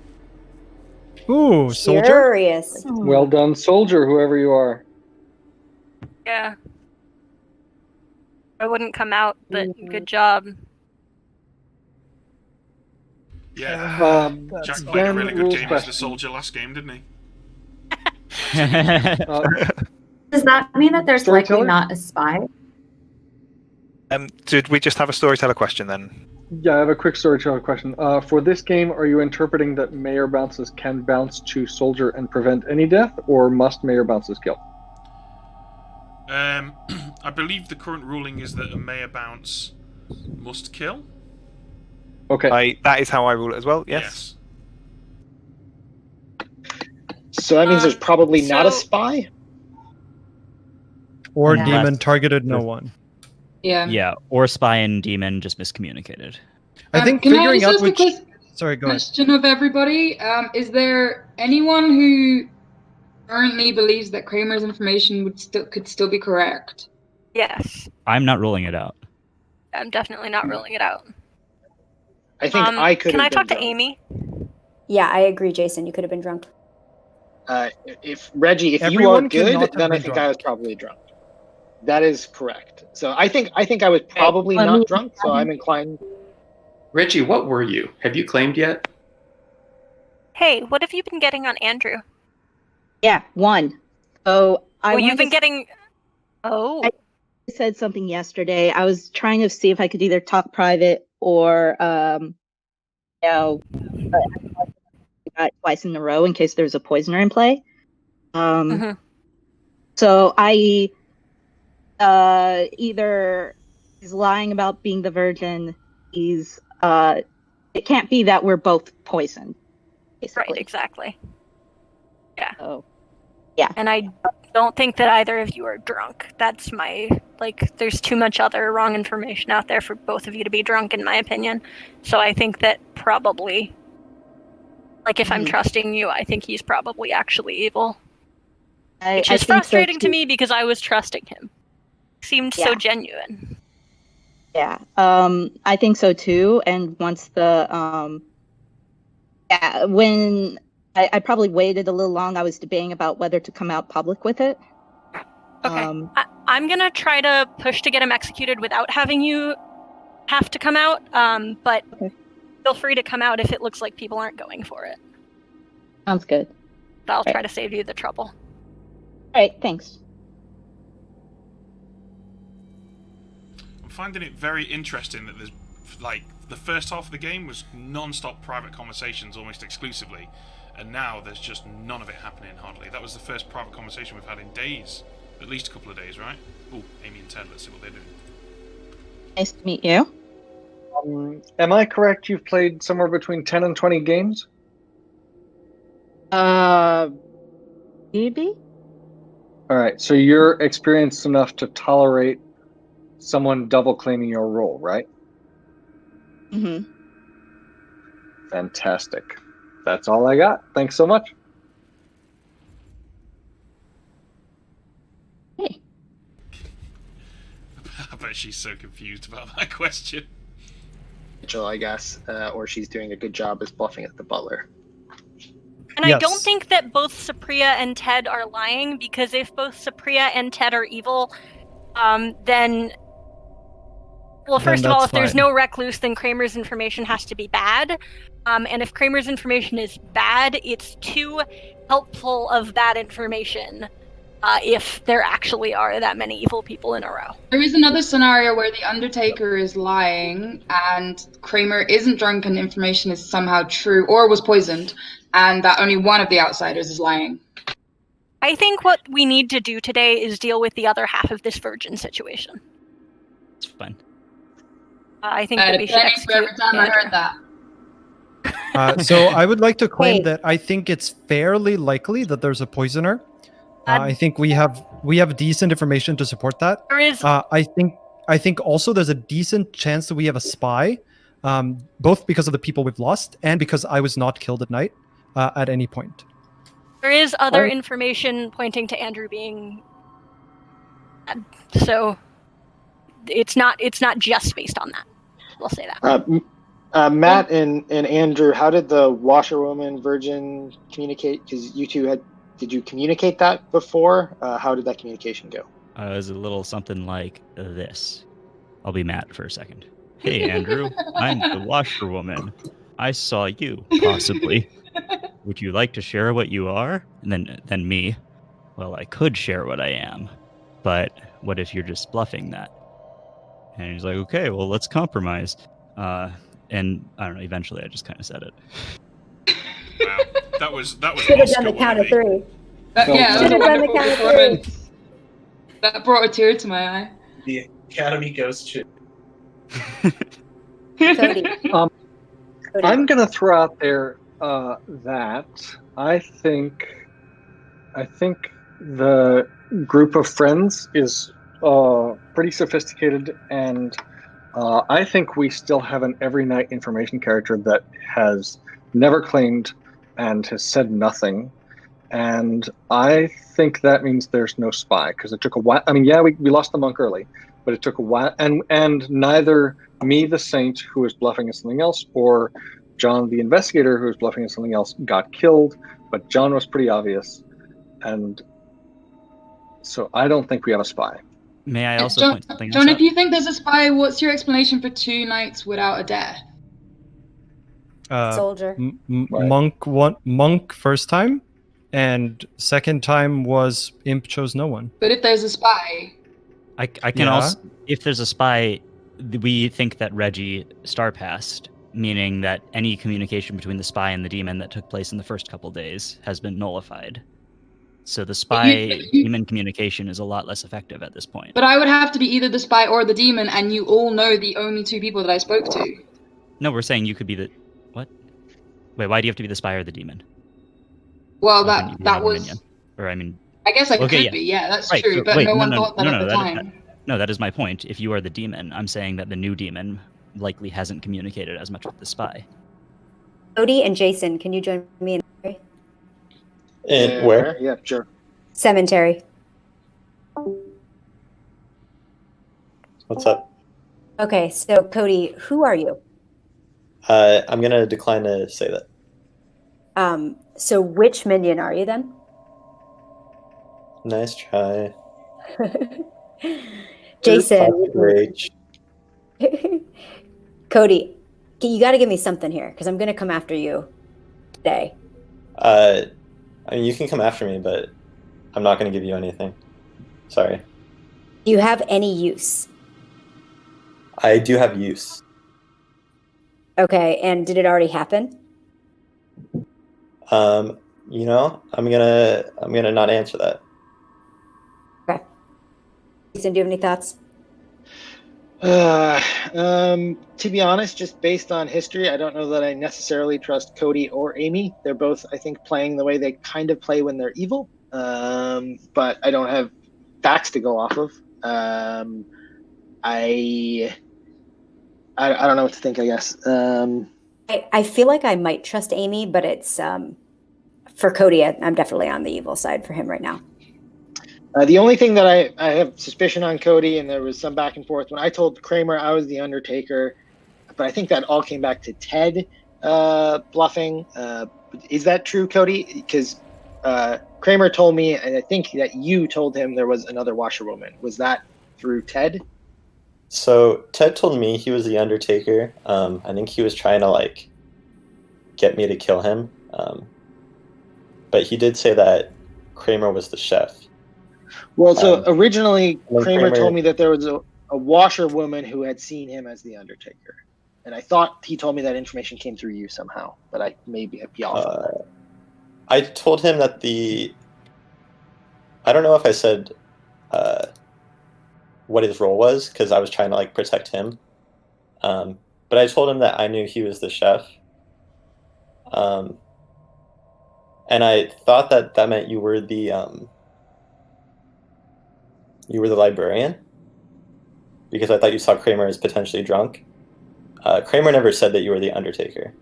[SPEAKER 3] Ooh, soldier.
[SPEAKER 12] Curious.
[SPEAKER 9] Well done, soldier, whoever you are.
[SPEAKER 7] Yeah. I wouldn't come out, but good job.
[SPEAKER 1] Yeah. Jack played a
[SPEAKER 9] then
[SPEAKER 1] really good
[SPEAKER 9] rules
[SPEAKER 1] game as the
[SPEAKER 9] question.
[SPEAKER 1] soldier last game, didn't he?
[SPEAKER 6] Does that mean that there's likely
[SPEAKER 9] Storyteller?
[SPEAKER 6] not a spy?
[SPEAKER 2] Did we just have a storyteller question then?
[SPEAKER 9] Yeah, I have a quick storyteller question. For this game, are you interpreting that Mayor bounces can bounce to soldier and prevent any death, or must Mayor bounces kill?
[SPEAKER 1] I believe the current ruling is that a Mayor bounce must kill.
[SPEAKER 9] Okay.
[SPEAKER 2] That is how I rule it as well, yes.
[SPEAKER 4] So that means there's probably not a spy?
[SPEAKER 3] Or
[SPEAKER 5] Yeah.
[SPEAKER 3] demon targeted no one.
[SPEAKER 8] Yeah.
[SPEAKER 5] Yeah, or spy and demon just miscommunicated.
[SPEAKER 3] I think
[SPEAKER 8] Can I
[SPEAKER 3] figuring
[SPEAKER 8] just
[SPEAKER 3] out
[SPEAKER 8] ask
[SPEAKER 3] which.
[SPEAKER 8] a
[SPEAKER 3] Sorry, go ahead.
[SPEAKER 8] question of everybody? Is there anyone who currently believes that Kramer's information could still be correct?
[SPEAKER 7] Yes.
[SPEAKER 5] I'm not ruling it out.
[SPEAKER 7] I'm definitely not ruling it out.
[SPEAKER 4] I think I could.
[SPEAKER 7] Can I
[SPEAKER 4] have
[SPEAKER 7] talk
[SPEAKER 4] been
[SPEAKER 7] to Amy?
[SPEAKER 12] Yeah, I agree, Jason. You could have been drunk.
[SPEAKER 4] If Reggie, if you are
[SPEAKER 3] Everyone
[SPEAKER 4] good,
[SPEAKER 3] cannot have
[SPEAKER 4] then I
[SPEAKER 3] been
[SPEAKER 4] think
[SPEAKER 3] drunk.
[SPEAKER 4] I was probably drunk. That is correct. So I think I was probably
[SPEAKER 13] let me-
[SPEAKER 4] not drunk. So I'm inclined.
[SPEAKER 10] Reggie, what were you? Have you claimed yet?
[SPEAKER 7] Hey, what have you been getting on Andrew?
[SPEAKER 13] Yeah, 1. So I
[SPEAKER 7] Well, you've
[SPEAKER 13] wanted
[SPEAKER 7] been
[SPEAKER 13] to-
[SPEAKER 7] getting. Oh.
[SPEAKER 13] I said something yesterday. I was trying to see if I could either talk private or, twice in a row in case there's a poisoner in play. So I either he's lying about being the virgin. He's it can't be that we're both poisoned. Basically.
[SPEAKER 7] Right, exactly. Yeah.
[SPEAKER 13] Oh. Yeah.
[SPEAKER 7] And I don't think that either of you are drunk. That's my, there's too much other wrong information out there for both of you to be drunk, in my opinion. So I think that probably, if I'm trusting you, I think he's probably actually evil. Which
[SPEAKER 13] I
[SPEAKER 7] is
[SPEAKER 13] think so,
[SPEAKER 7] frustrating to
[SPEAKER 13] too.
[SPEAKER 7] me because I was trusting him. Seemed so genuine.
[SPEAKER 13] Yeah, I think so too. And once when I probably waited a little long, I was debating about whether to come out public with it.
[SPEAKER 7] Okay. I'm going to try to push to get him executed without having you have to come out, but feel free to come out if it looks like people aren't going for it.
[SPEAKER 13] Sounds good.
[SPEAKER 7] I'll try to save you the trouble.
[SPEAKER 13] All right, thanks.
[SPEAKER 1] I'm finding it very interesting that there's, the first half of the game was non-stop private conversations almost exclusively, and now there's just none of it happening hardly. That was the first private conversation we've had in days. at least a couple of days, right? Oh, Amy and Ted, let's see what they're doing.
[SPEAKER 13] Nice to meet you.
[SPEAKER 9] Am I correct? You've played somewhere between 10 and 20 games?
[SPEAKER 13] Maybe?
[SPEAKER 9] All right, so you're experienced enough to tolerate someone double claiming your role, right?
[SPEAKER 13] Mm-hmm.
[SPEAKER 9] Fantastic. That's all I got. Thanks so much.
[SPEAKER 13] Hey.
[SPEAKER 1] I bet she's so confused about that question.
[SPEAKER 4] Rachel, I guess, or she's doing a good job as bluffing at the butler.
[SPEAKER 7] And I don't think that both Supriya and Ted are lying, because if both Supriya and Ted are evil, then... Well, first of all, if there's no recluse, then Kramer's information has to be bad. And if Kramer's information is bad, it's too helpful of bad information if there actually are that many evil people in a row.
[SPEAKER 8] There is another scenario where the Undertaker is lying and Kramer isn't drunk and information is somehow true or was poisoned, and that only one of the outsiders is lying.
[SPEAKER 7] I think what we need to do today is deal with the other half of this virgin situation.
[SPEAKER 5] It's fine.
[SPEAKER 7] I think that we should execute
[SPEAKER 8] every time I heard that.
[SPEAKER 3] So I would like to claim that I think it's fairly likely that there's a poisoner. I think we have decent information to support that.
[SPEAKER 7] There is.
[SPEAKER 3] I think also there's a decent chance that we have a spy, both because of the people we've lost and because I was not killed at night at any point.
[SPEAKER 7] There is other information pointing to Andrew being bad, so it's not just based on that. We'll say that.
[SPEAKER 4] Matt and Andrew, how did the washerwoman virgin communicate? Because you two did you communicate that before? How did that communication go?
[SPEAKER 5] It was a little something like this. I'll be Matt for a second. Hey, Andrew, I'm the washerwoman. I saw you, possibly. Would you like to share what you are? And then me. Well, I could share what I am, but what if you're just bluffing that? And he's like, okay, well, let's compromise. And I don't know, eventually I just kind of said it.
[SPEAKER 1] Wow, that was
[SPEAKER 12] Should have done the count of three.
[SPEAKER 8] Should
[SPEAKER 12] have done the count of three.
[SPEAKER 8] That brought a tear to my eye.
[SPEAKER 16] The Academy goes to...
[SPEAKER 12] Cody.
[SPEAKER 9] I'm going to throw out there that I think the group of friends is pretty sophisticated, and I think we still have an every night information character that has never claimed and has said nothing. And I think that means there's no spy, because it took a while. I mean, yeah, we lost the monk early, but it took a while. And neither me, the saint, who was bluffing as something else, or John, the investigator, who was bluffing as something else, got killed. But John was pretty obvious. And so I don't think we have a spy.
[SPEAKER 5] May I also point something else
[SPEAKER 8] John,
[SPEAKER 5] out?
[SPEAKER 8] if you think there's a spy, what's your explanation for 2 nights without a death?
[SPEAKER 12] Soldier.
[SPEAKER 3] Monk first time, and second time was imp chose no one.
[SPEAKER 8] But if there's a spy...
[SPEAKER 5] I can also... If there's a spy, we think that Reggie star passed, meaning that any communication between the spy and the demon that took place in the first couple days has been nullified. So the spy-demon communication is a lot less effective at this point.
[SPEAKER 8] But I would have to be either the spy or the demon, and you all know the only 2 people that I spoke to.
[SPEAKER 5] No, we're saying you could be the... What? Wait, why do you have to be the spy or the demon?
[SPEAKER 8] Well, that was...
[SPEAKER 5] Minion. Or, I mean...
[SPEAKER 8] I guess I could
[SPEAKER 5] be,
[SPEAKER 8] yeah, that's
[SPEAKER 5] right,
[SPEAKER 8] true,
[SPEAKER 5] so,
[SPEAKER 8] but
[SPEAKER 5] wait,
[SPEAKER 8] no one thought that at the
[SPEAKER 5] that,
[SPEAKER 8] time.
[SPEAKER 5] No, that is my point. If you are the demon, I'm saying that the new demon likely hasn't communicated as much with the spy.
[SPEAKER 12] Cody and Jason, can you join me in the
[SPEAKER 11] In where?
[SPEAKER 4] Yeah, sure.
[SPEAKER 12] cemetery?
[SPEAKER 11] What's up?
[SPEAKER 12] Okay, so Cody, who are you?
[SPEAKER 11] I'm gonna decline to say that.
[SPEAKER 12] So which minion are you then?
[SPEAKER 11] Nice try.
[SPEAKER 12] Jason.
[SPEAKER 11] Rage.
[SPEAKER 12] Cody, you got to give me something here, because I'm going to come after you today.
[SPEAKER 11] I mean, you can come after me, but I'm not going to give you anything. Sorry.
[SPEAKER 12] Do you have any use?
[SPEAKER 11] I do have use.
[SPEAKER 12] Okay, and did it already happen?
[SPEAKER 11] You know, I'm gonna not answer that.
[SPEAKER 12] Okay. Ethan, do you have any thoughts?
[SPEAKER 4] To be honest, just based on history, I don't know that I necessarily trust Cody or Amy. They're both, I think, playing the way they kind of play when they're evil. But I don't have facts to go off of. I don't know what to think, I guess.
[SPEAKER 12] I feel like I might trust Amy, but it's for Cody, I'm definitely on the evil side for him right now.
[SPEAKER 4] The only thing that I have suspicion on Cody, and there was some back and forth, when I told Kramer I was the Undertaker, but I think that all came back to Ted bluffing. Is that true, Cody? Because Kramer told me, and I think that you told him there was another washerwoman. Was that through Ted?
[SPEAKER 11] So Ted told me he was the Undertaker. I think he was trying to like get me to kill him. But he did say that Kramer was the chef.
[SPEAKER 4] Well, so originally Kramer told me that there was a washerwoman who had seen him as the Undertaker. And I thought he told me that information came through you somehow, but I maybe be off.
[SPEAKER 11] I told him that I don't know if I said what his role was, because I was trying to like protect him. But I told him that I knew he was the chef. And I thought that meant you were the librarian, because I thought you saw Kramer as potentially drunk. Kramer never said that you were the Undertaker.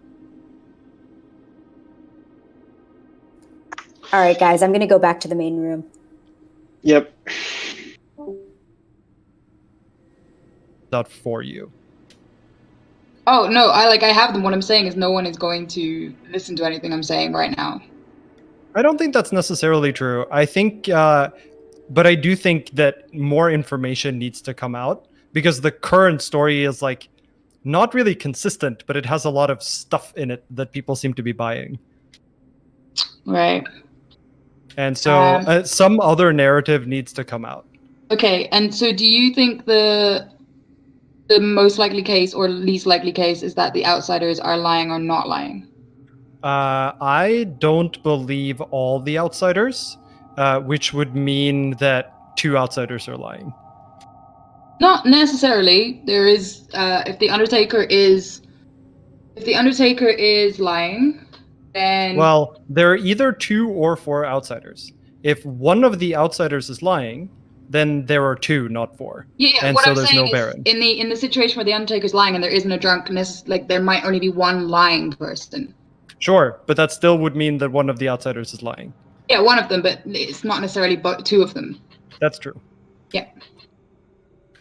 [SPEAKER 12] All right, guys, I'm going to go back to the main room.
[SPEAKER 4] Yep.
[SPEAKER 3] Out for you.
[SPEAKER 8] Oh no, I have them. What I'm saying is no one is going to listen to anything I'm saying right now.
[SPEAKER 3] I don't think that's necessarily true. I think, but I do think that more information needs to come out, because the current story is like not really consistent, but it has a lot of stuff in it that people seem to be buying.
[SPEAKER 8] Right.
[SPEAKER 3] And so some other narrative needs to come out.
[SPEAKER 8] Okay, and so do you think the most likely case or least likely case is that the outsiders are lying or not lying?
[SPEAKER 3] I don't believe all the outsiders, which would mean that 2 outsiders are lying.
[SPEAKER 8] Not necessarily. There is, if the Undertaker is lying, then
[SPEAKER 3] Well, there are either 2 or 4 outsiders. If one of the outsiders is lying, then there are 2, not 4.
[SPEAKER 8] Yeah,
[SPEAKER 3] and
[SPEAKER 8] what
[SPEAKER 3] so
[SPEAKER 8] I'm
[SPEAKER 3] there's
[SPEAKER 8] saying
[SPEAKER 3] no
[SPEAKER 8] is
[SPEAKER 3] Baron.
[SPEAKER 8] in the situation where the Undertaker's lying and there isn't a drunkenness, like there might only be one lying person.
[SPEAKER 3] Sure, but that still would mean that one of the outsiders is lying.
[SPEAKER 8] Yeah, one of them, but it's not necessarily 2 of them.
[SPEAKER 3] That's true.
[SPEAKER 8] Yeah.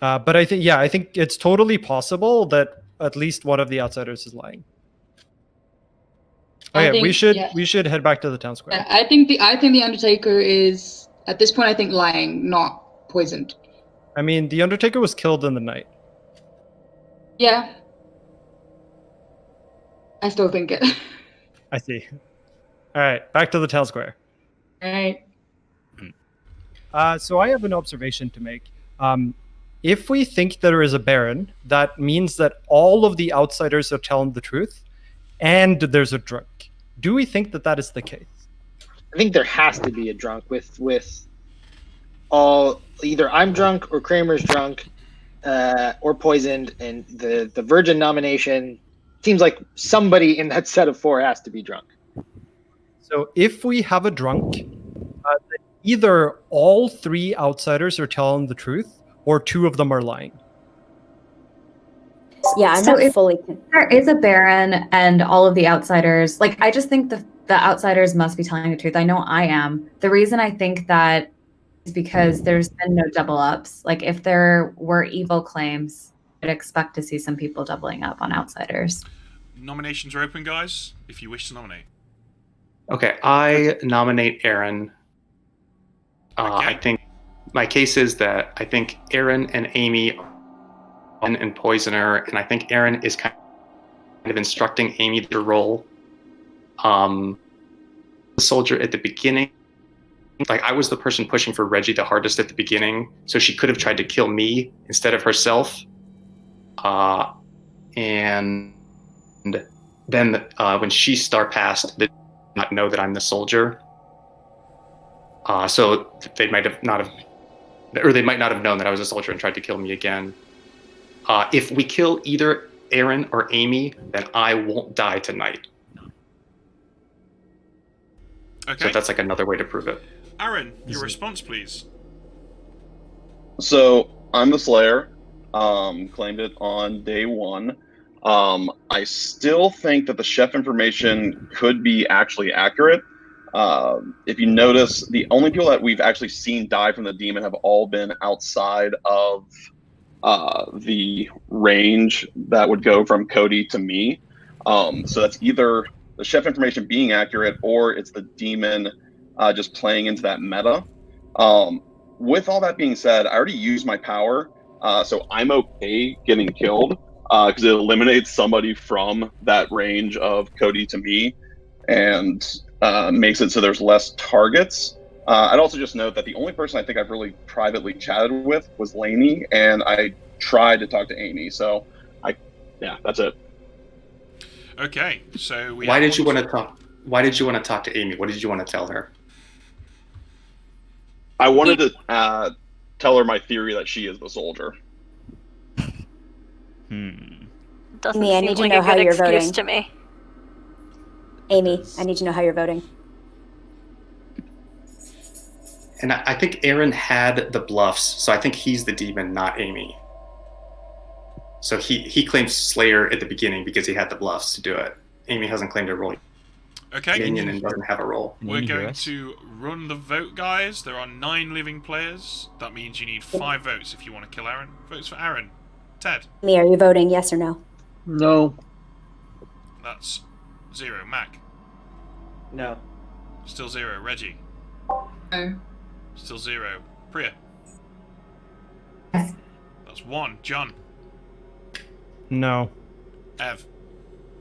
[SPEAKER 3] But I think it's totally possible that at least one of the outsiders is lying. Okay, we should head back to the town square.
[SPEAKER 8] I think the Undertaker is at this point lying, not poisoned.
[SPEAKER 3] I mean, the Undertaker was killed in the night.
[SPEAKER 8] Yeah. I still think it.
[SPEAKER 3] I see. All right, back to the town square.
[SPEAKER 8] All right.
[SPEAKER 3] So I have an observation to make. If we think there is a Baron, that means that all of the outsiders are telling the truth, and there's a drunk. Do we think that is the case?
[SPEAKER 4] I think there has to be a drunk with all, either I'm drunk or Kramer's drunk, or poisoned, and the virgin nomination seems like somebody in that set of 4 has to be drunk.
[SPEAKER 3] So if we have a drunk, either all 3 outsiders are telling the truth, or 2 of them are lying.
[SPEAKER 12] Yeah, I'm
[SPEAKER 6] So
[SPEAKER 12] not
[SPEAKER 6] if
[SPEAKER 12] fully.
[SPEAKER 6] there is a Baron and all of the outsiders, I just think the outsiders must be telling the truth. I know I am. The reason I think that is because there's been no double ups. If there were evil claims, I'd expect to see some people doubling up on outsiders.
[SPEAKER 1] Nominations are open, guys, if you wish to nominate.
[SPEAKER 10] Okay, I nominate Aaron. I think my case is that I think Aaron and Amy and Poisoner, and I think Aaron is kind of instructing Amy to roll the soldier at the beginning. I was the person pushing for Reggie the hardest at the beginning, so she could have tried to kill me instead of herself. And then when she star passed, they did not know that I'm the soldier. So they might have not have or they might not have known that I was a soldier and tried to kill me again. If we kill either Aaron or Amy, then I won't die tonight.
[SPEAKER 1] Okay.
[SPEAKER 10] So that's like another way to prove it.
[SPEAKER 1] Aaron, your response, please.
[SPEAKER 17] So I'm the Slayer. Claimed it on day one. I still think that the chef information could be actually accurate. If you notice, the only people that we've actually seen die from the demon have all been outside of the range that would go from Cody to me. So that's either the chef information being accurate or it's the demon just playing into that meta. With all that being said, I already used my power, so I'm okay getting killed because it eliminates somebody from that range of Cody to me and makes it so there's less targets. I'd also just note that the only person I think I've really privately chatted with was Lainey, and I tried to talk to Amy. So, that's it.
[SPEAKER 1] Okay, so
[SPEAKER 10] Why did you want to talk? Why did you want to talk to Amy? What did you want to tell her?
[SPEAKER 17] I wanted to tell her my theory that she is the soldier.
[SPEAKER 7] Doesn't
[SPEAKER 12] Amy, I
[SPEAKER 7] seem
[SPEAKER 12] need to
[SPEAKER 7] like
[SPEAKER 12] know
[SPEAKER 7] a
[SPEAKER 12] how
[SPEAKER 7] good
[SPEAKER 12] you're
[SPEAKER 7] excuse
[SPEAKER 12] voting.
[SPEAKER 7] to me.
[SPEAKER 12] Amy, I need to know how you're voting.
[SPEAKER 10] And I think Aaron had the bluffs, so I think he's the demon, not Amy. So he claims Slayer at the beginning because he had the bluffs to do it. Amy hasn't claimed a role.
[SPEAKER 1] Okay.
[SPEAKER 10] Minion and doesn't have a role.
[SPEAKER 1] We're going to run the vote, guys. There are 9 living players. That means you need 5 votes if you want to kill Aaron. Votes for Aaron. Ted.
[SPEAKER 12] Amy, are you voting yes or no?
[SPEAKER 9] No.
[SPEAKER 1] That's 0. Mac.
[SPEAKER 15] No.
[SPEAKER 1] Still 0. Reggie.
[SPEAKER 8] No.
[SPEAKER 1] Still 0. Priya. That's 1. John.
[SPEAKER 3] No.
[SPEAKER 1] Ev.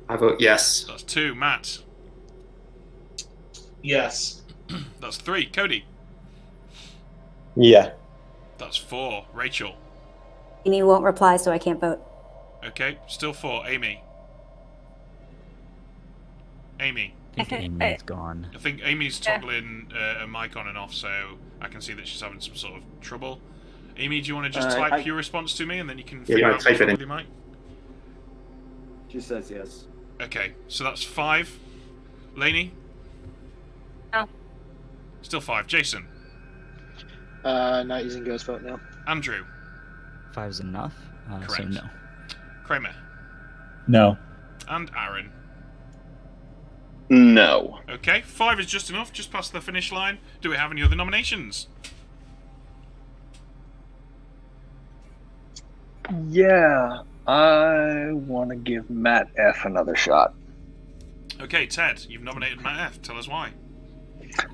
[SPEAKER 10] I vote yes.
[SPEAKER 1] That's 2. Matt.
[SPEAKER 16] Yes.
[SPEAKER 1] That's 3. Cody.
[SPEAKER 11] Yeah.
[SPEAKER 1] That's 4. Rachel.
[SPEAKER 12] Amy won't reply, so I can't vote.
[SPEAKER 1] Okay, still 4. Amy. Amy.
[SPEAKER 5] I think Amy's gone.
[SPEAKER 1] I think Amy's toggling a mic on and off, so I can see that she's having some sort of trouble. Amy, do you want to just type your response to me, and then you can figure out what's wrong with your mic?
[SPEAKER 15] She says yes.
[SPEAKER 1] Okay, so that's 5. Lainey?
[SPEAKER 7] No.
[SPEAKER 1] Still 5. Jason?
[SPEAKER 4] Not using ghost vote now.
[SPEAKER 1] Andrew?
[SPEAKER 5] 5's enough. So
[SPEAKER 1] Correct.
[SPEAKER 5] no.
[SPEAKER 1] Kramer?
[SPEAKER 14] No.
[SPEAKER 1] And Aaron?
[SPEAKER 17] No.
[SPEAKER 1] Okay, 5 is just enough, just past the finish line. Do we have any other nominations?
[SPEAKER 9] Yeah, I want to give Matt F another shot.
[SPEAKER 1] Okay, Ted, you've nominated Matt F. Tell us why.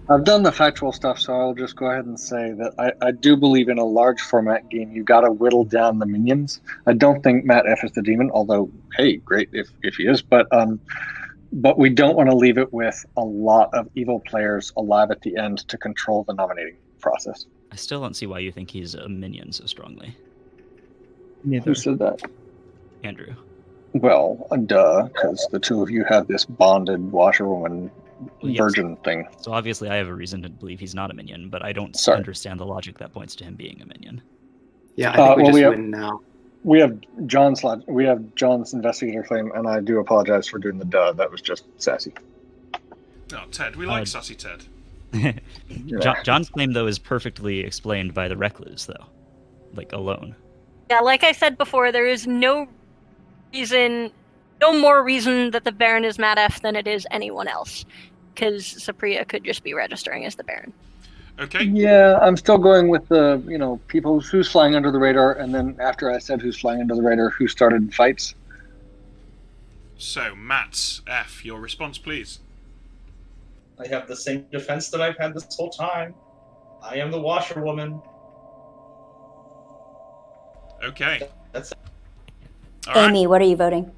[SPEAKER 9] I've done the factual stuff, so I'll just go ahead and say that I do believe in a large format game, you got to whittle down the minions. I don't think Matt F is the demon, although, hey, great if he is, but we don't want to leave it with a lot of evil players alive at the end to control the nominating process.
[SPEAKER 5] I still don't see why you think he's a minion so strongly.
[SPEAKER 3] Neither.
[SPEAKER 9] Who said that?
[SPEAKER 5] Andrew.
[SPEAKER 9] Well, duh, because the two of you have this bonded washerwoman
[SPEAKER 5] Yes.
[SPEAKER 9] virgin thing.
[SPEAKER 5] So obviously I have a reason to believe he's not a minion, but I don't understand the logic that points to him being a minion.
[SPEAKER 10] Yeah, I think we just win now.
[SPEAKER 9] We have John's investigator claim, and I do apologize for doing the duh. That was just sassy.
[SPEAKER 1] Oh, Ted, we like sassy Ted.
[SPEAKER 5] John's claim, though, is perfectly explained by the recluse, though. Like, alone.
[SPEAKER 7] Yeah, like I said before, there is no more reason that the Baron is Matt F than it is anyone else. Because Supriya could just be registering as the Baron.
[SPEAKER 1] Okay.
[SPEAKER 9] Yeah, I'm still going with the, people who's flying under the radar, and then after I said who's flying under the radar, who started fights.
[SPEAKER 1] So, Matt F, your response, please.
[SPEAKER 16] I have the same defense that I've had this whole time. I am the washerwoman.
[SPEAKER 1] Okay.
[SPEAKER 16] That's it.
[SPEAKER 1] All right.
[SPEAKER 12] Amy, what are you voting?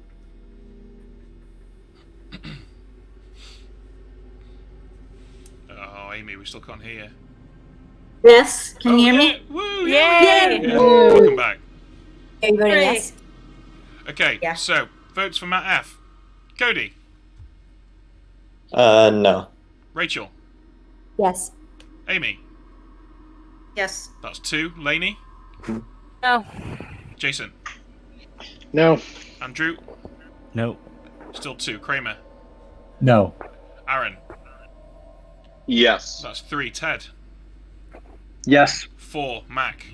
[SPEAKER 1] Oh, Amy, we still can't hear you.
[SPEAKER 18] Yes, can you hear me?
[SPEAKER 1] Woo!
[SPEAKER 18] Yay!
[SPEAKER 1] Yeah. Welcome back.
[SPEAKER 12] Are you voting
[SPEAKER 18] Great.
[SPEAKER 12] yes?
[SPEAKER 1] Okay, so, votes for Matt F. Cody.
[SPEAKER 11] No.
[SPEAKER 1] Rachel.
[SPEAKER 12] Yes.
[SPEAKER 1] Amy.
[SPEAKER 18] Yes.
[SPEAKER 1] That's 2. Lainey?
[SPEAKER 7] No.
[SPEAKER 1] Jason?
[SPEAKER 4] No.
[SPEAKER 1] Andrew?
[SPEAKER 5] No.
[SPEAKER 1] Still 2. Kramer?
[SPEAKER 14] No.
[SPEAKER 1] Aaron?
[SPEAKER 17] Yes.
[SPEAKER 1] That's 3. Ted?
[SPEAKER 9] Yes.
[SPEAKER 1] 4. Mac?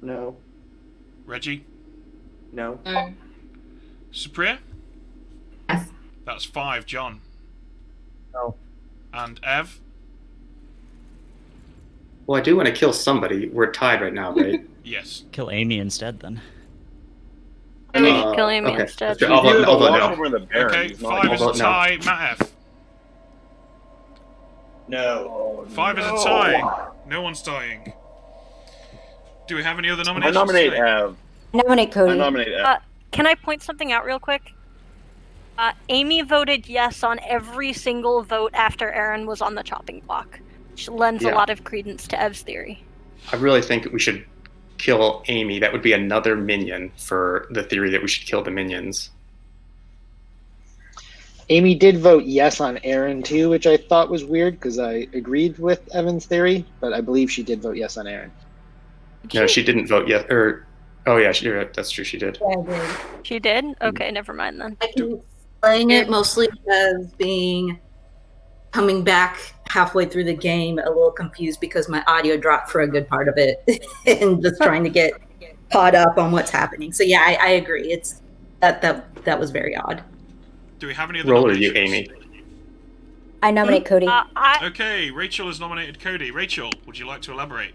[SPEAKER 15] No.
[SPEAKER 1] Reggie?
[SPEAKER 15] No.
[SPEAKER 8] No.
[SPEAKER 1] Supriya?
[SPEAKER 6] Yes.
[SPEAKER 1] That's 5. John?
[SPEAKER 3] No.
[SPEAKER 1] And Ev?
[SPEAKER 10] Well, I do want to kill somebody. We're tied right now, right?
[SPEAKER 1] Yes.
[SPEAKER 5] Kill Amy instead, then.
[SPEAKER 7] We should kill Amy
[SPEAKER 10] okay.
[SPEAKER 7] instead.
[SPEAKER 10] I'll vote no.
[SPEAKER 1] Okay, 5 is a tie. Matt F.
[SPEAKER 16] No.
[SPEAKER 1] 5 is a tie. No one's dying. Do we have any other
[SPEAKER 17] I
[SPEAKER 1] nominations?
[SPEAKER 17] nominate
[SPEAKER 1] today?
[SPEAKER 17] Ev.
[SPEAKER 12] Nominate Cody.
[SPEAKER 17] I nominate Ev.
[SPEAKER 7] Can I point something out real quick? Amy voted yes on every single vote after Aaron was on the chopping block, which lends a
[SPEAKER 10] Yeah.
[SPEAKER 7] lot of credence to Ev's theory.
[SPEAKER 10] I really think we should kill Amy. That would be another minion for the theory that we should kill the minions.
[SPEAKER 4] Amy did vote yes on Aaron too, which I thought was weird because I agreed with Evan's theory, but I believe she did vote yes on Aaron.
[SPEAKER 10] No, she didn't vote yes. Oh yeah, you're right. That's true. She did.
[SPEAKER 18] Yeah, I did.
[SPEAKER 7] She did? Okay, never mind then.
[SPEAKER 18] I can explain it mostly as being coming back halfway through the game a little confused because my audio dropped for a good part of it and just trying to get caught up on what's happening. So yeah, I agree. It's that was very odd.
[SPEAKER 1] Do we have any other
[SPEAKER 10] Roll are
[SPEAKER 1] nominations?
[SPEAKER 10] you, Amy?
[SPEAKER 12] I nominate Cody.
[SPEAKER 1] Okay, Rachel has nominated Cody. Rachel, would you like to elaborate?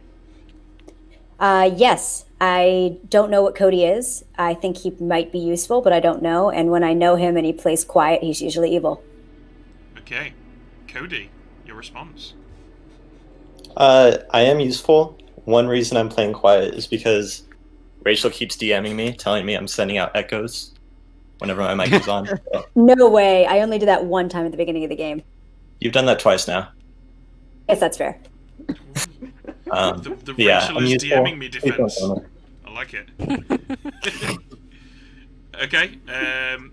[SPEAKER 12] Yes. I don't know what Cody is. I think he might be useful, but I don't know. And when I know him and he plays quiet, he's usually evil.
[SPEAKER 1] Okay. Cody, your response.
[SPEAKER 11] I am useful. One reason I'm playing quiet is because Rachel keeps DMing me, telling me I'm sending out echoes whenever my mic is on. So,
[SPEAKER 12] No way. I only did that one time at the beginning of the game.
[SPEAKER 11] you've done that twice now.
[SPEAKER 12] Yes, that's fair.
[SPEAKER 1] The
[SPEAKER 11] yeah,
[SPEAKER 1] Rachel
[SPEAKER 11] I'm
[SPEAKER 1] is
[SPEAKER 11] useful.
[SPEAKER 1] DMing me defense. I like it. Okay.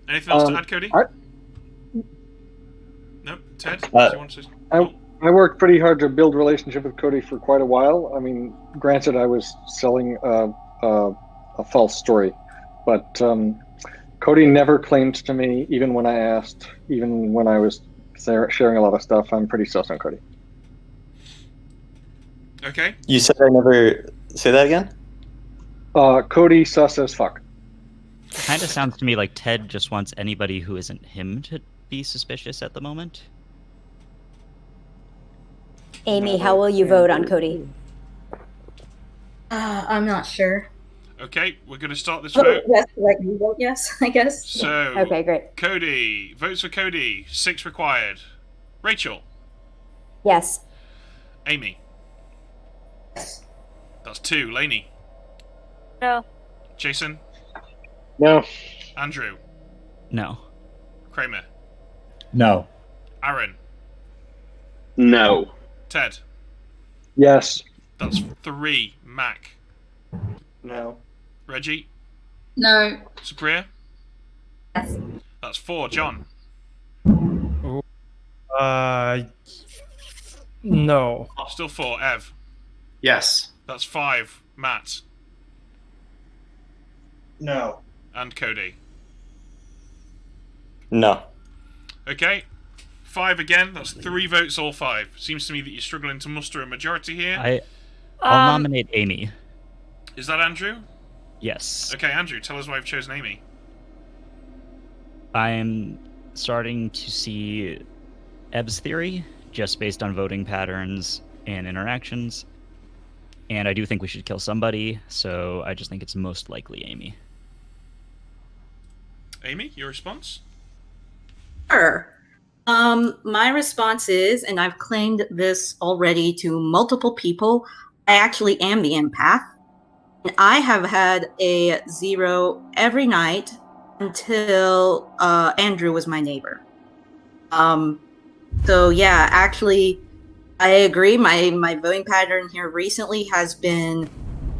[SPEAKER 1] Anything else to add, Cody? No, Ted. Do you want to?
[SPEAKER 9] I worked pretty hard to build a relationship with Cody for quite a while. I mean, granted, I was selling a false story, but Cody never claimed to me, even when I asked, even when I was sharing a lot of stuff. I'm pretty sus on Cody.
[SPEAKER 1] Okay.
[SPEAKER 11] You said I never... Say that again?
[SPEAKER 9] Cody sus as fuck.
[SPEAKER 5] Kind of sounds to me like Ted just wants anybody who isn't him to be suspicious at the moment.
[SPEAKER 12] Amy, how will you vote on Cody?
[SPEAKER 18] I'm not sure.
[SPEAKER 1] Okay, we're going to start this
[SPEAKER 18] Vote
[SPEAKER 1] vote.
[SPEAKER 18] yes, like you vote yes, I guess.
[SPEAKER 1] So,
[SPEAKER 12] Okay, great.
[SPEAKER 1] Cody. Votes for Cody. 6 required. Rachel.
[SPEAKER 12] Yes.
[SPEAKER 1] Amy. That's 2. Lainey.
[SPEAKER 7] No.
[SPEAKER 1] Jason.
[SPEAKER 4] No.
[SPEAKER 1] Andrew.
[SPEAKER 5] No.
[SPEAKER 1] Kramer.
[SPEAKER 14] No.
[SPEAKER 1] Aaron.
[SPEAKER 17] No.
[SPEAKER 1] Ted.
[SPEAKER 9] Yes.
[SPEAKER 1] That's 3. Mac.
[SPEAKER 15] No.
[SPEAKER 1] Reggie.
[SPEAKER 8] No.
[SPEAKER 1] Supriya.
[SPEAKER 6] Yes.
[SPEAKER 1] That's 4. John.
[SPEAKER 3] No.
[SPEAKER 1] Still 4. Ev.
[SPEAKER 10] Yes.
[SPEAKER 1] That's 5. Matt.
[SPEAKER 16] No.
[SPEAKER 1] And Cody.
[SPEAKER 11] No.
[SPEAKER 1] Okay. 5 again. That's 3 votes, all 5. Seems to me that you're struggling to muster a majority here.
[SPEAKER 5] I'll nominate Amy.
[SPEAKER 1] Is that Andrew?
[SPEAKER 5] Yes.
[SPEAKER 1] Okay, Andrew, tell us why you've chosen Amy.
[SPEAKER 5] I'm starting to see Ebb's theory, just based on voting patterns and interactions. And I do think we should kill somebody, so I just think it's most likely Amy.
[SPEAKER 1] Amy, your response?
[SPEAKER 18] Sure. My response is, and I've claimed this already to multiple people, I actually am the empath. And I have had a 0 every night until Andrew was my neighbor. So yeah, actually, I agree. My voting pattern here recently has been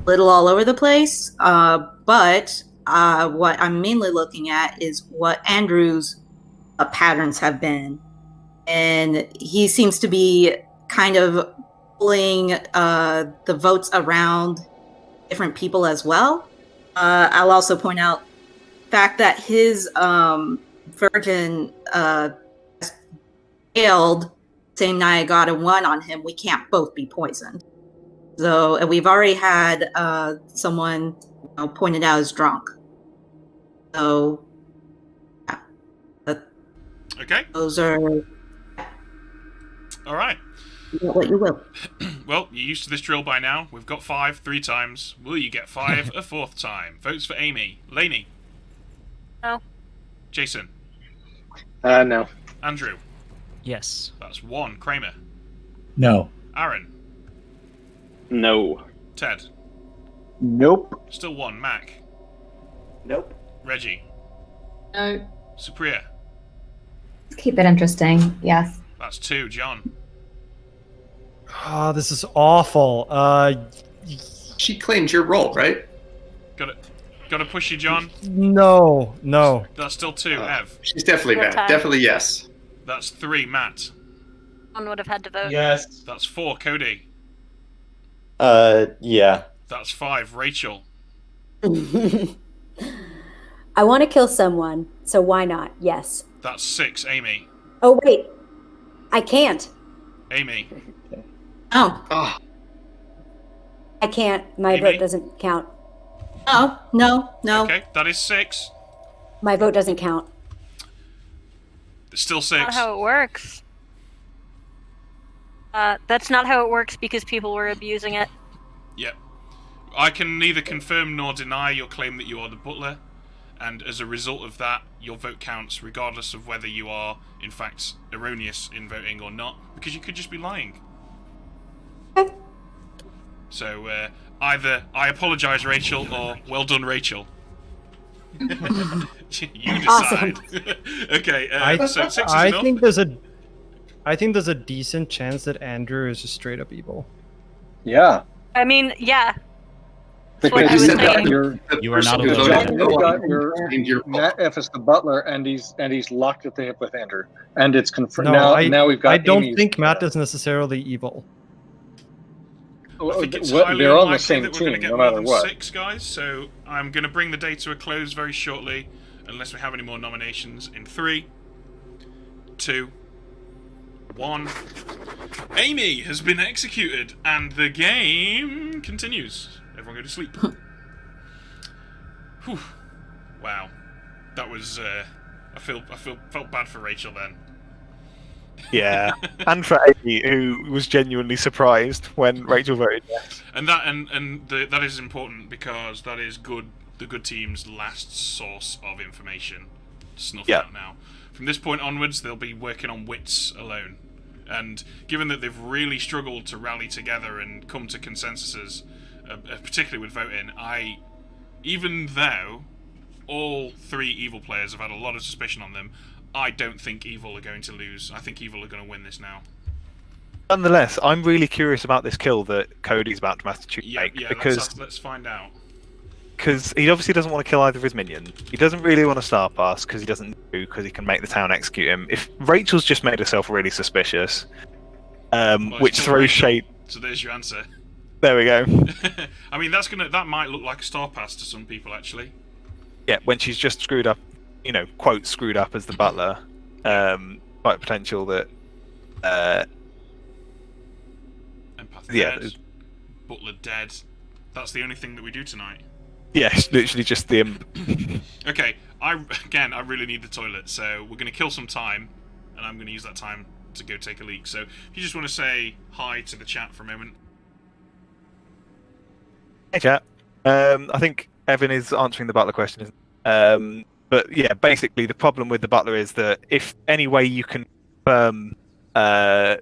[SPEAKER 18] a little all over the place. But what I'm mainly looking at is what Andrew's patterns have been. And he seems to be kind of pulling the votes around different people as well. I'll also point out the fact that his virgin failed same night I got a 1 on him. We can't both be poisoned. So and we've already had someone pointed out as drunk. So yeah.
[SPEAKER 1] Okay.
[SPEAKER 18] Those are
[SPEAKER 1] all right.
[SPEAKER 18] What you will.
[SPEAKER 1] Well, you're used to this drill by now. We've got 5 3 times. Will you get 5 a 4th time? Votes for Amy. Lainey.
[SPEAKER 7] No.
[SPEAKER 1] Jason.
[SPEAKER 9] No.
[SPEAKER 1] Andrew.
[SPEAKER 5] Yes.
[SPEAKER 1] That's 1. Kramer.
[SPEAKER 14] No.
[SPEAKER 1] Aaron.
[SPEAKER 17] No.
[SPEAKER 1] Ted.
[SPEAKER 9] Nope.
[SPEAKER 1] Still 1. Mac.
[SPEAKER 15] Nope.
[SPEAKER 1] Reggie.
[SPEAKER 8] No.
[SPEAKER 1] Supriya.
[SPEAKER 6] Keep it interesting. Yes.
[SPEAKER 1] That's 2. John.
[SPEAKER 3] Oh, this is awful.
[SPEAKER 10] She claimed your role, right?
[SPEAKER 1] Got to push you, John.
[SPEAKER 3] No.
[SPEAKER 1] That's still 2. Ev.
[SPEAKER 10] She's definitely
[SPEAKER 7] Your
[SPEAKER 10] bad.
[SPEAKER 7] time.
[SPEAKER 10] Definitely yes.
[SPEAKER 1] That's 3. Matt.
[SPEAKER 7] One would have had to vote.
[SPEAKER 16] Yes.
[SPEAKER 1] That's 4. Cody.
[SPEAKER 11] Yeah.
[SPEAKER 1] That's 5. Rachel.
[SPEAKER 12] I want to kill someone, so why not? Yes.
[SPEAKER 1] That's 6. Amy.
[SPEAKER 12] Oh, wait. I can't.
[SPEAKER 1] Amy.
[SPEAKER 18] Oh.
[SPEAKER 12] I can't. My
[SPEAKER 1] Amy?
[SPEAKER 12] vote doesn't count.
[SPEAKER 18] Oh, no.
[SPEAKER 1] Okay, that is 6.
[SPEAKER 12] My vote doesn't count.
[SPEAKER 1] It's still 6.
[SPEAKER 7] Not how it works. That's not how it works because people were abusing it.
[SPEAKER 1] Yep. I can neither confirm nor deny your claim that you are the butler, and as a result of that, your vote counts regardless of whether you are, in fact, erroneous in voting or not, because you could just be lying.
[SPEAKER 12] Okay.
[SPEAKER 1] So, either I apologise, Rachel, or well done, Rachel. You decide.
[SPEAKER 12] Awesome.
[SPEAKER 1] Okay, so 6 is
[SPEAKER 3] I
[SPEAKER 1] enough.
[SPEAKER 3] think there's a decent chance that Andrew is just straight up evil.
[SPEAKER 9] Yeah.
[SPEAKER 7] I mean, yeah. That's what I
[SPEAKER 9] Because
[SPEAKER 7] was
[SPEAKER 9] you've got
[SPEAKER 7] saying.
[SPEAKER 5] You are not
[SPEAKER 9] you've
[SPEAKER 5] alone.
[SPEAKER 9] got your Matt F is the butler, and he's locked at the hip with Andrew, and it's confirmed.
[SPEAKER 3] No,
[SPEAKER 9] now we've got.
[SPEAKER 3] I don't
[SPEAKER 9] Amy's-
[SPEAKER 3] think Matt is necessarily evil.
[SPEAKER 1] I think it's
[SPEAKER 9] Well,
[SPEAKER 1] highly
[SPEAKER 9] they're on the
[SPEAKER 1] unlikely
[SPEAKER 9] same
[SPEAKER 1] that we're going to
[SPEAKER 9] team,
[SPEAKER 1] get
[SPEAKER 9] no
[SPEAKER 1] more
[SPEAKER 9] matter
[SPEAKER 1] than
[SPEAKER 9] what.
[SPEAKER 1] 6, guys, so I'm going to bring the day to a close very shortly, unless we have any more nominations, in 3, 2, 1. Amy has been executed, and the game continues. Everyone go to sleep. Whew. Wow. That was, I felt bad for Rachel then.
[SPEAKER 2] Yeah, and for Amy, who was genuinely surprised when Rachel voted yes.
[SPEAKER 1] And that is important because that is the good team's last source of information. Snuffed out now. From this point onwards, they'll be working on wits alone. And given that they've really struggled to rally together and come to consensuses, particularly with voting, even though all 3 evil players have had a lot of suspicion on them, I don't think evil are going to lose. I think evil are going to win this now.
[SPEAKER 2] Nonetheless, I'm really curious about this kill that Cody's about to Massachusetts make,
[SPEAKER 1] because let's find out.
[SPEAKER 2] Because he obviously doesn't want to kill either of his minions. He doesn't really want to star pass because he doesn't do, because he can make the town execute him. If Rachel's just made herself really suspicious, which throws shade.
[SPEAKER 1] So there's your answer.
[SPEAKER 2] There we go.
[SPEAKER 1] I mean, that might look like a star pass to some people, actually.
[SPEAKER 2] Yeah, when she's just screwed up, quote screwed up as the butler, quite potential that.
[SPEAKER 1] Empath
[SPEAKER 2] Yeah.
[SPEAKER 1] dead. Butler dead. That's the only thing that we do tonight.
[SPEAKER 2] Yes, literally just the.
[SPEAKER 1] Okay, I really need the toilet, so we're going to kill some time, and I'm going to use that time to go take a leak. So if you just want to say hi to the chat for a moment.
[SPEAKER 2] Hey chat. I think Evan is answering the butler question. But yeah, basically the problem with the butler is that if any way you can confirm that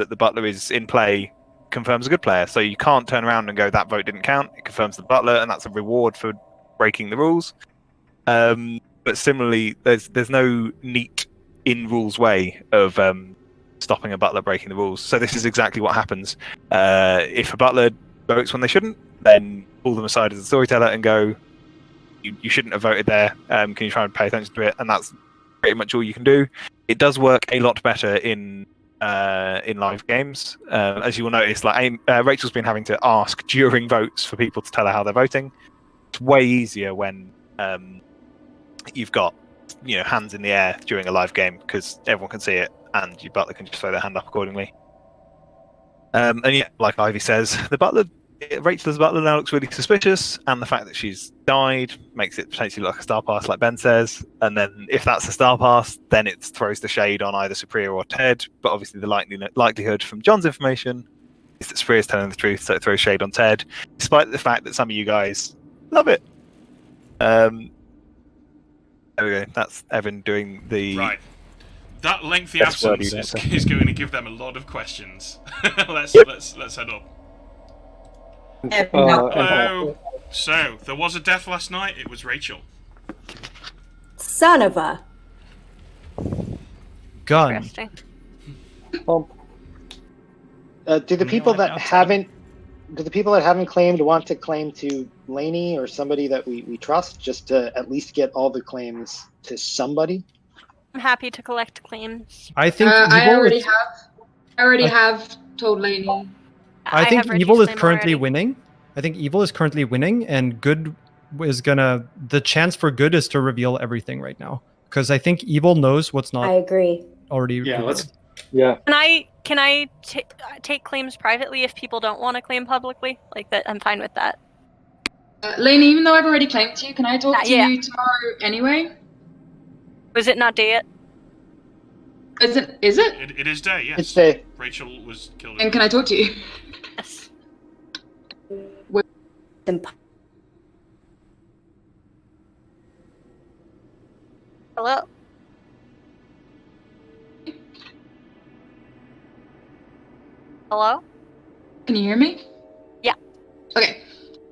[SPEAKER 2] the butler is in play, confirms a good player. So you can't turn around and go that vote didn't count. It confirms the butler, and that's a reward for breaking the rules. But similarly, there's no neat in rules way of stopping a butler breaking the rules. So this is exactly what happens. If a butler votes when they shouldn't, then pull them aside as a storyteller and go, you shouldn't have voted there. Can you try and pay attention to it? And that's pretty much all you can do. It does work a lot better in in live games. As you will notice, like Rachel's been having to ask during votes for people to tell her how they're voting. It's way easier when you've got hands in the air during a live game because everyone can see it and your butler can just throw their hand up accordingly. And yeah, like Ivy says, Rachel as a butler now looks really suspicious, and the fact that she's died makes it potentially look like a star pass, like Ben says. And then if that's a star pass, then it throws the shade on either Supriya or Ted. But obviously the likelihood from John's information is that Supriya's telling the truth, so it throws shade on Ted, despite the fact that some of you guys love it. There we go. That's Evan doing the...
[SPEAKER 1] Right. That lengthy
[SPEAKER 2] That's
[SPEAKER 1] absence
[SPEAKER 2] wordy,
[SPEAKER 1] is going to give them a lot of questions. Let's head up. Hello. So, there was a death last night. It was Rachel.
[SPEAKER 12] Son of a...
[SPEAKER 3] gun.
[SPEAKER 4] Do the people that haven't claimed want to claim to Lainey or somebody that we trust, just to at least get all the claims to somebody?
[SPEAKER 7] I'm happy to collect claims.
[SPEAKER 3] I think
[SPEAKER 8] I already have told Lainey.
[SPEAKER 3] I think Evil is currently winning. I think Evil is currently winning, and Good is gonna... The chance for Good is to reveal everything right now. Because I think Evil knows what's not...
[SPEAKER 12] I agree.
[SPEAKER 3] Already
[SPEAKER 10] Yeah,
[SPEAKER 3] revealed.
[SPEAKER 9] Yeah.
[SPEAKER 7] Can I take claims privately if people don't want to claim publicly? Like that, I'm fine with that.
[SPEAKER 8] Lainey, even though I've already claimed to you, can I talk to
[SPEAKER 7] Yeah.
[SPEAKER 8] you tomorrow anyway?
[SPEAKER 7] Was it not day yet?
[SPEAKER 8] Is it?
[SPEAKER 1] It is day, yes.
[SPEAKER 4] It's day.
[SPEAKER 1] Rachel was killed.
[SPEAKER 8] And can I talk to you?
[SPEAKER 7] Yes. Hello? Hello?
[SPEAKER 8] Can you hear me?
[SPEAKER 7] Yeah.
[SPEAKER 8] Okay.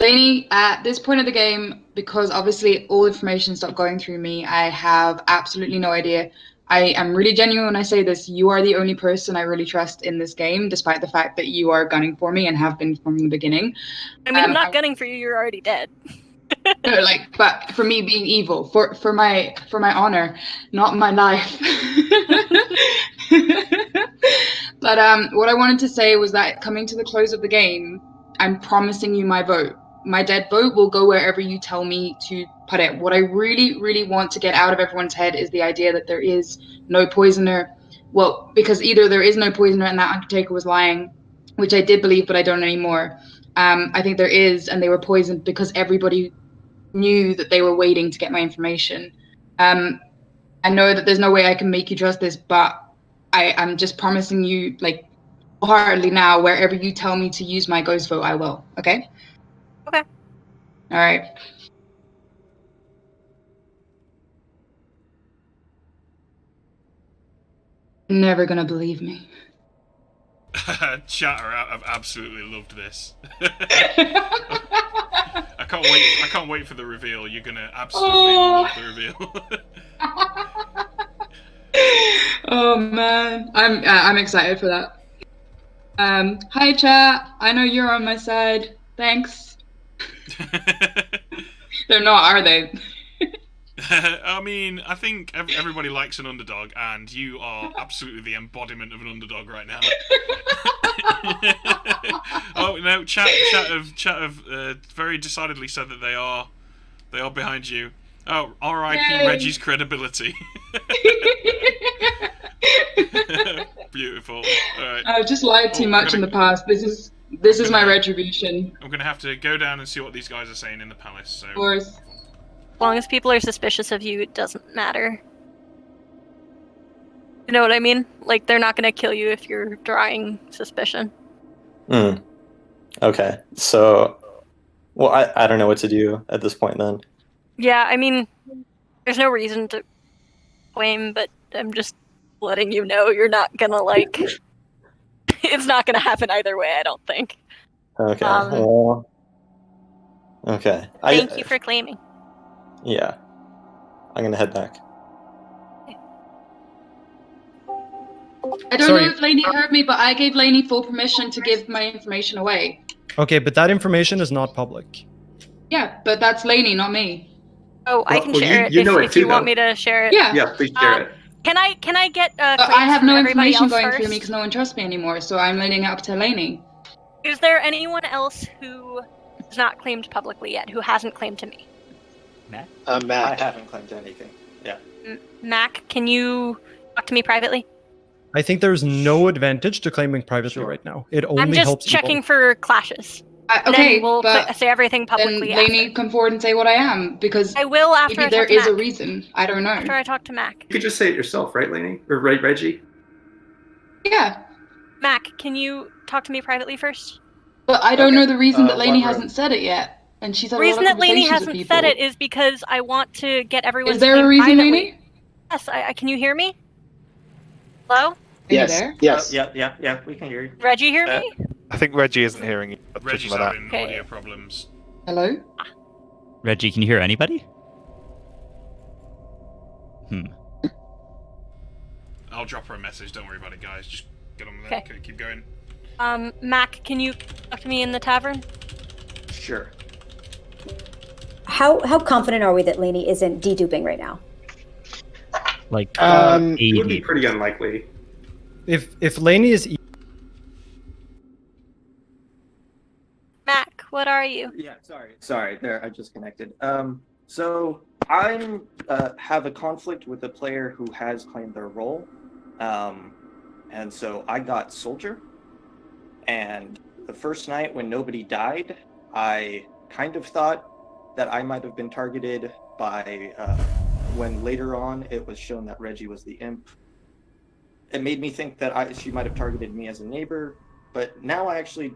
[SPEAKER 8] Lainey, at this point of the game, because obviously all information stopped going through me, I have absolutely no idea. I am really genuine when I say this. You are the only person I really trust in this game, despite the fact that you are gunning for me and have been from the beginning.
[SPEAKER 7] I mean, I'm not gunning for you. You're already dead.
[SPEAKER 8] No, but for me being evil, for my honor, not my life. But what I wanted to say was that coming to the close of the game, I'm promising you my vote. My dead vote will go wherever you tell me to put it. What I really, really want to get out of everyone's head is the idea that there is no poisoner. Well, because either there is no poisoner and that Undertaker was lying, which I did believe, but I don't anymore. I think there is, and they were poisoned because everybody knew that they were waiting to get my information. I know that there's no way I can make you trust this, but I'm just promising you, like, wholeheartedly now, wherever you tell me to use my ghost vote, I will. Okay?
[SPEAKER 7] Okay.
[SPEAKER 8] All right. Never gonna believe me.
[SPEAKER 1] Chatter, I've absolutely loved this. I can't wait for the reveal. You're gonna absolutely love the reveal.
[SPEAKER 8] Oh man, I'm excited for that. Hi chat. I know you're on my side. Thanks. They're not, are they?
[SPEAKER 1] I mean, I think everybody likes an underdog, and you are absolutely the embodiment of an underdog right now. Oh no, chat have very decidedly said that they are behind you. Oh, R.I.P. Reggie's credibility. Beautiful. All right.
[SPEAKER 8] I've just lied too much in the past. This is my retribution.
[SPEAKER 1] I'm gonna have to go down and see what these guys are saying in the palace. So.
[SPEAKER 8] Of course.
[SPEAKER 7] As long as people are suspicious of you, it doesn't matter. You know what I mean? Like, they're not gonna kill you if you're drawing suspicion.
[SPEAKER 11] Okay. So, well, I don't know what to do at this point then.
[SPEAKER 7] Yeah, I mean, there's no reason to claim, but I'm just letting you know you're not gonna, like... It's not gonna happen either way, I don't think.
[SPEAKER 11] Okay. Well, okay.
[SPEAKER 7] Thank you for claiming.
[SPEAKER 11] Yeah. I'm gonna head back.
[SPEAKER 8] I don't know if Lainey heard me, but I gave Lainey full permission to give my information away.
[SPEAKER 3] Okay, but that information is not public.
[SPEAKER 8] Yeah, but that's Lainey, not me.
[SPEAKER 7] Oh, I can share it if you want me to share it.
[SPEAKER 8] Yeah.
[SPEAKER 10] Yeah, please share it.
[SPEAKER 7] Can I get
[SPEAKER 8] I
[SPEAKER 7] claims
[SPEAKER 8] have
[SPEAKER 7] from
[SPEAKER 8] no
[SPEAKER 7] everybody
[SPEAKER 8] information
[SPEAKER 7] else
[SPEAKER 8] going
[SPEAKER 7] first?
[SPEAKER 8] through me because no one trusts me anymore, so I'm leading it up to Lainey.
[SPEAKER 7] Is there anyone else who has not claimed publicly yet, who hasn't claimed to me?
[SPEAKER 5] Matt?
[SPEAKER 15] Matt. I haven't claimed anything. Yeah.
[SPEAKER 7] Mac, can you talk to me privately?
[SPEAKER 3] I think there's no advantage to claiming privately right now. It only
[SPEAKER 7] I'm just
[SPEAKER 3] helps
[SPEAKER 7] checking
[SPEAKER 3] evil.
[SPEAKER 7] for clashes. And
[SPEAKER 8] Okay,
[SPEAKER 7] then we'll
[SPEAKER 8] but
[SPEAKER 7] say everything publicly
[SPEAKER 8] then Lainey, come forward and say what I am, because
[SPEAKER 7] I will after
[SPEAKER 8] maybe
[SPEAKER 7] I
[SPEAKER 8] there
[SPEAKER 7] talk to
[SPEAKER 8] is a
[SPEAKER 7] Mac.
[SPEAKER 8] reason. I don't know.
[SPEAKER 7] After I talk to Mac.
[SPEAKER 10] You could just say it yourself, right, Lainey? Or right, Reggie?
[SPEAKER 8] Yeah,
[SPEAKER 7] Mac, can you talk to me privately first?
[SPEAKER 8] but I don't know the reason that
[SPEAKER 15] what
[SPEAKER 8] Lainey
[SPEAKER 15] room?
[SPEAKER 8] hasn't said it yet, and she's
[SPEAKER 7] The
[SPEAKER 8] had a lot
[SPEAKER 7] reason
[SPEAKER 8] of
[SPEAKER 7] that Lainey
[SPEAKER 8] conversations with
[SPEAKER 7] hasn't
[SPEAKER 8] people.
[SPEAKER 7] said it is because I want to get everyone's
[SPEAKER 8] Is there a
[SPEAKER 7] name
[SPEAKER 8] reason,
[SPEAKER 7] privately.
[SPEAKER 8] Lainey?
[SPEAKER 7] Yes, can you hear me? Hello?
[SPEAKER 4] Yes. Yes.
[SPEAKER 15] Yeah, we can hear you.
[SPEAKER 7] Reggie hear me?
[SPEAKER 2] I think Reggie isn't hearing you.
[SPEAKER 1] Reggie's
[SPEAKER 2] Judging by that.
[SPEAKER 1] having audio problems.
[SPEAKER 8] Hello?
[SPEAKER 5] Reggie, can you hear anybody?
[SPEAKER 1] I'll drop her a message. Don't worry about it, guys. Just get on with
[SPEAKER 7] Okay.
[SPEAKER 1] it. Okay, keep going.
[SPEAKER 7] Mac, can you talk to me in the tavern?
[SPEAKER 15] Sure.
[SPEAKER 12] How confident are we that Lainey isn't deduping right now?
[SPEAKER 5] Like,
[SPEAKER 10] It would be pretty unlikely.
[SPEAKER 3] If Lainey is
[SPEAKER 7] Mac, what are you?
[SPEAKER 15] Yeah, sorry. There, I just connected. So I'm have a conflict with a player who has claimed their role, and so I got soldier. And the first night when nobody died, I kind of thought that I might have been targeted by. When later on it was shown that Reggie was the imp, it made me think that she might have targeted me as a neighbor. But now I actually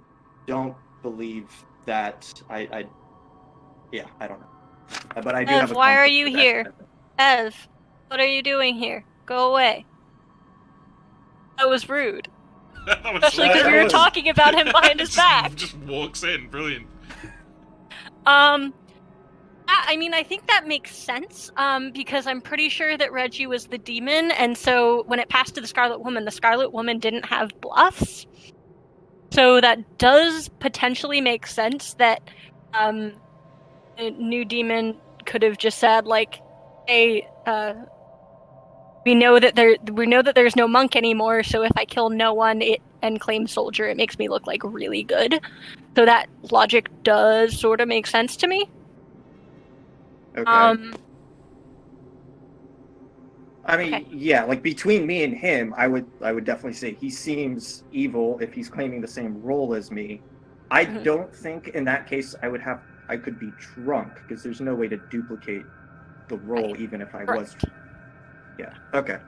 [SPEAKER 15] don't believe that I don't know. But I do have
[SPEAKER 7] Ev,
[SPEAKER 15] a
[SPEAKER 7] why are
[SPEAKER 15] conflict
[SPEAKER 7] you
[SPEAKER 15] with that.
[SPEAKER 7] here? Ev, what are you doing here? Go away. That was rude. Especially because we were talking about him behind his back.
[SPEAKER 1] Just walks in. Brilliant.
[SPEAKER 7] I mean, I think that makes sense, because I'm pretty sure that Reggie was the demon, and so when it passed to the Scarlet Woman didn't have bluffs. So that does potentially make sense that a new demon could have just said, like, hey, we know that there's no monk anymore, so if I kill no one and claim soldier, it makes me look like really good. So that logic does sort of make sense to me.
[SPEAKER 15] Okay. I mean, yeah, like between me and him, I would definitely say he seems evil if he's claiming the same role as me. I don't think in that case I could be drunk because there's no way to duplicate the role even if I was. Yeah. Okay.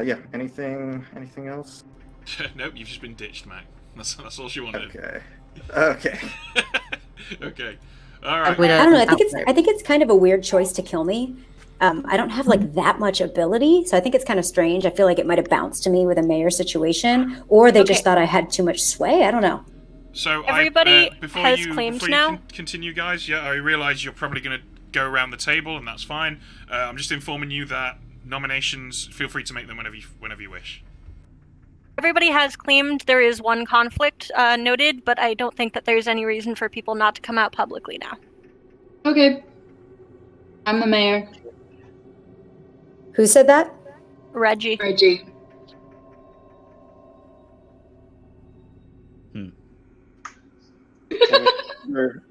[SPEAKER 15] Yeah. Anything else?
[SPEAKER 1] Nope, you've just been ditched, Mac. That's all she wanted.
[SPEAKER 15] Okay.
[SPEAKER 1] Okay. All right.
[SPEAKER 12] I don't know. I think it's kind of a weird choice to kill me. I don't have like that much ability, so I think it's kind of strange. I feel like it might have bounced to me with a mayor situation, or they just thought I had too much sway. I don't know.
[SPEAKER 1] So
[SPEAKER 7] everybody
[SPEAKER 1] before
[SPEAKER 7] has
[SPEAKER 1] you,
[SPEAKER 7] claims
[SPEAKER 1] before
[SPEAKER 7] now.
[SPEAKER 1] You continue, guys. Yeah, I realise you're probably going to go around the table, and that's fine. I'm just informing you that nominations. Feel free to make them whenever you wish.
[SPEAKER 7] Everybody has claimed there is one conflict noted, but I don't think that there's any reason for people not to come out publicly now.
[SPEAKER 8] Okay. I'm the mayor.
[SPEAKER 12] Who said that?
[SPEAKER 7] Reggie.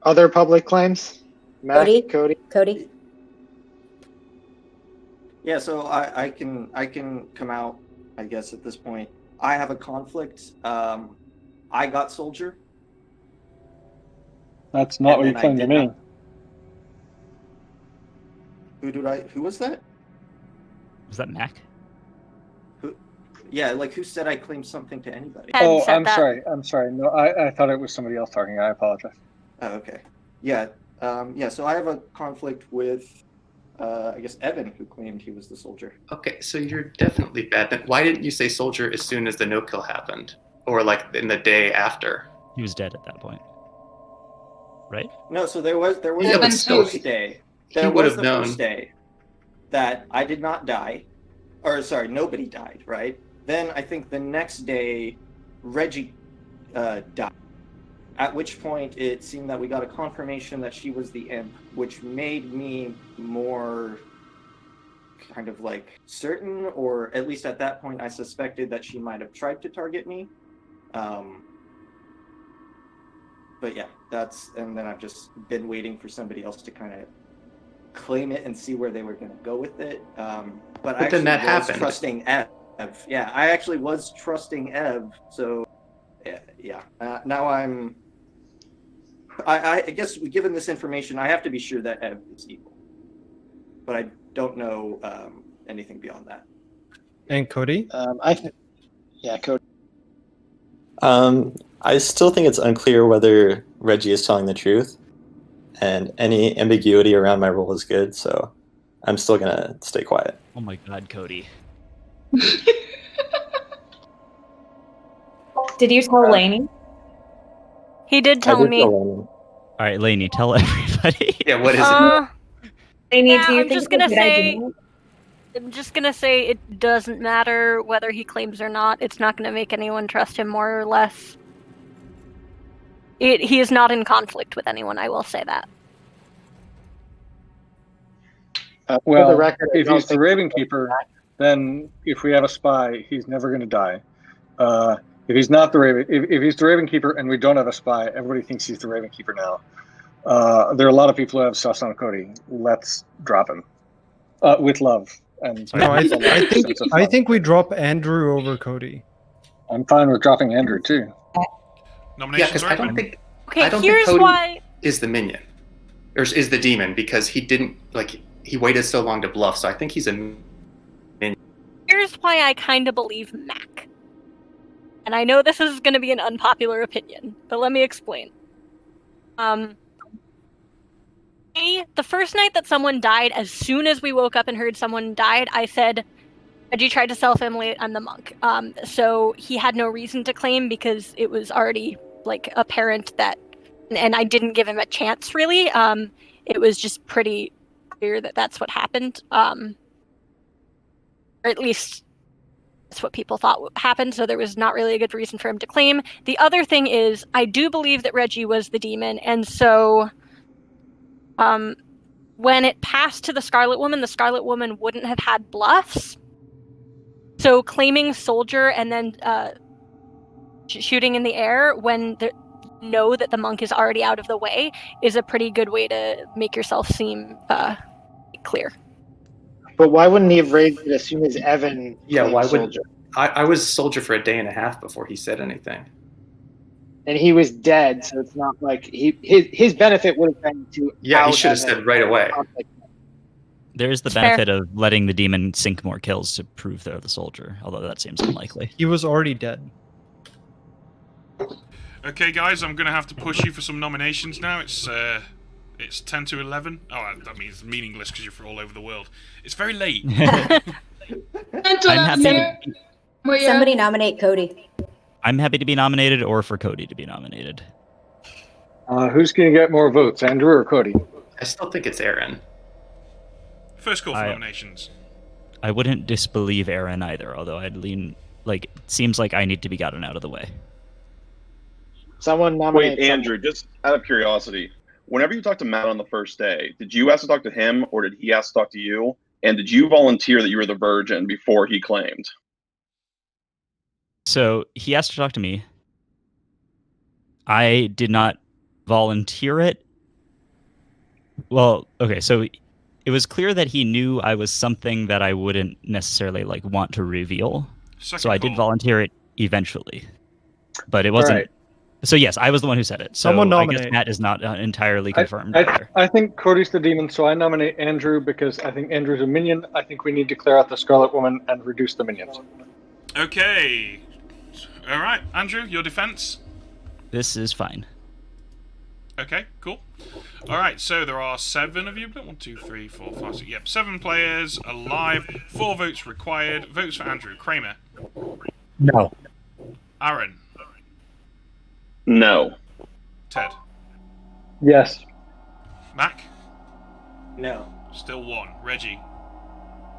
[SPEAKER 4] Other public claims? Matt, Cody?
[SPEAKER 15] Yeah, so I can come out, I guess, at this point. I have a conflict. I got soldier.
[SPEAKER 9] That's not what you claimed to me.
[SPEAKER 15] Who was that?
[SPEAKER 5] Was that Mac?
[SPEAKER 15] Yeah, like who said I claimed something to anybody?
[SPEAKER 9] Oh, I'm sorry. No, I thought it was somebody else talking. I apologize.
[SPEAKER 15] Oh, okay. Yeah. So I have a conflict with, I guess, Evan, who claimed he was the soldier.
[SPEAKER 10] Okay, so you're definitely bad. Then why didn't you say soldier as soon as the no kill happened, or like in the day after?
[SPEAKER 5] He was dead at that point, right?
[SPEAKER 15] No, so there was
[SPEAKER 10] Yeah,
[SPEAKER 15] the
[SPEAKER 10] but still,
[SPEAKER 15] first day.
[SPEAKER 10] he
[SPEAKER 15] There
[SPEAKER 10] would
[SPEAKER 15] was
[SPEAKER 10] have
[SPEAKER 15] the
[SPEAKER 10] known.
[SPEAKER 15] first day that I did not die, or sorry, nobody died. Right. Then I think the next day, Reggie died. At which point it seemed that we got a confirmation that she was the imp, which made me more kind of like certain, or at least at that point I suspected that she might have tried to target me. But yeah, and then I've just been waiting for somebody else to kind of claim it and see where they were going to go with it. But I
[SPEAKER 10] then that
[SPEAKER 15] actually was
[SPEAKER 10] happened.
[SPEAKER 15] trusting Ev. Yeah, I actually was trusting Ev. So yeah. Now I guess given this information, I have to be sure that Ev is evil. But I don't know anything beyond that.
[SPEAKER 3] And Cody?
[SPEAKER 4] Yeah, Cody.
[SPEAKER 11] I still think it's unclear whether Reggie is telling the truth, and any ambiguity around my role is good, so I'm still gonna stay quiet.
[SPEAKER 5] Oh my god, Cody.
[SPEAKER 6] Did you tell Lainey?
[SPEAKER 7] He did tell me.
[SPEAKER 5] All right, Lainey, tell everybody.
[SPEAKER 10] Yeah, what is it?
[SPEAKER 6] Lainey,
[SPEAKER 7] Yeah,
[SPEAKER 6] do you
[SPEAKER 7] I'm
[SPEAKER 6] think
[SPEAKER 7] just
[SPEAKER 6] it's a
[SPEAKER 7] gonna
[SPEAKER 6] good
[SPEAKER 7] say.
[SPEAKER 6] idea?
[SPEAKER 7] I'm just gonna say it doesn't matter whether he claims or not. It's not gonna make anyone trust him more or less. He is not in conflict with anyone. I will say that.
[SPEAKER 9] Well,
[SPEAKER 4] For the record, I
[SPEAKER 9] if
[SPEAKER 4] don't
[SPEAKER 9] he's the
[SPEAKER 4] think-
[SPEAKER 9] Raven Keeper, then if we have a spy, he's never going to die. If he's not the Raven, if he's the Raven Keeper and we don't have a spy, everybody thinks he's the Raven Keeper now. There are a lot of people who have sus on Cody. Let's drop him with love. And
[SPEAKER 3] No, I think we drop Andrew over Cody.
[SPEAKER 9] I'm fine with dropping Andrew too.
[SPEAKER 10] Yeah,
[SPEAKER 1] Nominations
[SPEAKER 10] because
[SPEAKER 1] are
[SPEAKER 10] I don't
[SPEAKER 1] open.
[SPEAKER 10] think
[SPEAKER 7] Okay,
[SPEAKER 10] I don't
[SPEAKER 7] here's
[SPEAKER 10] think Cody
[SPEAKER 7] why.
[SPEAKER 10] is the minion, or is the demon, because he didn't he waited so long to bluff. So I think he's a minion.
[SPEAKER 7] Here's why I kind of believe Mac. And I know this is going to be an unpopular opinion, but let me explain. The first night that someone died, as soon as we woke up and heard someone died, I said, Reggie tried to self-immolate, I'm the monk. So he had no reason to claim because it was already apparent that, and I didn't give him a chance really. It was just pretty clear that that's what happened. Or at least that's what people thought happened, so there was not really a good reason for him to claim. The other thing is, I do believe that Reggie was the demon, and so when it passed to the Scarlet Woman wouldn't have had bluffs. So claiming soldier and then shooting in the air when know that the monk is already out of the way is a pretty good way to make yourself seem clear.
[SPEAKER 4] But why wouldn't he have raised it as soon as Evan?
[SPEAKER 10] Yeah,
[SPEAKER 4] claimed
[SPEAKER 10] why would
[SPEAKER 4] soldier?
[SPEAKER 10] I was soldier for a day and a half before he said anything.
[SPEAKER 4] And he was dead, so it's not like his benefit would have been to.
[SPEAKER 10] Yeah, he should have said right away.
[SPEAKER 5] There's the benefit of letting the demon sink more kills to prove they're the soldier, although that seems unlikely.
[SPEAKER 3] He was already dead.
[SPEAKER 1] Okay, guys, I'm gonna have to push you for some nominations now. It's 10 to 11. Oh, that means meaningless because you're all over the world. It's very late.
[SPEAKER 5] I'm happy.
[SPEAKER 12] Somebody nominate Cody.
[SPEAKER 5] I'm happy to be nominated, or for Cody to be nominated.
[SPEAKER 9] Who's going to get more votes, Andrew or Cody?
[SPEAKER 10] I still think it's Aaron.
[SPEAKER 1] First call for nominations.
[SPEAKER 5] I wouldn't disbelieve Aaron either, although I'd lean it seems like I need to be gotten out of the way.
[SPEAKER 4] Someone nominate.
[SPEAKER 17] Wait, Andrew, just out of curiosity, whenever you talked to Matt on the first day, did you ask to talk to him or did he ask to talk to you? And did you volunteer that you were the virgin before he claimed?
[SPEAKER 5] So he asked to talk to me. I did not volunteer it. Well, okay, so it was clear that he knew I was something that I wouldn't necessarily want to reveal. So I did volunteer it eventually. But it wasn't.
[SPEAKER 9] Right.
[SPEAKER 5] So yes, I was the one who said it. So
[SPEAKER 3] Someone
[SPEAKER 5] I
[SPEAKER 3] nominate.
[SPEAKER 5] guess Matt is not entirely confirmed. either.
[SPEAKER 9] I think Cody's the demon, so I nominate Andrew because I think Andrew's a minion. I think we need to clear out the Scarlet Woman and reduce the minions.
[SPEAKER 1] Okay. All right, Andrew, your defense?
[SPEAKER 5] This is fine.
[SPEAKER 1] Okay, cool. All right, so there are 7 of you. 1, 2, 3, 4, 5, 6. Yep, 7 players alive. 4 votes required. Votes for Andrew. Kramer.
[SPEAKER 14] No.
[SPEAKER 1] Aaron.
[SPEAKER 17] No.
[SPEAKER 1] Ted.
[SPEAKER 9] Yes.
[SPEAKER 1] Mac.
[SPEAKER 4] No.
[SPEAKER 1] Still 1. Reggie.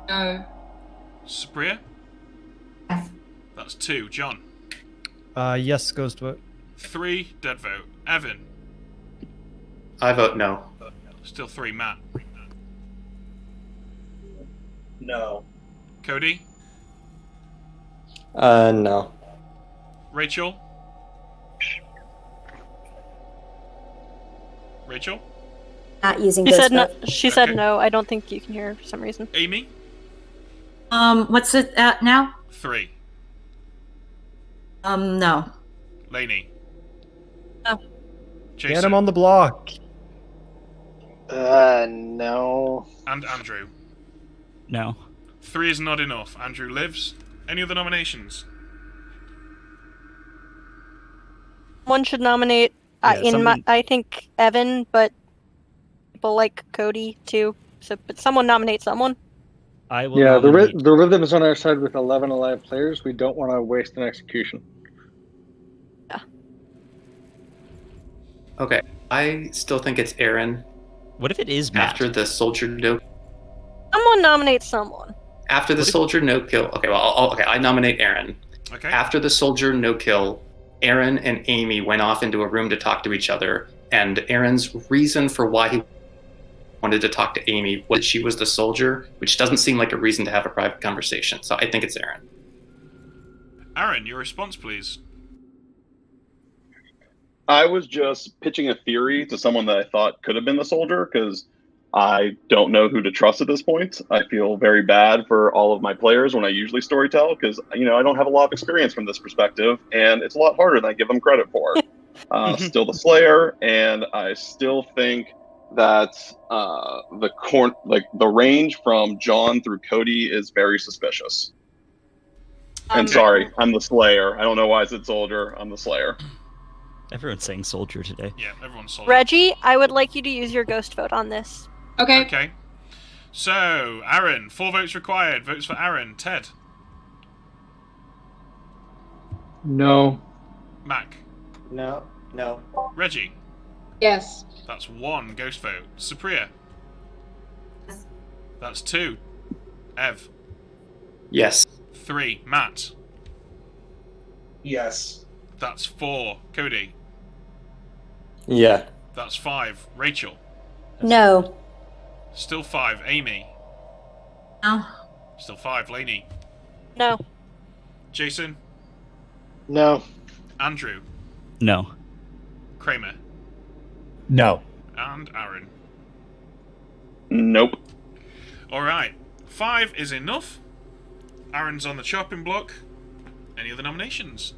[SPEAKER 8] No.
[SPEAKER 1] Sabria. That's 2. John.
[SPEAKER 3] Yes, Ghost vote.
[SPEAKER 1] 3. Dead vote. Evan.
[SPEAKER 10] I vote no.
[SPEAKER 1] Still 3. Matt.
[SPEAKER 16] No.
[SPEAKER 1] Cody?
[SPEAKER 11] No.
[SPEAKER 1] Rachel? Rachel?
[SPEAKER 12] Not using
[SPEAKER 7] She
[SPEAKER 12] ghost
[SPEAKER 7] said no.
[SPEAKER 12] vote.
[SPEAKER 7] She said no. I don't think you can hear her for some reason.
[SPEAKER 1] Amy?
[SPEAKER 18] What's it at now?
[SPEAKER 1] 3.
[SPEAKER 18] No.
[SPEAKER 1] Lainey?
[SPEAKER 7] No.
[SPEAKER 1] Jason?
[SPEAKER 3] Get him on the block.
[SPEAKER 4] No.
[SPEAKER 1] And Andrew?
[SPEAKER 5] No.
[SPEAKER 1] 3 is not enough. Andrew lives. Any other nominations?
[SPEAKER 7] One should nominate. I think Evan, but people like Cody too. So, but someone nominate someone.
[SPEAKER 5] I will.
[SPEAKER 9] Yeah,
[SPEAKER 5] nominate...
[SPEAKER 9] the rhythm is on our side with 11 alive players. We don't want to waste an execution.
[SPEAKER 7] Yeah.
[SPEAKER 10] Okay, I still think it's Aaron.
[SPEAKER 5] What if it is Matt?
[SPEAKER 10] After the soldier no.
[SPEAKER 7] Someone nominate someone.
[SPEAKER 10] After the soldier no kill. Okay, well, I nominate Aaron.
[SPEAKER 1] Okay.
[SPEAKER 10] After the soldier no kill, Aaron and Amy went off into a room to talk to each other, and Aaron's reason for why he wanted to talk to Amy was she was the soldier, which doesn't seem like a reason to have a private conversation. So I think it's Aaron.
[SPEAKER 1] Aaron, your response, please.
[SPEAKER 17] I was just pitching a theory to someone that I thought could have been the soldier because I don't know who to trust at this point. I feel very bad for all of my players when I usually storytell because, I don't have a lot of experience from this perspective, and it's a lot harder than I give them credit for. Still the Slayer, and I still think that the range from John through Cody is very suspicious. And sorry, I'm the Slayer. I don't know why I said soldier. I'm the Slayer.
[SPEAKER 5] Everyone's saying soldier today.
[SPEAKER 1] Yeah, everyone's soldier.
[SPEAKER 7] Reggie, I would like you to use your ghost vote on this.
[SPEAKER 8] Okay.
[SPEAKER 1] Okay. So, Aaron, 4 votes required. Votes for Aaron. Ted?
[SPEAKER 9] No.
[SPEAKER 1] Mac?
[SPEAKER 4] No.
[SPEAKER 1] Reggie?
[SPEAKER 8] Yes.
[SPEAKER 1] That's 1 ghost vote. Supriya? That's 2. Ev?
[SPEAKER 10] Yes.
[SPEAKER 1] 3. Matt?
[SPEAKER 16] Yes.
[SPEAKER 1] That's 4. Cody?
[SPEAKER 11] Yeah.
[SPEAKER 1] That's 5. Rachel?
[SPEAKER 12] No.
[SPEAKER 1] Still 5. Amy?
[SPEAKER 18] No.
[SPEAKER 1] Still 5. Lainey?
[SPEAKER 7] No.
[SPEAKER 1] Jason?
[SPEAKER 4] No.
[SPEAKER 1] Andrew?
[SPEAKER 5] No.
[SPEAKER 1] Kramer?
[SPEAKER 14] No.
[SPEAKER 1] And Aaron?
[SPEAKER 17] Nope.
[SPEAKER 1] Alright. 5 is enough. Aaron's on the chopping block. Any other nominations?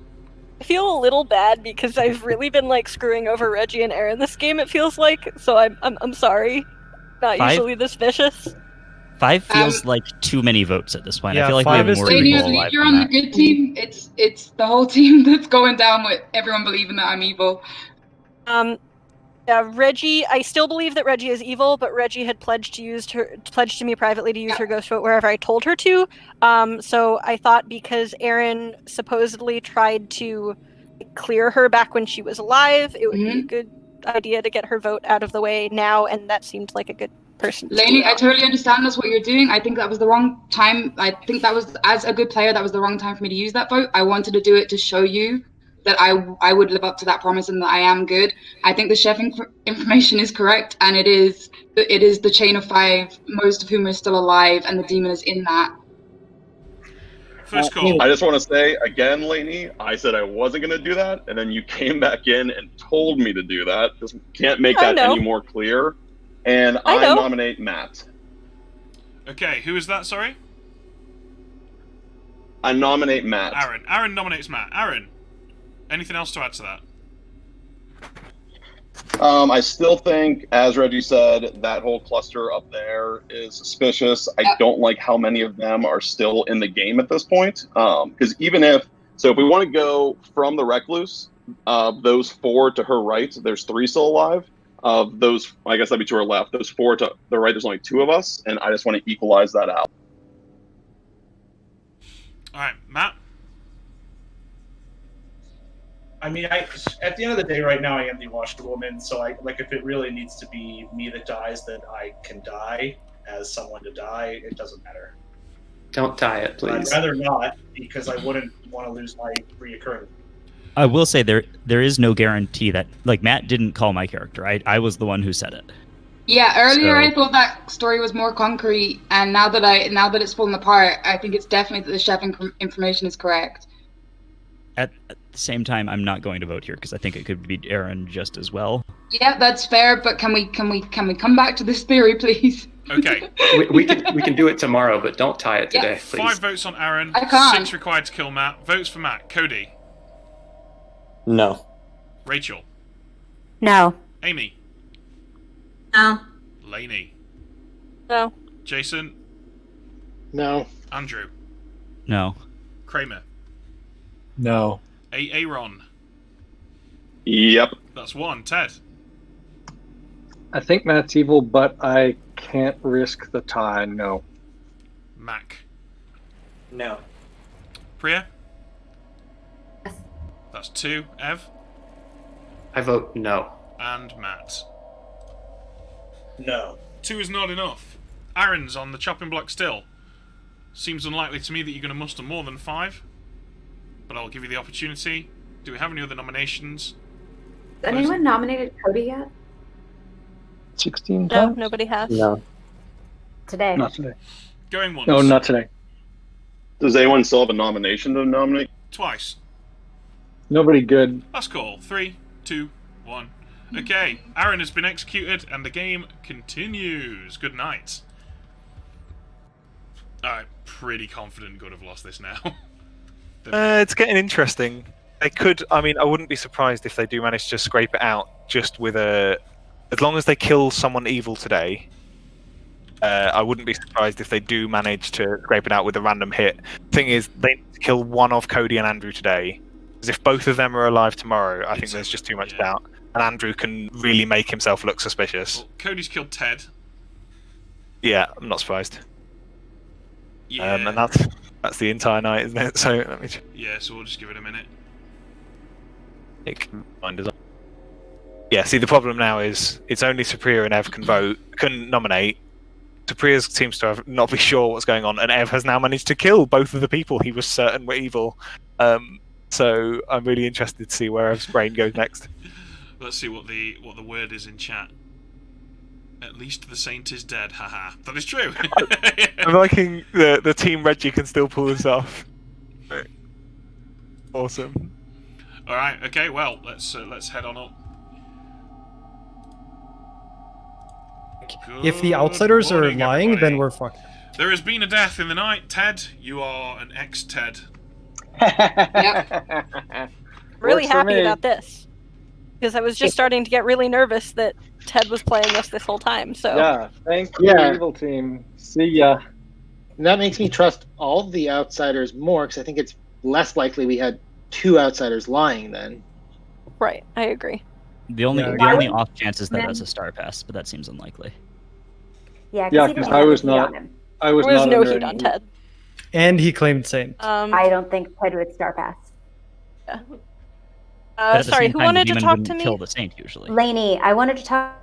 [SPEAKER 7] I feel a little bad because I've really been screwing over Reggie and Aaron this game. It feels like, so I'm sorry. Not
[SPEAKER 5] 5?
[SPEAKER 7] usually this vicious.
[SPEAKER 5] 5 feels like too many votes at this point.
[SPEAKER 3] Yeah,
[SPEAKER 5] I feel like we
[SPEAKER 3] 5
[SPEAKER 5] have
[SPEAKER 3] is
[SPEAKER 5] more
[SPEAKER 3] too
[SPEAKER 5] people
[SPEAKER 3] many.
[SPEAKER 5] alive
[SPEAKER 8] You're
[SPEAKER 5] than
[SPEAKER 8] on the
[SPEAKER 5] that.
[SPEAKER 8] good team. It's the whole team that's going down with everyone believing that I'm evil.
[SPEAKER 7] Yeah, Reggie. I still believe that Reggie is evil, but Reggie had pledged to me privately to use her ghost vote wherever I told her to. So I thought because Aaron supposedly tried to clear her back when she was alive, it would be a good idea to get her vote out of the way now, and that seemed like a good person.
[SPEAKER 8] Lainey, I totally understand that's what you're doing. I think that was the wrong time. I think that was, as a good player, that was the wrong time for me to use that vote. I wanted to do it to show you that I would live up to that promise and that I am good. I think the chef information is correct, and it is the chain of 5, most of whom are still alive, and the demon is in that.
[SPEAKER 1] First call.
[SPEAKER 17] I just want to say again, Lainey, I said I wasn't going to do that, and then you came back in and told me to do that. Just can't make that any more clear. And I nominate Matt.
[SPEAKER 1] Okay, who is that, sorry?
[SPEAKER 17] I nominate Matt.
[SPEAKER 1] Aaron. Aaron nominates Matt. Aaron, anything else to add to that?
[SPEAKER 17] I still think, as Reggie said, that whole cluster up there is suspicious. I don't like how many of them are still in the game at this point. Because if we want to go from the recluse, those 4 to her right, there's 3 still alive. Of those, I guess that'd be to her left. Those 4 to the right, there's only 2 of us, and I just want to equalize that out.
[SPEAKER 1] All right, Matt.
[SPEAKER 16] I mean, at the end of the day, right now, I am the washerwoman. So, if it really needs to be me that dies, then I can die as someone to die. It doesn't matter.
[SPEAKER 10] Don't die it, please.
[SPEAKER 16] I'd rather not, because I wouldn't want to lose my reoccurring.
[SPEAKER 5] I will say there is no guarantee that Matt didn't call my character. I was the one who said it.
[SPEAKER 8] Yeah, earlier
[SPEAKER 5] So-
[SPEAKER 8] I thought that story was more concrete, and now that it's fallen apart, I think it's definitely that the chef information is correct.
[SPEAKER 5] At the same time, I'm not going to vote here because I think it could be Aaron just as well.
[SPEAKER 8] Yeah, that's fair, but can we come back to this theory, please?
[SPEAKER 1] Okay.
[SPEAKER 10] we can do it tomorrow, but don't tie it today, please.
[SPEAKER 1] 5 votes on Aaron.
[SPEAKER 8] I can't.
[SPEAKER 1] 6 required to kill Matt. Votes for Matt. Cody.
[SPEAKER 11] No.
[SPEAKER 1] Rachel.
[SPEAKER 12] No.
[SPEAKER 1] Amy.
[SPEAKER 18] No.
[SPEAKER 1] Lainey.
[SPEAKER 7] No.
[SPEAKER 1] Jason.
[SPEAKER 4] No.
[SPEAKER 1] Andrew.
[SPEAKER 5] No.
[SPEAKER 1] Kramer.
[SPEAKER 14] No.
[SPEAKER 1] Aaron.
[SPEAKER 17] Yep.
[SPEAKER 1] That's 1. Ted.
[SPEAKER 9] I think Matt's evil, but I can't risk the tie. No.
[SPEAKER 1] Mac.
[SPEAKER 11] No.
[SPEAKER 1] Priya. That's 2. Ev.
[SPEAKER 10] I vote no.
[SPEAKER 1] And Matt.
[SPEAKER 16] No.
[SPEAKER 1] 2 is not enough. Aaron's on the chopping block still. Seems unlikely to me that you're going to muster more than 5. But I'll give you the opportunity. Do we have any other nominations?
[SPEAKER 6] Has anyone nominated Cody yet?
[SPEAKER 9] 16
[SPEAKER 7] No,
[SPEAKER 9] times?
[SPEAKER 7] nobody has.
[SPEAKER 11] No.
[SPEAKER 12] Today.
[SPEAKER 9] Not today.
[SPEAKER 1] Going once.
[SPEAKER 9] No, not today.
[SPEAKER 17] Does anyone still have a nomination to nominate?
[SPEAKER 1] Twice.
[SPEAKER 9] Nobody good.
[SPEAKER 1] Last call. 3, 2, 1. Okay, Aaron has been executed and the game continues. Good night. Alright, pretty confident Good have lost this now.
[SPEAKER 2] It's getting interesting. They could. I mean, I wouldn't be surprised if they do manage to scrape it out just with a. As long as they kill someone evil today, I wouldn't be surprised if they do manage to scrape it out with a random hit. Thing is, they need to kill one of Cody and Andrew today. Because if both of them are alive tomorrow, I think there's just too much doubt. And Andrew can really make himself look suspicious.
[SPEAKER 1] Well, Cody's killed Ted.
[SPEAKER 2] Yeah, I'm not surprised.
[SPEAKER 1] Yeah.
[SPEAKER 2] And that's the entire night, isn't it? So let me.
[SPEAKER 1] Yeah, so we'll just give it a minute.
[SPEAKER 2] It can find us. Yeah, see, the problem now is it's only Supriya and Ev can nominate. Supriya seems to not be sure what's going on, and Ev has now managed to kill both of the people he was certain were evil. So I'm really interested to see where Ev's brain goes next.
[SPEAKER 1] Let's see what the word is in chat. At least the saint is dead, haha. That is true.
[SPEAKER 2] I'm liking the team Reggie can still pull this off. Awesome.
[SPEAKER 1] All right. Okay. Well, let's head on up.
[SPEAKER 3] If the outsiders are
[SPEAKER 1] morning,
[SPEAKER 3] lying,
[SPEAKER 1] everybody.
[SPEAKER 3] then we're fucked.
[SPEAKER 1] There has been a death in the night. Ted, you are an ex-Ted.
[SPEAKER 7] Really
[SPEAKER 9] Works for
[SPEAKER 7] happy
[SPEAKER 9] me.
[SPEAKER 7] about this. Because I was just starting to get really nervous that Ted was playing us this whole time, so...
[SPEAKER 9] Yeah, thank you,
[SPEAKER 4] Yeah.
[SPEAKER 9] evil team. See ya.
[SPEAKER 4] And that makes me trust all the outsiders more, because I think it's less likely we had 2 outsiders lying then.
[SPEAKER 7] Right, I agree.
[SPEAKER 5] The only
[SPEAKER 3] Yeah,
[SPEAKER 5] the
[SPEAKER 3] yeah.
[SPEAKER 5] only off chance is that that's a star pass, but that seems unlikely.
[SPEAKER 12] Yeah,
[SPEAKER 9] Yeah,
[SPEAKER 12] he
[SPEAKER 9] because
[SPEAKER 12] didn't
[SPEAKER 9] I
[SPEAKER 12] have
[SPEAKER 9] was
[SPEAKER 12] the heat
[SPEAKER 9] not.
[SPEAKER 12] on him.
[SPEAKER 9] I was
[SPEAKER 7] There was
[SPEAKER 9] not
[SPEAKER 7] no
[SPEAKER 9] under
[SPEAKER 7] heat
[SPEAKER 9] any
[SPEAKER 7] on Ted.
[SPEAKER 3] And he claimed Saint.
[SPEAKER 12] I don't think Ted would star pass.
[SPEAKER 5] But at the
[SPEAKER 7] Sorry,
[SPEAKER 5] same
[SPEAKER 7] who
[SPEAKER 5] time, the
[SPEAKER 7] wanted to
[SPEAKER 5] demon
[SPEAKER 7] talk
[SPEAKER 5] wouldn't
[SPEAKER 7] to me?
[SPEAKER 5] kill the saint usually.
[SPEAKER 12] Lainey, I wanted to talk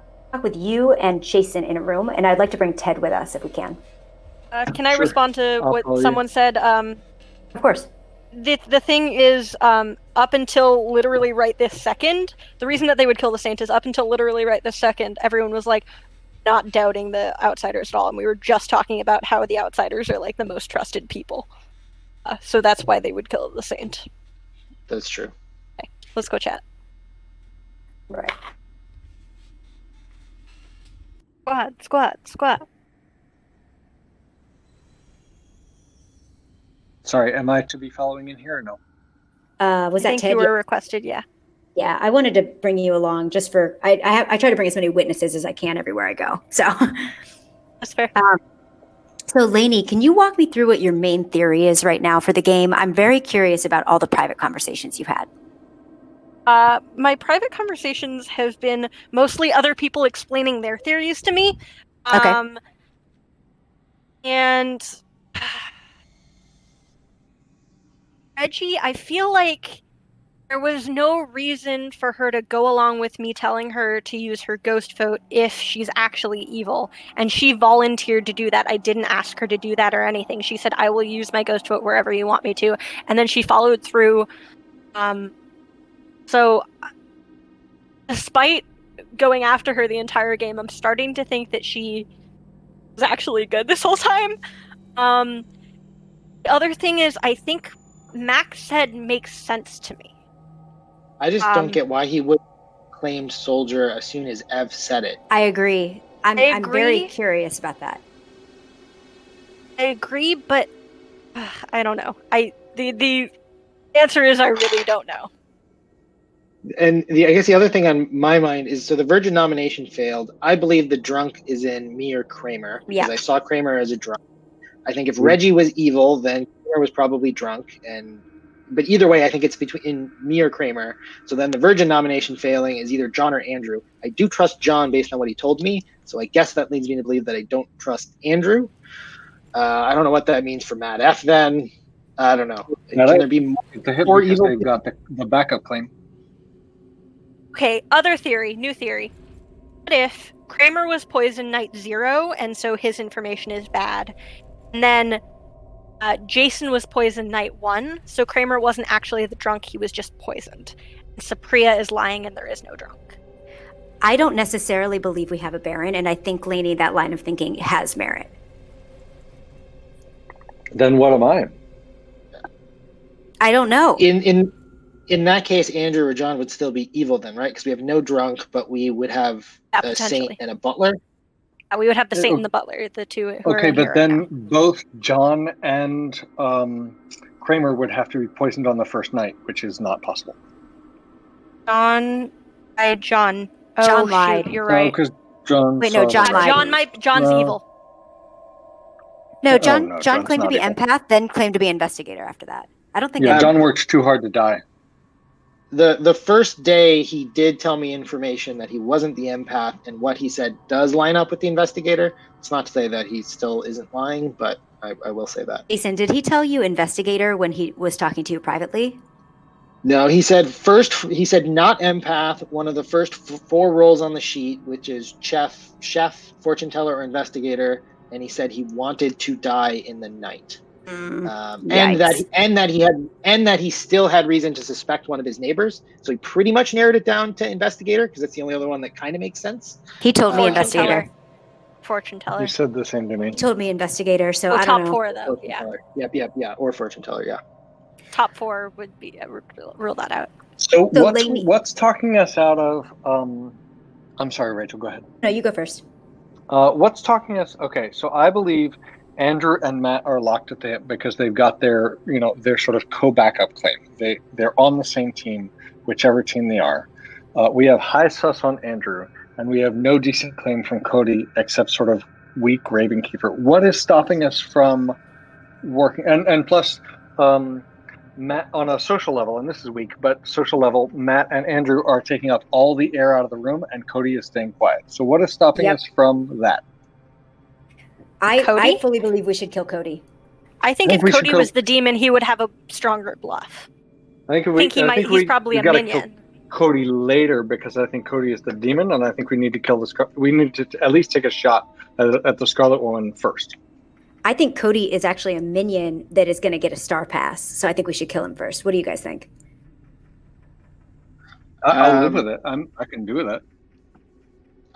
[SPEAKER 12] with you and Jason in a room, and I'd like to bring Ted with us if we can.
[SPEAKER 7] Can I respond to
[SPEAKER 9] I'll
[SPEAKER 7] what
[SPEAKER 9] follow you.
[SPEAKER 7] someone said?
[SPEAKER 12] Of course.
[SPEAKER 7] The thing is, up until literally right this second, the reason that they would kill the saint is up until literally right this second, everyone was like not doubting the outsiders at all, and we were just talking about how the outsiders are like the most trusted people. So that's why they would kill the saint.
[SPEAKER 4] That's true.
[SPEAKER 7] Okay, let's go chat.
[SPEAKER 12] Right.
[SPEAKER 7] Squad.
[SPEAKER 9] Sorry, am I to be following in here or no?
[SPEAKER 12] Was
[SPEAKER 7] I
[SPEAKER 12] that
[SPEAKER 7] think
[SPEAKER 12] Ted?
[SPEAKER 7] you were requested, yeah.
[SPEAKER 12] Yeah, I wanted to bring you along just for I try to bring as many witnesses as I can everywhere I go. So
[SPEAKER 7] That's fair.
[SPEAKER 12] So Lainey, can you walk me through what your main theory is right now for the game? I'm very curious about all the private conversations you've had.
[SPEAKER 7] My private conversations have been mostly other people explaining their theories to me.
[SPEAKER 12] Okay.
[SPEAKER 7] And Reggie, I feel like there was no reason for her to go along with me telling her to use her ghost vote if she's actually evil. And she volunteered to do that. I didn't ask her to do that or anything. She said, I will use my ghost vote wherever you want me to. And then she followed through. So, despite going after her the entire game, I'm starting to think that she was actually good this whole time. The other thing is, I think Max said makes sense to me.
[SPEAKER 4] I just don't get why he would claim soldier as soon as Ev said it.
[SPEAKER 12] I agree. I'm very
[SPEAKER 7] agree.
[SPEAKER 12] curious about that.
[SPEAKER 7] I agree, but I don't know. The answer is I really don't know.
[SPEAKER 4] And I guess the other thing on my mind is, so the Virgin nomination failed. I believe the drunk is in me or Kramer, because I saw Kramer as a drunk. I think if Reggie was evil, then Kramer was probably drunk. But either way, I think it's between me or Kramer. So then the Virgin nomination failing is either John or Andrew. I do trust John based on what he told me, so I guess that leads me to believe that I don't trust Andrew. I don't know what that means for Matt F. Then I don't know.
[SPEAKER 9] Can
[SPEAKER 4] there be
[SPEAKER 9] more evil? They've got the backup claim.
[SPEAKER 7] Okay, other theory, new theory. What if Kramer was poison night 0, and so his information is bad, and then Jason was poisoned night 1, so Kramer wasn't actually the drunk, he was just poisoned. And Supriya is lying and there is no drunk.
[SPEAKER 12] I don't necessarily believe we have a Baron, and I think Lainey, that line of thinking has merit.
[SPEAKER 9] Then what am I?
[SPEAKER 12] I don't know.
[SPEAKER 4] In that case, Andrew or John would still be evil then, right? Because we have no drunk, but we would have a saint and a butler.
[SPEAKER 7] We would have the saint and the butler, the two who are
[SPEAKER 9] Okay,
[SPEAKER 7] in
[SPEAKER 9] but
[SPEAKER 7] here
[SPEAKER 9] then
[SPEAKER 7] right now.
[SPEAKER 9] both John and Kramer would have to be poisoned on the first night, which is not possible.
[SPEAKER 7] John. Oh,
[SPEAKER 12] John lied.
[SPEAKER 7] shoot, you're right.
[SPEAKER 9] because John.
[SPEAKER 12] Wait, no, John lied.
[SPEAKER 7] John's evil.
[SPEAKER 12] No, John.
[SPEAKER 9] no,
[SPEAKER 12] John
[SPEAKER 9] John's
[SPEAKER 12] claimed to
[SPEAKER 9] not
[SPEAKER 12] be
[SPEAKER 9] evil.
[SPEAKER 12] empath, then claimed to be investigator after that. I don't think.
[SPEAKER 9] Yeah, John worked too hard to die.
[SPEAKER 4] The first day he did tell me information that he wasn't the empath, and what he said does line up with the investigator. It's not to say that he still isn't lying, but I will say that.
[SPEAKER 12] Jason, did he tell you investigator when he was talking to you privately?
[SPEAKER 4] No, he said not empath, one of the first 4 roles on the sheet, which is chef, fortune teller, or investigator, and he said he wanted to die in the night. And that he still had reason to suspect one of his neighbors, so he pretty much narrowed it down to investigator because that's the only other one that kind of makes sense.
[SPEAKER 12] He told me investigator.
[SPEAKER 7] Fortune teller.
[SPEAKER 9] You said the same to me.
[SPEAKER 12] He told me investigator, so I don't
[SPEAKER 7] top
[SPEAKER 12] know.
[SPEAKER 7] 4 though.
[SPEAKER 4] Fortune
[SPEAKER 7] Yeah.
[SPEAKER 4] teller. Yep. Or fortune teller. Yeah.
[SPEAKER 7] Top 4 would be rule that out.
[SPEAKER 9] So what's talking us out of? I'm sorry, Rachel. Go ahead.
[SPEAKER 12] No, you go first.
[SPEAKER 9] What's talking us? Okay, so I believe Andrew and Matt are locked at the hip because they've got their sort of co-backup claim. They're on the same team, whichever team they are. We have high sus on Andrew, and we have no decent claim from Cody except sort of weak Ravenkeeper. What is stopping us from working? And plus, Matt, on a social level, and this is weak, but social level, Matt and Andrew are taking up all the air out of the room, and Cody is staying quiet. So what is stopping us from that?
[SPEAKER 12] I fully believe we should kill Cody.
[SPEAKER 7] I think if Cody was the demon, he would have a stronger bluff.
[SPEAKER 9] I think
[SPEAKER 7] he's probably a minion.
[SPEAKER 9] Kill Cody later because I think Cody is the demon, and I think we need to kill we need to at least take a shot at the Scarlet Woman first.
[SPEAKER 12] I think Cody is actually a minion that is going to get a star pass, so I think we should kill him first. What do you guys think?
[SPEAKER 9] I'll live with it. I can do that.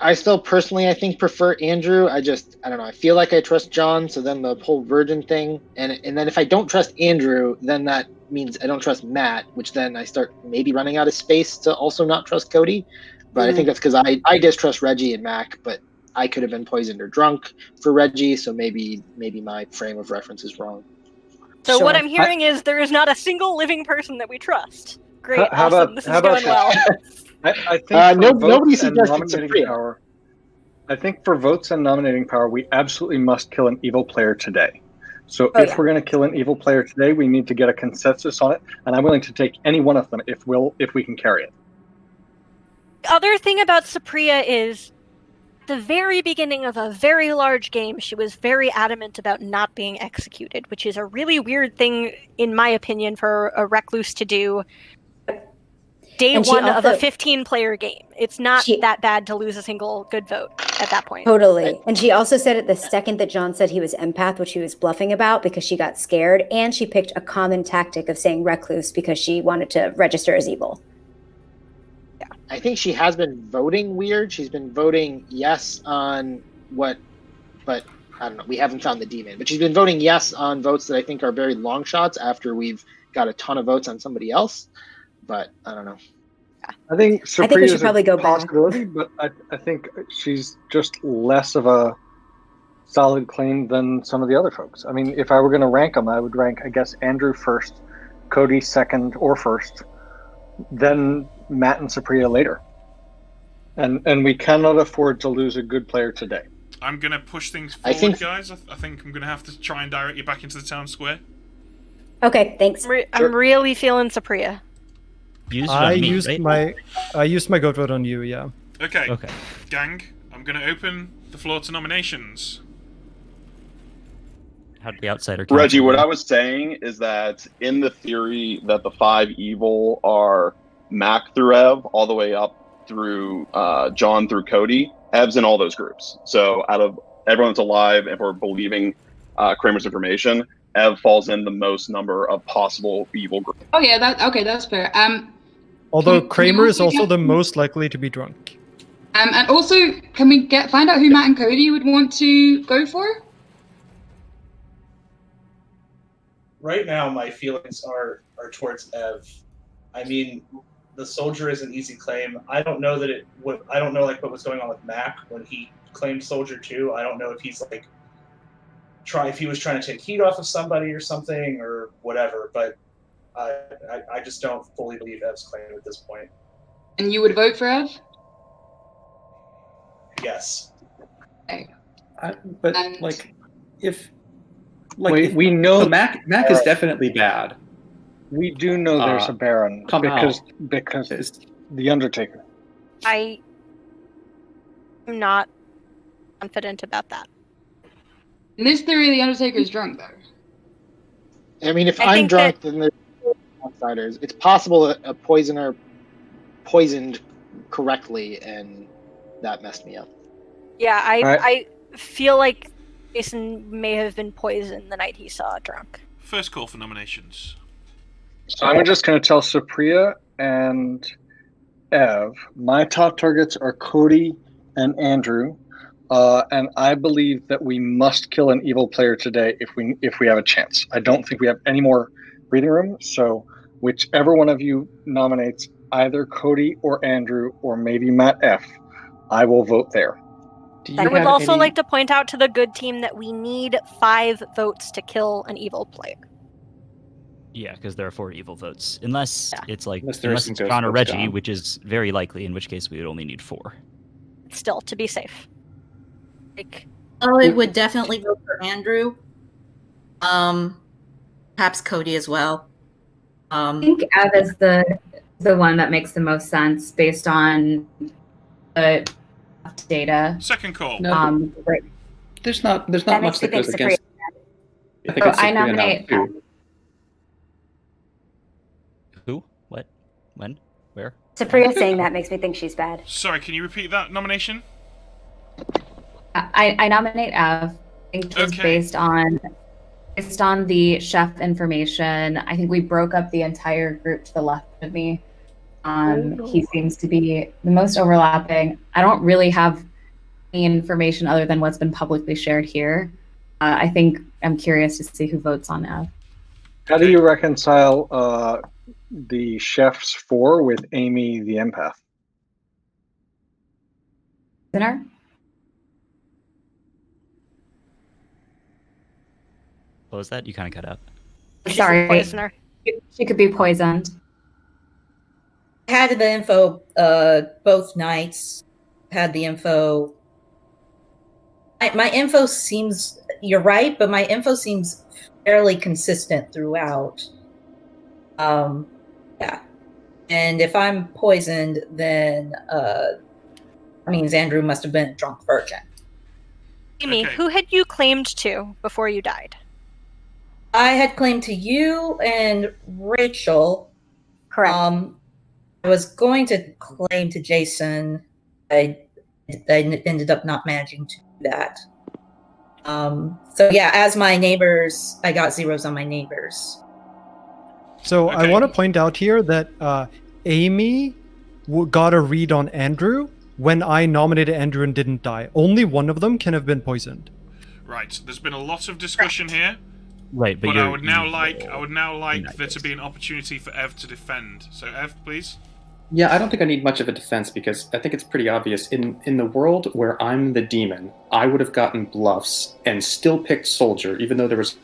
[SPEAKER 4] I still personally, I think, prefer Andrew. I don't know. I feel like I trust John, so then the whole virgin thing, and then if I don't trust Andrew, then that means I don't trust Matt, which then I start maybe running out of space to also not trust Cody. But I think that's because I distrust Reggie and Mac, but I could have been poisoned or drunk for Reggie, so maybe my frame of reference is wrong.
[SPEAKER 7] So what I'm hearing is there is not a single living person that we trust. Great, awesome. This is going well.
[SPEAKER 9] I think
[SPEAKER 4] nobody suggested Supriya.
[SPEAKER 9] I think for votes and nominating power, we absolutely must kill an evil player today. So if we're going to kill an evil player today, we need to get a consensus on it, and I'm willing to take any one of them if we can carry it.
[SPEAKER 7] The other thing about Supriya is the very beginning of a very large game, she was very adamant about not being executed, which is a really weird thing, in my opinion, for a recluse to do. Day one of a 15-player game. It's not that bad to lose a single good vote at that point.
[SPEAKER 12] Totally. And she also said it the second that John said he was empath, which she was bluffing about because she got scared, and she picked a common tactic of saying recluse because she wanted to register as evil.
[SPEAKER 4] I think she has been voting weird. She's been voting yes on what, but I don't know. We haven't found the demon, but she's been voting yes on votes that I think are very long shots after we've got a ton of votes on somebody else. But I don't know.
[SPEAKER 9] I think
[SPEAKER 12] I think we should
[SPEAKER 9] Supriya's
[SPEAKER 12] probably
[SPEAKER 9] a
[SPEAKER 12] go back.
[SPEAKER 9] possibility, but I think she's just less of a solid claim than some of the other folks. I mean, if I were going to rank them, I would rank, I guess, Andrew first, Cody second or first, then Matt and Supriya later. And we cannot afford to lose a good player today.
[SPEAKER 1] I'm going to push things forward, guys. I think I'm going to have to try and direct you back into the town square.
[SPEAKER 12] Okay, thanks.
[SPEAKER 7] I'm really feeling Supriya.
[SPEAKER 3] I used my goat vote on you. Yeah.
[SPEAKER 1] Okay. Gang, I'm going to open the floor to nominations.
[SPEAKER 5] How did the outsider?
[SPEAKER 17] Reggie, what I was saying is that in the theory that the 5 evil are Mac through Ev, all the way up through John through Cody, Ev's in all those groups. So out of everyone that's alive, if we're believing Kramer's information, Ev falls in the most number of possible evil groups.
[SPEAKER 8] Oh yeah, that's fair.
[SPEAKER 3] Although
[SPEAKER 8] can
[SPEAKER 3] Kramer
[SPEAKER 8] we
[SPEAKER 3] is
[SPEAKER 8] also
[SPEAKER 3] also
[SPEAKER 8] get-
[SPEAKER 3] the most likely to be drunk.
[SPEAKER 8] And also, can we find out who Matt and Cody would want to go for?
[SPEAKER 16] Right now, my feelings are towards Ev. I mean, the soldier is an easy claim. I don't know that I don't know like what was going on with Mac when he claimed soldier too. I don't know if he's like if he was trying to take heat off of somebody or something or whatever. But I just don't fully believe Ev's claim at this point.
[SPEAKER 8] And you would vote for Ev?
[SPEAKER 16] Yes.
[SPEAKER 8] Okay.
[SPEAKER 19] But
[SPEAKER 8] And-
[SPEAKER 19] like, if
[SPEAKER 9] we know
[SPEAKER 19] so Mac is definitely bad.
[SPEAKER 9] We do know there's a Baron because the Undertaker.
[SPEAKER 7] I'm not confident about that.
[SPEAKER 8] In this theory, the Undertaker is drunk, though.
[SPEAKER 4] I mean, if
[SPEAKER 7] I
[SPEAKER 4] I'm
[SPEAKER 7] think
[SPEAKER 4] drunk, then there's outsiders. It's possible that a poisoner poisoned correctly, and that messed me up.
[SPEAKER 7] Yeah,
[SPEAKER 9] Alright.
[SPEAKER 7] I feel like Jason may have been poisoned the night he saw drunk.
[SPEAKER 1] First call for nominations.
[SPEAKER 9] So I'm just going to tell Supriya and Ev, my top targets are Cody and Andrew, and I believe that we must kill an evil player today if we have a chance. I don't think we have any more breathing room, so whichever one of you nominates either Cody or Andrew or maybe Matt F, I will vote there.
[SPEAKER 7] I would also like to point out to the good team that we need 5 votes to kill an evil player.
[SPEAKER 5] Yeah, because there are 4 evil votes. Unless it's like
[SPEAKER 19] Unless there are some
[SPEAKER 5] it's
[SPEAKER 19] ghost
[SPEAKER 5] John or
[SPEAKER 19] votes
[SPEAKER 5] Reggie,
[SPEAKER 19] gone.
[SPEAKER 5] which is very likely, in which case we would only need 4.
[SPEAKER 7] Still, to be safe. Like,
[SPEAKER 18] I would definitely vote for Andrew. Perhaps Cody as well.
[SPEAKER 6] I think Ev is the one that makes the most sense based on the data.
[SPEAKER 1] Second call.
[SPEAKER 19] No,
[SPEAKER 6] Right.
[SPEAKER 19] There's not
[SPEAKER 6] That
[SPEAKER 19] much
[SPEAKER 6] makes me
[SPEAKER 19] that goes
[SPEAKER 6] think
[SPEAKER 19] against. I think
[SPEAKER 6] So
[SPEAKER 19] it's
[SPEAKER 6] I
[SPEAKER 19] Supriya now,
[SPEAKER 6] nominate
[SPEAKER 19] too.
[SPEAKER 5] Who? What? When? Where?
[SPEAKER 12] Supriya saying that makes me think she's bad.
[SPEAKER 1] Sorry, can you repeat that nomination?
[SPEAKER 6] I nominate Ev. I think just
[SPEAKER 1] Okay.
[SPEAKER 6] based on the chef information. I think we broke up the entire group to the left of me. He seems to be the most overlapping. I don't really have any information other than what's been publicly shared here. I think I'm curious to see who votes on Ev.
[SPEAKER 9] How do you reconcile the chef's 4 with Amy the empath?
[SPEAKER 6] Dinner?
[SPEAKER 5] What was that? You kind of cut out.
[SPEAKER 6] Sorry.
[SPEAKER 7] poisoner.
[SPEAKER 6] She could be poisoned.
[SPEAKER 18] I had the info both nights. Had the info. My info seems, you're right, but my info seems fairly consistent throughout. Yeah. And if I'm poisoned, then that means Andrew must have been a drunk virgin.
[SPEAKER 7] Amy, who had you claimed to before you died?
[SPEAKER 18] I had claimed to you and Rachel.
[SPEAKER 12] Correct.
[SPEAKER 18] I was going to claim to Jason. I ended up not managing to do that. So yeah, as my neighbors, I got zeros on my neighbors.
[SPEAKER 3] So I want to point out here that Amy got a read on Andrew when I nominated Andrew and didn't die. Only one of them can have been poisoned.
[SPEAKER 1] Right. There's been a lot of discussion here.
[SPEAKER 5] Right, but
[SPEAKER 1] I would now like there to be an opportunity for Ev to defend. So Ev, please.
[SPEAKER 10] Yeah, I don't think I need much of a defense because I think it's pretty obvious. In the world where I'm the demon, I would have gotten bluffs and still picked soldier, even though there was.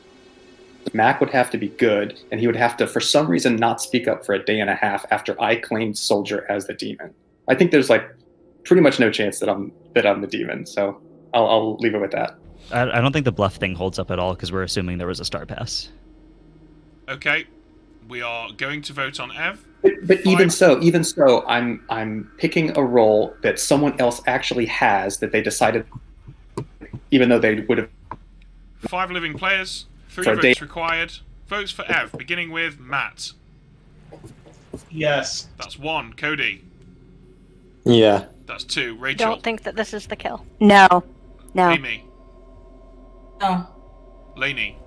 [SPEAKER 10] Mac would have to be good, and he would have to, for some reason, not speak up for a day and a half after I claimed soldier as the demon. I think there's like pretty much no chance that I'm the demon. So I'll leave it with that.
[SPEAKER 5] I don't think the bluff thing holds up at all because we're assuming there was a star pass.
[SPEAKER 1] Okay, we are going to vote on Ev.
[SPEAKER 10] But even so, I'm picking a role that someone else actually has that they decided, even though they would have.
[SPEAKER 1] 5 living players, 3
[SPEAKER 10] For a
[SPEAKER 1] votes
[SPEAKER 10] day.
[SPEAKER 1] required. Votes for Ev, beginning with Matt.
[SPEAKER 16] Yes.
[SPEAKER 1] That's 1. Cody.
[SPEAKER 11] Yeah.
[SPEAKER 1] That's 2. Rachel.
[SPEAKER 7] Don't think that this is the kill.
[SPEAKER 12] No. No.
[SPEAKER 1] Amy.
[SPEAKER 18] No.
[SPEAKER 1] Lainey.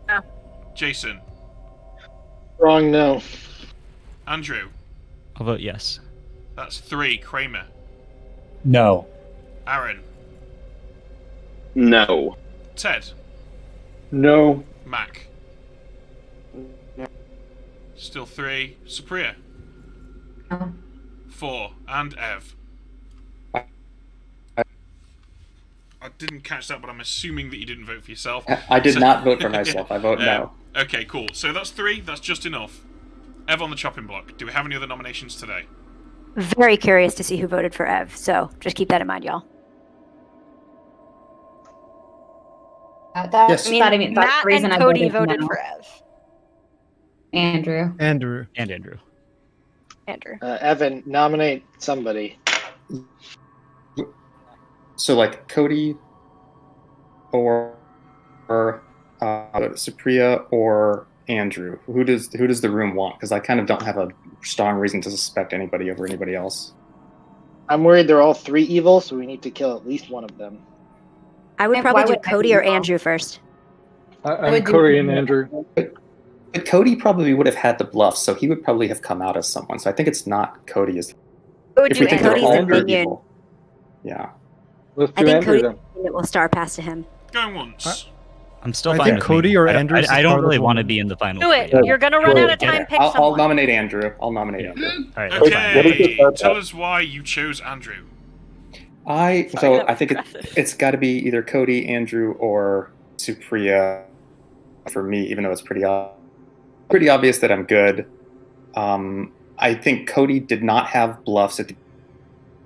[SPEAKER 7] No.
[SPEAKER 1] Jason.
[SPEAKER 4] Wrong, no.
[SPEAKER 1] Andrew.
[SPEAKER 5] I'll vote yes.
[SPEAKER 1] That's 3. Kramer.
[SPEAKER 14] No.
[SPEAKER 1] Aaron.
[SPEAKER 17] No.
[SPEAKER 1] Ted.
[SPEAKER 9] No.
[SPEAKER 1] Mac. Still 3. Supriya.
[SPEAKER 6] No.
[SPEAKER 1] 4. And Ev. I didn't catch that, but I'm assuming that you didn't vote for yourself.
[SPEAKER 10] I did not vote for myself. I vote no.
[SPEAKER 1] Okay, cool. So that's 3. That's just enough. Ev on the chopping block. Do we have any other nominations today?
[SPEAKER 12] Very curious to see who voted for Ev, so just keep that in mind, y'all.
[SPEAKER 6] That's
[SPEAKER 10] Yes.
[SPEAKER 6] not even that's
[SPEAKER 7] Matt
[SPEAKER 6] the reason
[SPEAKER 7] and
[SPEAKER 6] I
[SPEAKER 7] Cody
[SPEAKER 6] voted
[SPEAKER 7] voted
[SPEAKER 6] no.
[SPEAKER 7] for Ev.
[SPEAKER 6] Andrew.
[SPEAKER 3] Andrew.
[SPEAKER 5] And Andrew.
[SPEAKER 7] Andrew.
[SPEAKER 4] Evan, nominate somebody.
[SPEAKER 10] So like Cody, or Supriya, or Andrew. Who does the room want? Because I kind of don't have a strong reason to suspect anybody over anybody else.
[SPEAKER 4] I'm worried they're all 3 evil, so we need to kill at least one of them.
[SPEAKER 12] I would
[SPEAKER 6] And
[SPEAKER 12] probably
[SPEAKER 6] why
[SPEAKER 12] do
[SPEAKER 6] would I
[SPEAKER 12] Cody
[SPEAKER 6] do
[SPEAKER 12] or
[SPEAKER 6] that?
[SPEAKER 12] Andrew first.
[SPEAKER 9] I'm Cody and Andrew.
[SPEAKER 10] But Cody probably would have had the bluffs, so he would probably have come out as someone. So I think it's not Cody as.
[SPEAKER 7] Would
[SPEAKER 10] If
[SPEAKER 7] you
[SPEAKER 10] we think they're
[SPEAKER 12] Cody's
[SPEAKER 10] all
[SPEAKER 12] a minion.
[SPEAKER 10] evil. Yeah.
[SPEAKER 9] Let's
[SPEAKER 12] I
[SPEAKER 9] do
[SPEAKER 12] think
[SPEAKER 9] Andrew
[SPEAKER 12] Cody
[SPEAKER 9] then.
[SPEAKER 12] it will star pass to him.
[SPEAKER 1] Going once.
[SPEAKER 5] I'm still
[SPEAKER 3] I
[SPEAKER 5] fine
[SPEAKER 3] think
[SPEAKER 5] with
[SPEAKER 3] Cody
[SPEAKER 5] me.
[SPEAKER 3] or
[SPEAKER 5] I don't-
[SPEAKER 3] Andrew is
[SPEAKER 5] I don't
[SPEAKER 3] part of
[SPEAKER 5] really
[SPEAKER 3] the
[SPEAKER 5] want to
[SPEAKER 3] woman.
[SPEAKER 5] be in the final.
[SPEAKER 7] Do it.
[SPEAKER 5] three.
[SPEAKER 7] You're gonna run out of time. Pick
[SPEAKER 10] I'll
[SPEAKER 7] someone.
[SPEAKER 10] nominate Andrew. I'll nominate Andrew.
[SPEAKER 5] All right,
[SPEAKER 10] Okay.
[SPEAKER 5] that's fine.
[SPEAKER 1] Okay. Tell us why you chose Andrew.
[SPEAKER 10] I think it's got to be either Cody, Andrew, or Supriya for me, even though it's pretty obvious that I'm good. I think Cody did not have bluffs at the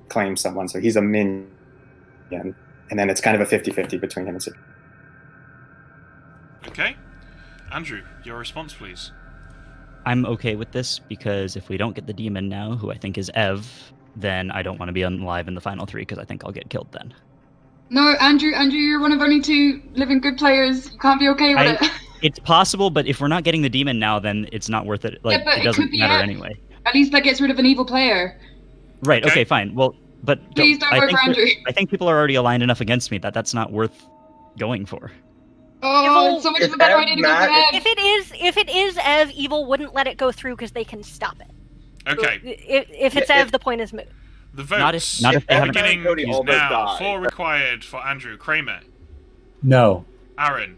[SPEAKER 10] claim someone, so he's a minion. And then it's kind of a 50-50 between him and Supriya.
[SPEAKER 1] Okay. Andrew, your response, please.
[SPEAKER 5] I'm okay with this because if we don't get the demon now, who I think is Ev, then I don't want to be alive in the final 3 because I think I'll get killed then.
[SPEAKER 8] No, Andrew, you're one of only 2 living good players. You can't be okay with it.
[SPEAKER 5] It's possible, but if we're not getting the demon now, then it's not worth it. Like,
[SPEAKER 8] Yeah, but
[SPEAKER 5] it
[SPEAKER 8] it
[SPEAKER 5] doesn't
[SPEAKER 8] could be
[SPEAKER 5] matter
[SPEAKER 8] Ev.
[SPEAKER 5] anyway.
[SPEAKER 8] At least that gets rid of an evil player.
[SPEAKER 5] Right, okay, fine. Well, but
[SPEAKER 8] Please don't
[SPEAKER 5] I
[SPEAKER 8] vote
[SPEAKER 5] think
[SPEAKER 8] for Andrew.
[SPEAKER 5] I think people are already aligned enough against me that that's not worth going for.
[SPEAKER 8] Oh, it's so much of a better idea to go for Ev.
[SPEAKER 7] If it is Ev, evil wouldn't let it go through because they can stop it.
[SPEAKER 1] Okay.
[SPEAKER 7] If it's Ev, the point is moot.
[SPEAKER 1] The votes.
[SPEAKER 5] Not if they haven't-
[SPEAKER 1] beginning
[SPEAKER 17] Cody
[SPEAKER 1] is
[SPEAKER 17] almost
[SPEAKER 1] now.
[SPEAKER 17] died.
[SPEAKER 1] 4 required for Andrew. Kramer.
[SPEAKER 14] No.
[SPEAKER 1] Aaron.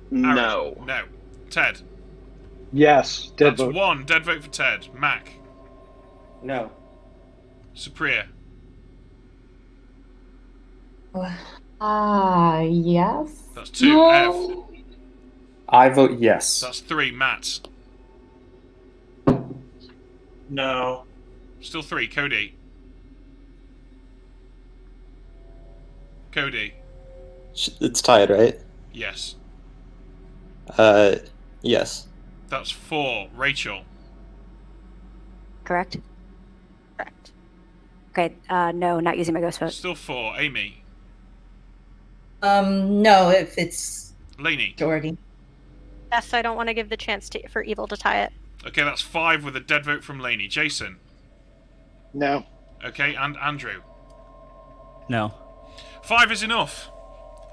[SPEAKER 17] No.
[SPEAKER 1] No. Ted.
[SPEAKER 9] Yes. Dead
[SPEAKER 1] That's
[SPEAKER 9] vote.
[SPEAKER 1] 1. Dead vote for Ted. Mac.
[SPEAKER 15] No.
[SPEAKER 1] Supriya.
[SPEAKER 6] Yes.
[SPEAKER 1] That's 2. Ev.
[SPEAKER 10] I vote yes.
[SPEAKER 1] That's 3. Matt.
[SPEAKER 16] No.
[SPEAKER 1] Still 3. Cody. Cody.
[SPEAKER 11] It's tied, right?
[SPEAKER 1] Yes.
[SPEAKER 11] Yes.
[SPEAKER 1] That's 4. Rachel.
[SPEAKER 12] Correct? Correct. Okay, no, not using my ghost vote.
[SPEAKER 1] Still 4. Amy.
[SPEAKER 18] No, if it's
[SPEAKER 1] Lainey.
[SPEAKER 18] majority.
[SPEAKER 7] Yes, I don't want to give the chance for evil to tie it.
[SPEAKER 1] Okay, that's 5 with a dead vote from Lainey. Jason.
[SPEAKER 4] No.
[SPEAKER 1] Okay, and Andrew.
[SPEAKER 5] No.
[SPEAKER 1] 5 is enough.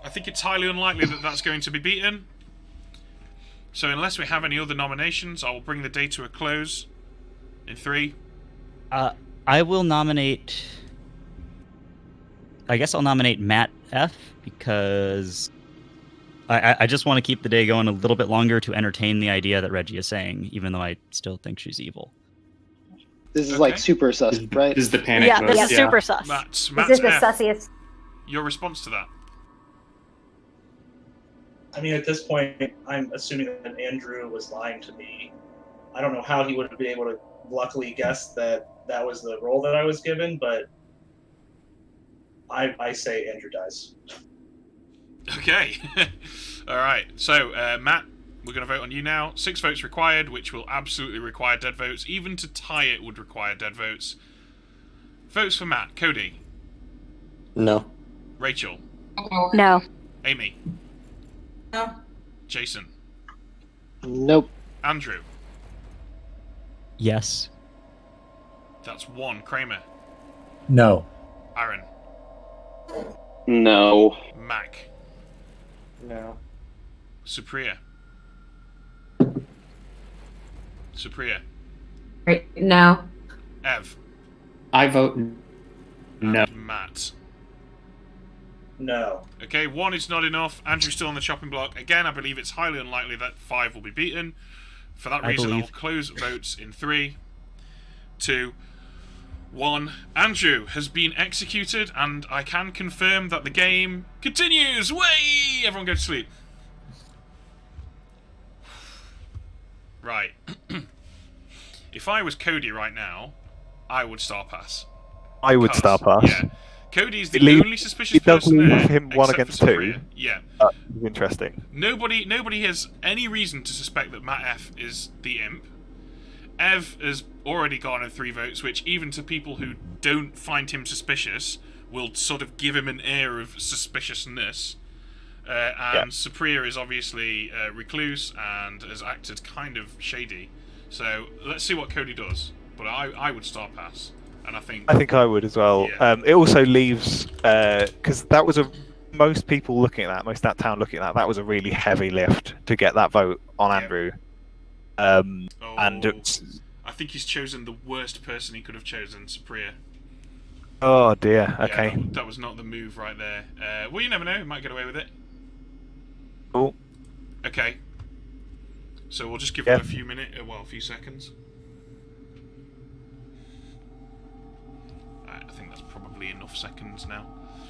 [SPEAKER 1] I think it's highly unlikely that that's going to be beaten. So unless we have any other nominations, I will bring the day to a close. In 3.
[SPEAKER 5] I will nominate. I guess I'll nominate Matt F because I just want to keep the day going a little bit longer to entertain the idea that Reggie is saying, even though I still think she's evil.
[SPEAKER 4] This is like super sus, right?
[SPEAKER 10] This is the panic
[SPEAKER 7] Yeah,
[SPEAKER 10] mode.
[SPEAKER 7] this is super sus.
[SPEAKER 1] Matt's
[SPEAKER 12] This is the
[SPEAKER 1] F.
[SPEAKER 12] sussiest.
[SPEAKER 1] Your response to that?
[SPEAKER 16] I mean, at this point, I'm assuming that Andrew was lying to me. I don't know how he would have been able to luckily guess that that was the role that I was given, but I say Andrew dies.
[SPEAKER 1] Okay. All right. So, Matt, we're going to vote on you now. 6 votes required, which will absolutely require dead votes. Even to tie it would require dead votes. Votes for Matt. Cody.
[SPEAKER 11] No.
[SPEAKER 1] Rachel.
[SPEAKER 7] No.
[SPEAKER 1] Amy.
[SPEAKER 18] No.
[SPEAKER 1] Jason.
[SPEAKER 4] Nope.
[SPEAKER 1] Andrew.
[SPEAKER 5] Yes.
[SPEAKER 1] That's 1. Kramer.
[SPEAKER 14] No.
[SPEAKER 1] Aaron.
[SPEAKER 17] No.
[SPEAKER 1] Mac.
[SPEAKER 9] No.
[SPEAKER 1] Supriya. Supriya.
[SPEAKER 6] Right. No.
[SPEAKER 1] Ev.
[SPEAKER 10] I vote no.
[SPEAKER 1] And Matt.
[SPEAKER 16] No.
[SPEAKER 1] Okay, 1 is not enough. Andrew's still on the chopping block. Again, I believe it's highly unlikely that 5 will be beaten. For that reason, I'll close votes in 3, 2, 1. Andrew has been executed, and I can confirm that the game continues. Way! Everyone go to sleep. Right. If I was Cody right now, I would star pass.
[SPEAKER 2] I would
[SPEAKER 1] Because,
[SPEAKER 2] star pass.
[SPEAKER 1] Yeah. Cody's the only suspicious person there.
[SPEAKER 2] Him 1
[SPEAKER 1] except
[SPEAKER 2] against
[SPEAKER 1] for
[SPEAKER 2] 2.
[SPEAKER 1] Supriya. Yeah.
[SPEAKER 2] Interesting.
[SPEAKER 1] Nobody has any reason to suspect that Matt F is the imp. Ev has already gone in 3 votes, which even to people who don't find him suspicious will sort of give him an air of suspiciousness. And Supriya is obviously recluse and has acted kind of shady. So let's see what Cody does. But I would star pass, and I think
[SPEAKER 2] I would as well.
[SPEAKER 1] Yeah.
[SPEAKER 2] It also leaves because that was most people looking at that, most of that town looking at that. That was a really heavy lift to get that vote on Andrew. And
[SPEAKER 1] I think he's chosen the worst person he could have chosen, Supriya.
[SPEAKER 2] Oh dear.
[SPEAKER 1] Yeah,
[SPEAKER 2] Okay.
[SPEAKER 1] that was not the move right there. Well, you never know. He might get away with it.
[SPEAKER 2] Cool.
[SPEAKER 1] Okay. So we'll just give them a few seconds. I think that's probably enough seconds now.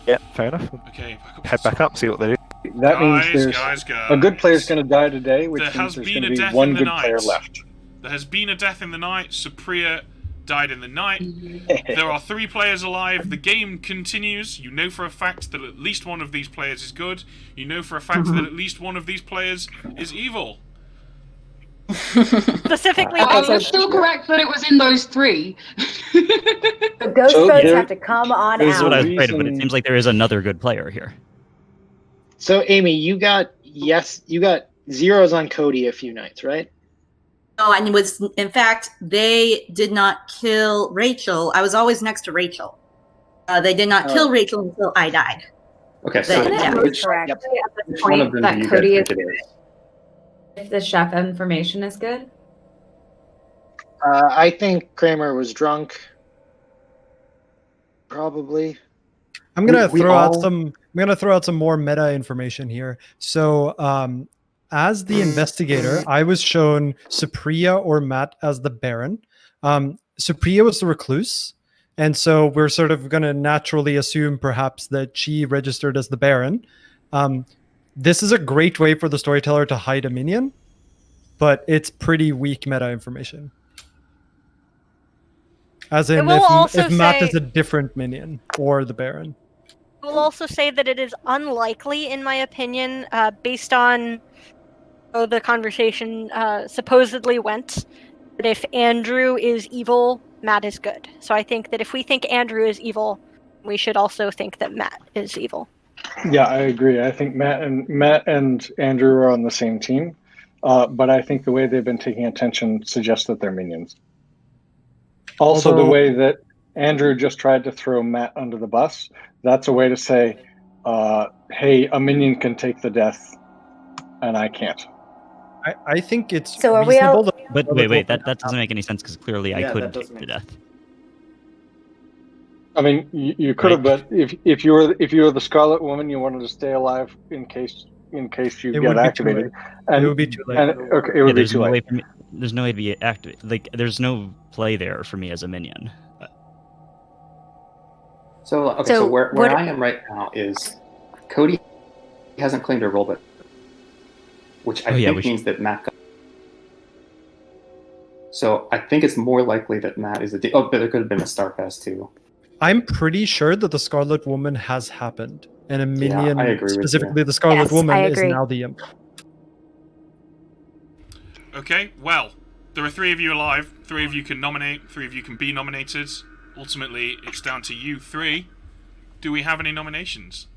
[SPEAKER 2] Yeah, fair enough.
[SPEAKER 1] Okay,
[SPEAKER 2] Head back up, see what they do.
[SPEAKER 9] That means there's
[SPEAKER 1] guys.
[SPEAKER 9] a good player's going to die today, which
[SPEAKER 1] There
[SPEAKER 9] means
[SPEAKER 1] has
[SPEAKER 9] there's
[SPEAKER 1] been
[SPEAKER 9] going
[SPEAKER 1] a
[SPEAKER 9] to
[SPEAKER 1] death
[SPEAKER 9] be one
[SPEAKER 1] in the
[SPEAKER 9] good
[SPEAKER 1] night.
[SPEAKER 9] player left.
[SPEAKER 1] There has been a death in the night. Supriya died in the night. There are 3 players alive. The game continues. You know for a fact that at least one of these players is good. You know for a fact that at least one of these players is evil.
[SPEAKER 7] Specifically,
[SPEAKER 8] You're still correct that it was in those 3.
[SPEAKER 12] The ghost votes have to come on
[SPEAKER 5] This is what I
[SPEAKER 12] out.
[SPEAKER 5] was afraid of, but it seems like there is another good player here.
[SPEAKER 4] So, Amy, you got zeros on Cody a few nights, right?
[SPEAKER 18] Oh, and it was, in fact, they did not kill Rachel. I was always next to Rachel. They did not kill Rachel until I died.
[SPEAKER 10] Okay, so which
[SPEAKER 6] Correct.
[SPEAKER 10] one of
[SPEAKER 6] Point
[SPEAKER 10] them
[SPEAKER 6] that
[SPEAKER 10] do you
[SPEAKER 6] Cody
[SPEAKER 10] guys
[SPEAKER 6] is,
[SPEAKER 10] think it is?
[SPEAKER 6] if the chef information is good.
[SPEAKER 4] I think Kramer was drunk. Probably.
[SPEAKER 3] I'm gonna
[SPEAKER 4] We
[SPEAKER 3] throw out
[SPEAKER 4] all-
[SPEAKER 3] some. I'm gonna throw out some more meta information here. So, as the investigator, I was shown Supriya or Matt as the Baron. Supriya was the recluse, and so we're sort of gonna naturally assume perhaps that she registered as the Baron. This is a great way for the storyteller to hide a minion, but it's pretty weak meta information. As in,
[SPEAKER 7] will also
[SPEAKER 3] if Matt
[SPEAKER 7] say-
[SPEAKER 3] is a different minion or the Baron.
[SPEAKER 7] I will also say that it is unlikely, in my opinion, based on how the conversation supposedly went, that if Andrew is evil, Matt is good. So I think that if we think Andrew is evil, we should also think that Matt is evil.
[SPEAKER 9] Yeah, I agree. I think Matt and Andrew are on the same team, but I think the way they've been taking attention suggests that they're minions. Also, the way that Andrew just tried to throw Matt under the bus, that's a way to say, hey, a minion can take the death, and I can't.
[SPEAKER 3] I think it's
[SPEAKER 12] So are we
[SPEAKER 3] reasonable.
[SPEAKER 12] all-
[SPEAKER 3] that-
[SPEAKER 5] But wait, that doesn't make any sense because clearly I
[SPEAKER 15] Yeah,
[SPEAKER 5] couldn't
[SPEAKER 15] that
[SPEAKER 5] take
[SPEAKER 15] doesn't
[SPEAKER 5] the
[SPEAKER 15] make
[SPEAKER 5] death.
[SPEAKER 9] I mean, you could have, but if you were the Scarlet Woman, you wanted to stay alive in case you
[SPEAKER 3] It
[SPEAKER 9] get
[SPEAKER 3] would be too
[SPEAKER 9] activated.
[SPEAKER 3] late.
[SPEAKER 9] And,
[SPEAKER 3] It would be too late.
[SPEAKER 9] And, okay, it would be
[SPEAKER 5] there's
[SPEAKER 9] too
[SPEAKER 5] no
[SPEAKER 9] late.
[SPEAKER 5] way for me. There's no way to be active. Like, there's no play there for me as a minion.
[SPEAKER 10] So okay,
[SPEAKER 12] So
[SPEAKER 10] so where
[SPEAKER 12] what-
[SPEAKER 10] I am right now is Cody hasn't claimed a role, but which I think means that Matt. So I think it's more likely that Matt is a. Oh, but there could have been a Star Pass too.
[SPEAKER 3] I'm pretty sure that the Scarlet Woman has happened, and a minion,
[SPEAKER 10] I agree with
[SPEAKER 3] specifically
[SPEAKER 10] you.
[SPEAKER 3] the Scarlet
[SPEAKER 12] Yes,
[SPEAKER 3] Woman,
[SPEAKER 12] I
[SPEAKER 3] is
[SPEAKER 12] agree.
[SPEAKER 3] now the imp.
[SPEAKER 1] Okay, well, there are 3 of you alive. 3 of you can nominate. 3 of you can be nominated. Ultimately, it's down to you 3. Do we have any nominations?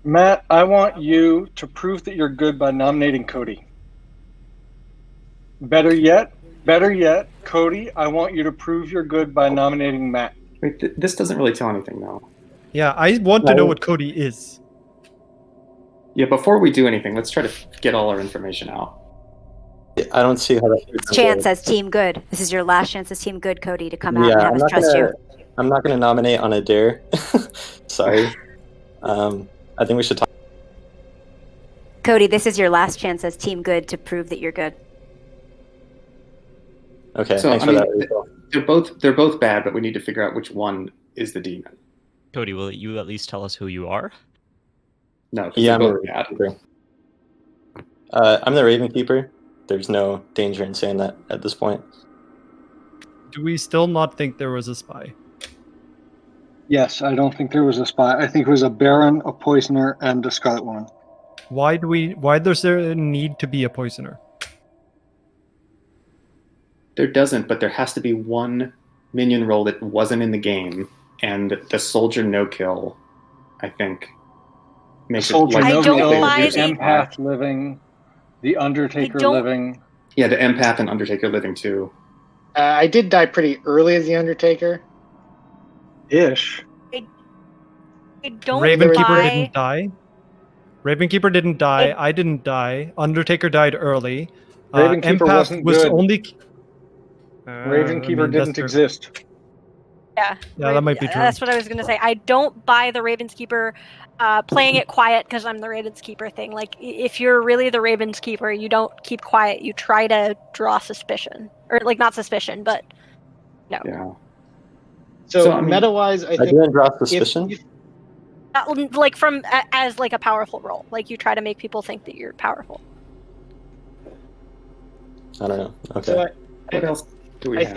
[SPEAKER 9] Matt, I want you to prove that you're good by nominating Cody. Better yet, Cody, I want you to prove you're good by nominating Matt.
[SPEAKER 10] Wait, this doesn't really tell anything though.
[SPEAKER 3] Yeah, I want to know what Cody is.
[SPEAKER 10] Yeah, before we do anything, let's try to get all our information out.
[SPEAKER 11] I don't see how that.
[SPEAKER 12] Chance as Team Good. This is your last chance as Team Good, Cody, to come out and have us trust you.
[SPEAKER 11] I'm not gonna nominate on a dare. Sorry. I think we should talk.
[SPEAKER 12] Cody, this is your last chance as Team Good to prove that you're good.
[SPEAKER 11] Okay,
[SPEAKER 10] So
[SPEAKER 11] thanks
[SPEAKER 10] I
[SPEAKER 11] for
[SPEAKER 10] mean,
[SPEAKER 11] that.
[SPEAKER 10] they're both bad, but we need to figure out which one is the demon.
[SPEAKER 5] Cody, will you at least tell us who you are?
[SPEAKER 10] No, because
[SPEAKER 11] Yeah,
[SPEAKER 10] they're
[SPEAKER 11] I'm
[SPEAKER 10] both
[SPEAKER 11] the
[SPEAKER 10] bad.
[SPEAKER 11] Raven Keeper. I'm the Raven Keeper. There's no danger in saying that at this point.
[SPEAKER 3] Do we still not think there was a spy?
[SPEAKER 9] Yes, I don't think there was a spy. I think it was a Baron, a Poisoner, and a Scarlet Woman.
[SPEAKER 3] Why does there a need to be a poisoner?
[SPEAKER 10] There doesn't, but there has to be one minion role that wasn't in the game, and the soldier no kill, I think, makes
[SPEAKER 9] Soldier
[SPEAKER 10] it like
[SPEAKER 9] no
[SPEAKER 7] don't
[SPEAKER 9] kill,
[SPEAKER 7] buy
[SPEAKER 9] the
[SPEAKER 7] the-
[SPEAKER 9] Empath living, the Undertaker
[SPEAKER 7] don't-
[SPEAKER 9] living.
[SPEAKER 10] Yeah, the empath and Undertaker living too.
[SPEAKER 4] I did die pretty early as the Undertaker.
[SPEAKER 9] Ish.
[SPEAKER 7] I don't
[SPEAKER 3] Ravenkeeper
[SPEAKER 7] buy.
[SPEAKER 3] didn't die. Ravenkeeper didn't die. I didn't die. Undertaker died early.
[SPEAKER 9] Ravenkeeper
[SPEAKER 3] Empath
[SPEAKER 9] wasn't
[SPEAKER 3] was
[SPEAKER 9] good.
[SPEAKER 3] only.
[SPEAKER 9] Ravenkeeper didn't exist.
[SPEAKER 7] Yeah,
[SPEAKER 3] Yeah, that might be true.
[SPEAKER 7] That's what I was gonna say. I don't buy the Ravenskeeper playing it quiet because I'm the Ravenskeeper thing. Like, if you're really the Ravenskeeper, you don't keep quiet. You try to draw suspicion, or like not suspicion, but no.
[SPEAKER 10] Yeah.
[SPEAKER 4] So,
[SPEAKER 10] I mean,
[SPEAKER 4] meta-wise, I
[SPEAKER 11] I
[SPEAKER 4] think
[SPEAKER 11] didn't draw suspicion.
[SPEAKER 7] Like from as like a powerful role. Like you try to make people think that you're powerful.
[SPEAKER 11] I don't know. Okay.
[SPEAKER 4] So
[SPEAKER 10] What else do we
[SPEAKER 4] I
[SPEAKER 10] have?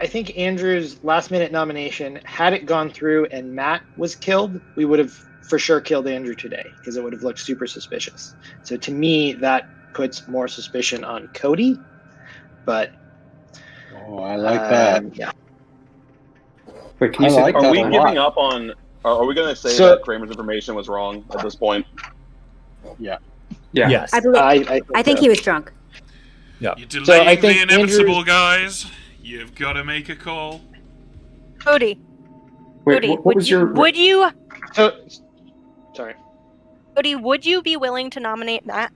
[SPEAKER 4] think Andrew's last minute nomination, had it gone through and Matt was killed, we would have for sure killed Andrew today because it would have looked super suspicious. So to me, that puts more suspicion on Cody. But
[SPEAKER 9] Oh, I like that.
[SPEAKER 4] Yeah.
[SPEAKER 10] Wait, can
[SPEAKER 9] I
[SPEAKER 10] you say
[SPEAKER 9] like
[SPEAKER 10] that
[SPEAKER 9] that
[SPEAKER 17] Are we
[SPEAKER 9] a
[SPEAKER 17] giving
[SPEAKER 9] lot.
[SPEAKER 17] up on? Are we going to say
[SPEAKER 4] So-
[SPEAKER 17] that Kramer's information was wrong at this point?
[SPEAKER 9] Yeah.
[SPEAKER 10] Yeah.
[SPEAKER 14] Yes.
[SPEAKER 12] I believe. I think he was drunk.
[SPEAKER 1] You're
[SPEAKER 4] So
[SPEAKER 1] delaying
[SPEAKER 4] I
[SPEAKER 1] the
[SPEAKER 4] think
[SPEAKER 1] inevitable, guys. You've got to make a call.
[SPEAKER 7] Cody,
[SPEAKER 10] Wait,
[SPEAKER 7] Cody,
[SPEAKER 10] what
[SPEAKER 7] would
[SPEAKER 10] was
[SPEAKER 7] you
[SPEAKER 10] your?
[SPEAKER 7] would you
[SPEAKER 4] So, sorry.
[SPEAKER 7] Cody, would you be willing to nominate Matt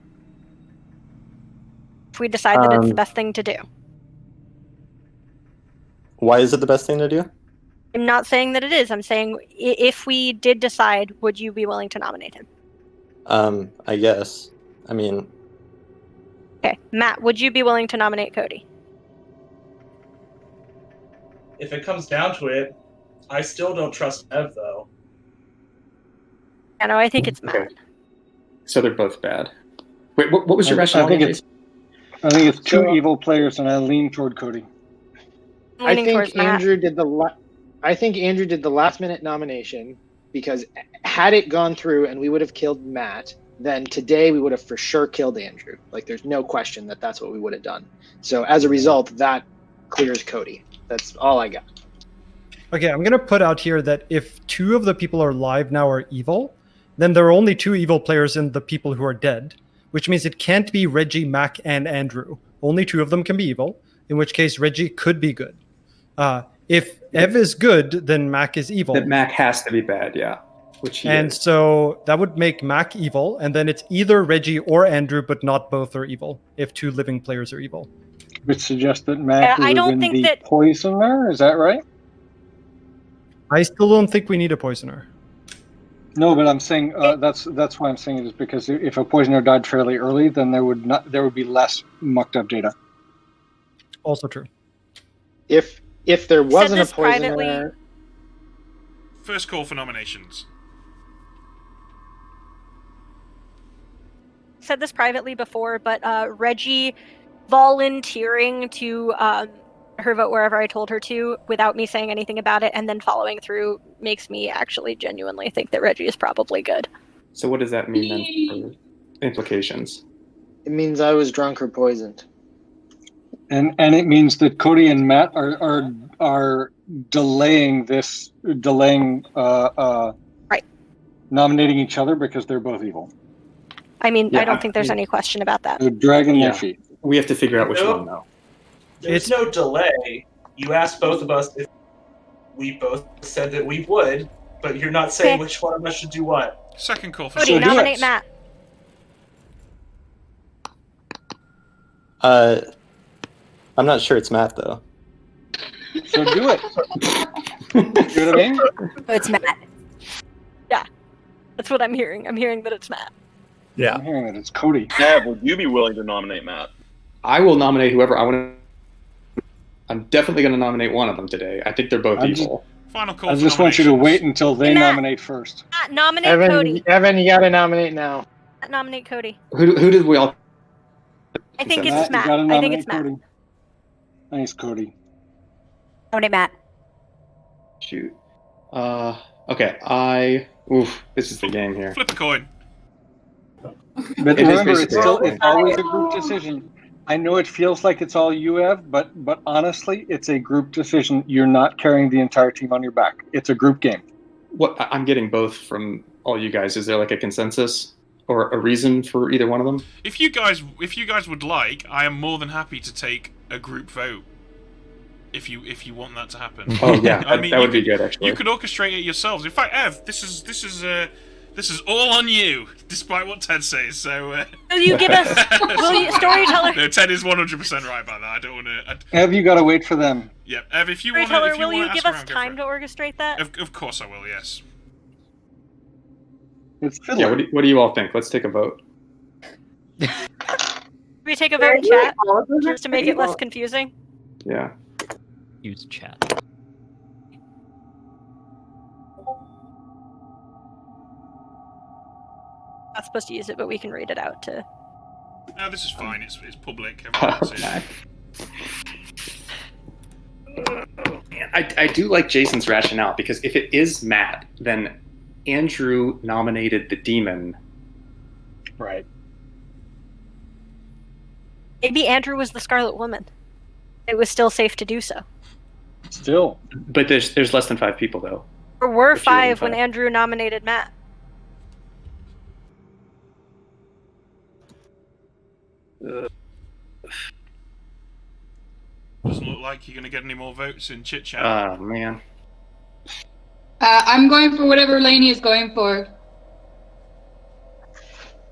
[SPEAKER 7] if we decide that it's the best thing to do?
[SPEAKER 11] Why is it the best thing to do?
[SPEAKER 7] I'm not saying that it is. I'm saying if we did decide, would you be willing to nominate him?
[SPEAKER 11] I guess. I mean,
[SPEAKER 7] Okay, Matt, would you be willing to nominate Cody?
[SPEAKER 16] If it comes down to it, I still don't trust Ev, though.
[SPEAKER 7] I know. I think it's Matt.
[SPEAKER 10] Okay. So they're both bad. Wait, what was your rationale?
[SPEAKER 9] I think
[SPEAKER 10] again,
[SPEAKER 9] I think it's two
[SPEAKER 4] So-
[SPEAKER 9] evil players, and I lean toward Cody.
[SPEAKER 7] I'm
[SPEAKER 4] I
[SPEAKER 7] leaning
[SPEAKER 4] think
[SPEAKER 7] towards Matt.
[SPEAKER 4] Andrew did the last minute nomination because had it gone through and we would have killed Matt, then today we would have for sure killed Andrew. Like there's no question that that's what we would have done. So as a result, that clears Cody. That's all I got.
[SPEAKER 3] Okay, I'm gonna put out here that if 2 of the people are alive now are evil, then there are only 2 evil players in the people who are dead, which means it can't be Reggie, Mac, and Andrew. Only 2 of them can be evil, in which case Reggie could be good. If Ev is good, then Mac is evil.
[SPEAKER 10] that Mac has to be bad. Yeah. Which he
[SPEAKER 3] And
[SPEAKER 10] is.
[SPEAKER 3] so that would make Mac evil, and then it's either Reggie or Andrew, but not both are evil, if 2 living players are evil.
[SPEAKER 9] Which suggests that Mac
[SPEAKER 7] I
[SPEAKER 9] would have
[SPEAKER 7] don't
[SPEAKER 9] been
[SPEAKER 7] think
[SPEAKER 9] the
[SPEAKER 7] that-
[SPEAKER 9] poisoner. Is that right?
[SPEAKER 3] I still don't think we need a poisoner.
[SPEAKER 9] No, but I'm saying that's why I'm saying it is because if a poisoner died fairly early, then there would be less mucked up data.
[SPEAKER 3] Also true.
[SPEAKER 4] If there wasn't a
[SPEAKER 7] this privately.
[SPEAKER 4] poisoner,
[SPEAKER 1] First call for nominations.
[SPEAKER 7] Said this privately before, but Reggie volunteering to her vote wherever I told her to without me saying anything about it and then following through makes me actually genuinely think that Reggie is probably good.
[SPEAKER 10] So what does that mean then for implications?
[SPEAKER 4] it means I was drunk or poisoned.
[SPEAKER 9] And it means that Cody and Matt are delaying
[SPEAKER 7] right,
[SPEAKER 9] nominating each other because they're both evil.
[SPEAKER 7] I mean,
[SPEAKER 9] Yeah,
[SPEAKER 7] I don't think there's any question about that.
[SPEAKER 9] They're dragging their feet.
[SPEAKER 10] We have to figure out which
[SPEAKER 16] Nope.
[SPEAKER 10] one though.
[SPEAKER 16] There's no delay. You asked both of us if we both said that we would, but you're not saying
[SPEAKER 7] Okay.
[SPEAKER 16] which one of us should do what.
[SPEAKER 1] Second call for
[SPEAKER 7] Cody, nominate Matt.
[SPEAKER 11] I'm not sure it's Matt though.
[SPEAKER 9] So do it. You know what I mean?
[SPEAKER 12] It's Matt.
[SPEAKER 7] Yeah, that's what I'm hearing. I'm hearing that it's Matt.
[SPEAKER 14] Yeah.
[SPEAKER 9] I'm hearing that it's Cody.
[SPEAKER 17] Ev, would you be willing to nominate Matt?
[SPEAKER 10] I will nominate whoever I want to. I'm definitely going to nominate one of them today. I think they're both evil.
[SPEAKER 1] Final call
[SPEAKER 9] I
[SPEAKER 1] for
[SPEAKER 9] just want you to
[SPEAKER 1] nominations.
[SPEAKER 9] wait until they nominate first.
[SPEAKER 7] Matt, nominate Cody.
[SPEAKER 4] Evan, you gotta nominate now.
[SPEAKER 7] Matt, nominate Cody.
[SPEAKER 10] Who did we all?
[SPEAKER 7] I think
[SPEAKER 10] Matt,
[SPEAKER 7] it's
[SPEAKER 9] you
[SPEAKER 7] Matt.
[SPEAKER 9] gotta
[SPEAKER 7] I think
[SPEAKER 9] nominate
[SPEAKER 7] it's Matt.
[SPEAKER 9] Cody. Thanks, Cody.
[SPEAKER 12] Nominate Matt.
[SPEAKER 10] Shoot. Okay. This is the game here.
[SPEAKER 1] Flip a coin.
[SPEAKER 9] But
[SPEAKER 10] It is
[SPEAKER 9] remember,
[SPEAKER 10] basically-
[SPEAKER 9] it's always a group decision. I know it feels like it's all you have, but honestly, it's a group decision. You're not carrying the entire team on your back. It's a group game.
[SPEAKER 10] What I'm getting both from all you guys. Is there like a consensus or a reason for either one of them?
[SPEAKER 1] If you guys would like, I am more than happy to take a group vote. If you want that to happen.
[SPEAKER 10] Oh yeah,
[SPEAKER 1] I mean,
[SPEAKER 10] that would be
[SPEAKER 1] you could-
[SPEAKER 10] good actually.
[SPEAKER 1] You could orchestrate it yourselves. In fact, Ev, this is all on you, despite what Ted says. So.
[SPEAKER 7] Will you give us? Will you, Storyteller?
[SPEAKER 1] No, Ted is 100% right about that. I don't want to.
[SPEAKER 9] Have you got to wait for them?
[SPEAKER 1] Yeah, Ev, if you want
[SPEAKER 7] Storyteller,
[SPEAKER 1] to,
[SPEAKER 7] will you give us time to orchestrate that?
[SPEAKER 1] Of course I will. Yes.
[SPEAKER 9] It's
[SPEAKER 10] Yeah. What do you all think? Let's take a vote.
[SPEAKER 7] Can we take a vote in chat just to make it less confusing?
[SPEAKER 10] Yeah.
[SPEAKER 5] Use chat.
[SPEAKER 7] Not supposed to use it, but we can read it out to.
[SPEAKER 1] No, this is fine. It's public. Everyone can see it.
[SPEAKER 10] I do like Jason's rationale because if it is Matt, then Andrew nominated the demon.
[SPEAKER 9] Right.
[SPEAKER 7] Maybe Andrew was the Scarlet Woman. It was still safe to do so.
[SPEAKER 9] Still.
[SPEAKER 10] But there's less than 5 people though.
[SPEAKER 7] There were
[SPEAKER 10] Or fewer than
[SPEAKER 7] 5 when Andrew nominated Matt.
[SPEAKER 1] Doesn't look like you're going to get any more votes in chit chat.
[SPEAKER 10] Oh man.
[SPEAKER 8] I'm going for whatever Lainey is going for.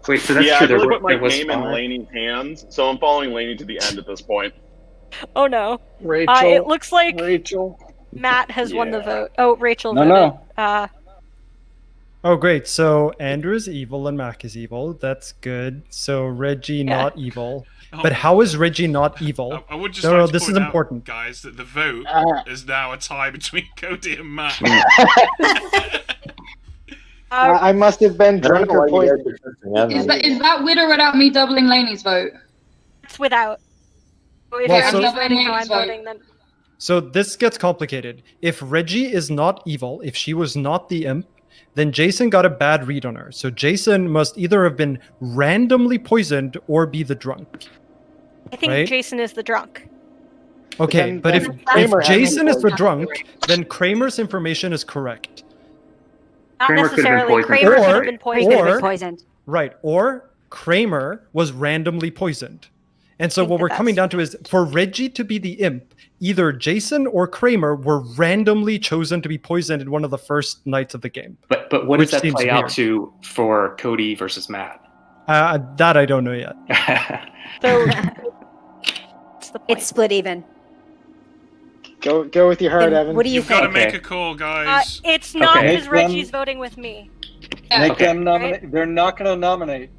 [SPEAKER 10] Wait, so that's
[SPEAKER 17] yeah,
[SPEAKER 10] true.
[SPEAKER 17] I really
[SPEAKER 10] There
[SPEAKER 17] put my
[SPEAKER 10] was
[SPEAKER 17] game in
[SPEAKER 10] 5?
[SPEAKER 17] Laney's hands, so I'm following Laney to the end at this point.
[SPEAKER 7] Oh no.
[SPEAKER 9] Rachel.
[SPEAKER 7] It looks like
[SPEAKER 9] Rachel.
[SPEAKER 7] Matt has won the
[SPEAKER 9] Yeah.
[SPEAKER 7] vote. Oh, Rachel
[SPEAKER 9] No,
[SPEAKER 7] voted.
[SPEAKER 3] Oh, great. So Andrew is evil and Mac is evil. That's good. So Reggie not evil. But how is Reggie not evil?
[SPEAKER 1] I would just
[SPEAKER 3] no,
[SPEAKER 1] like
[SPEAKER 3] no,
[SPEAKER 1] to
[SPEAKER 3] this
[SPEAKER 1] point
[SPEAKER 3] is
[SPEAKER 1] out,
[SPEAKER 3] important.
[SPEAKER 1] guys, that the vote is now a tie between Cody and Matt.
[SPEAKER 4] I must have been drunk or poisoned.
[SPEAKER 8] Is that with or without me doubling Lainey's vote?
[SPEAKER 7] It's without. So if
[SPEAKER 3] Well,
[SPEAKER 7] you're
[SPEAKER 3] so-
[SPEAKER 7] doubling how I'm
[SPEAKER 8] Lainey's vote.
[SPEAKER 7] voting, then
[SPEAKER 3] So this gets complicated. If Reggie is not evil, if she was not the imp, then Jason got a bad read on her. So Jason must either have been randomly poisoned or be the drunk.
[SPEAKER 7] I think
[SPEAKER 3] Right?
[SPEAKER 7] Jason is the drunk.
[SPEAKER 3] Okay,
[SPEAKER 4] Then-
[SPEAKER 3] but if
[SPEAKER 4] then Kramer has
[SPEAKER 3] Jason
[SPEAKER 4] been
[SPEAKER 3] is the
[SPEAKER 4] poisoned.
[SPEAKER 3] drunk, then Kramer's information is correct.
[SPEAKER 7] Not
[SPEAKER 10] Kramer could have been
[SPEAKER 7] necessarily.
[SPEAKER 10] poisoned.
[SPEAKER 7] Kramer could
[SPEAKER 3] Or-
[SPEAKER 7] have been poisoned.
[SPEAKER 3] or-
[SPEAKER 12] Poisoned.
[SPEAKER 3] Right, or Kramer was randomly poisoned. And so what we're coming down to is for Reggie to be the imp, either Jason or Kramer were randomly chosen to be poisoned in one of the first nights of the game.
[SPEAKER 10] But what does that play out to for Cody versus Matt?
[SPEAKER 3] That I don't know yet.
[SPEAKER 7] So
[SPEAKER 12] it's split even.
[SPEAKER 4] Go with your heart, Evan.
[SPEAKER 12] What do you
[SPEAKER 1] You've got to make a call, guys.
[SPEAKER 7] It's not
[SPEAKER 9] Okay.
[SPEAKER 7] because Reggie's voting with me.
[SPEAKER 9] Make them nominate. They're not going to nominate.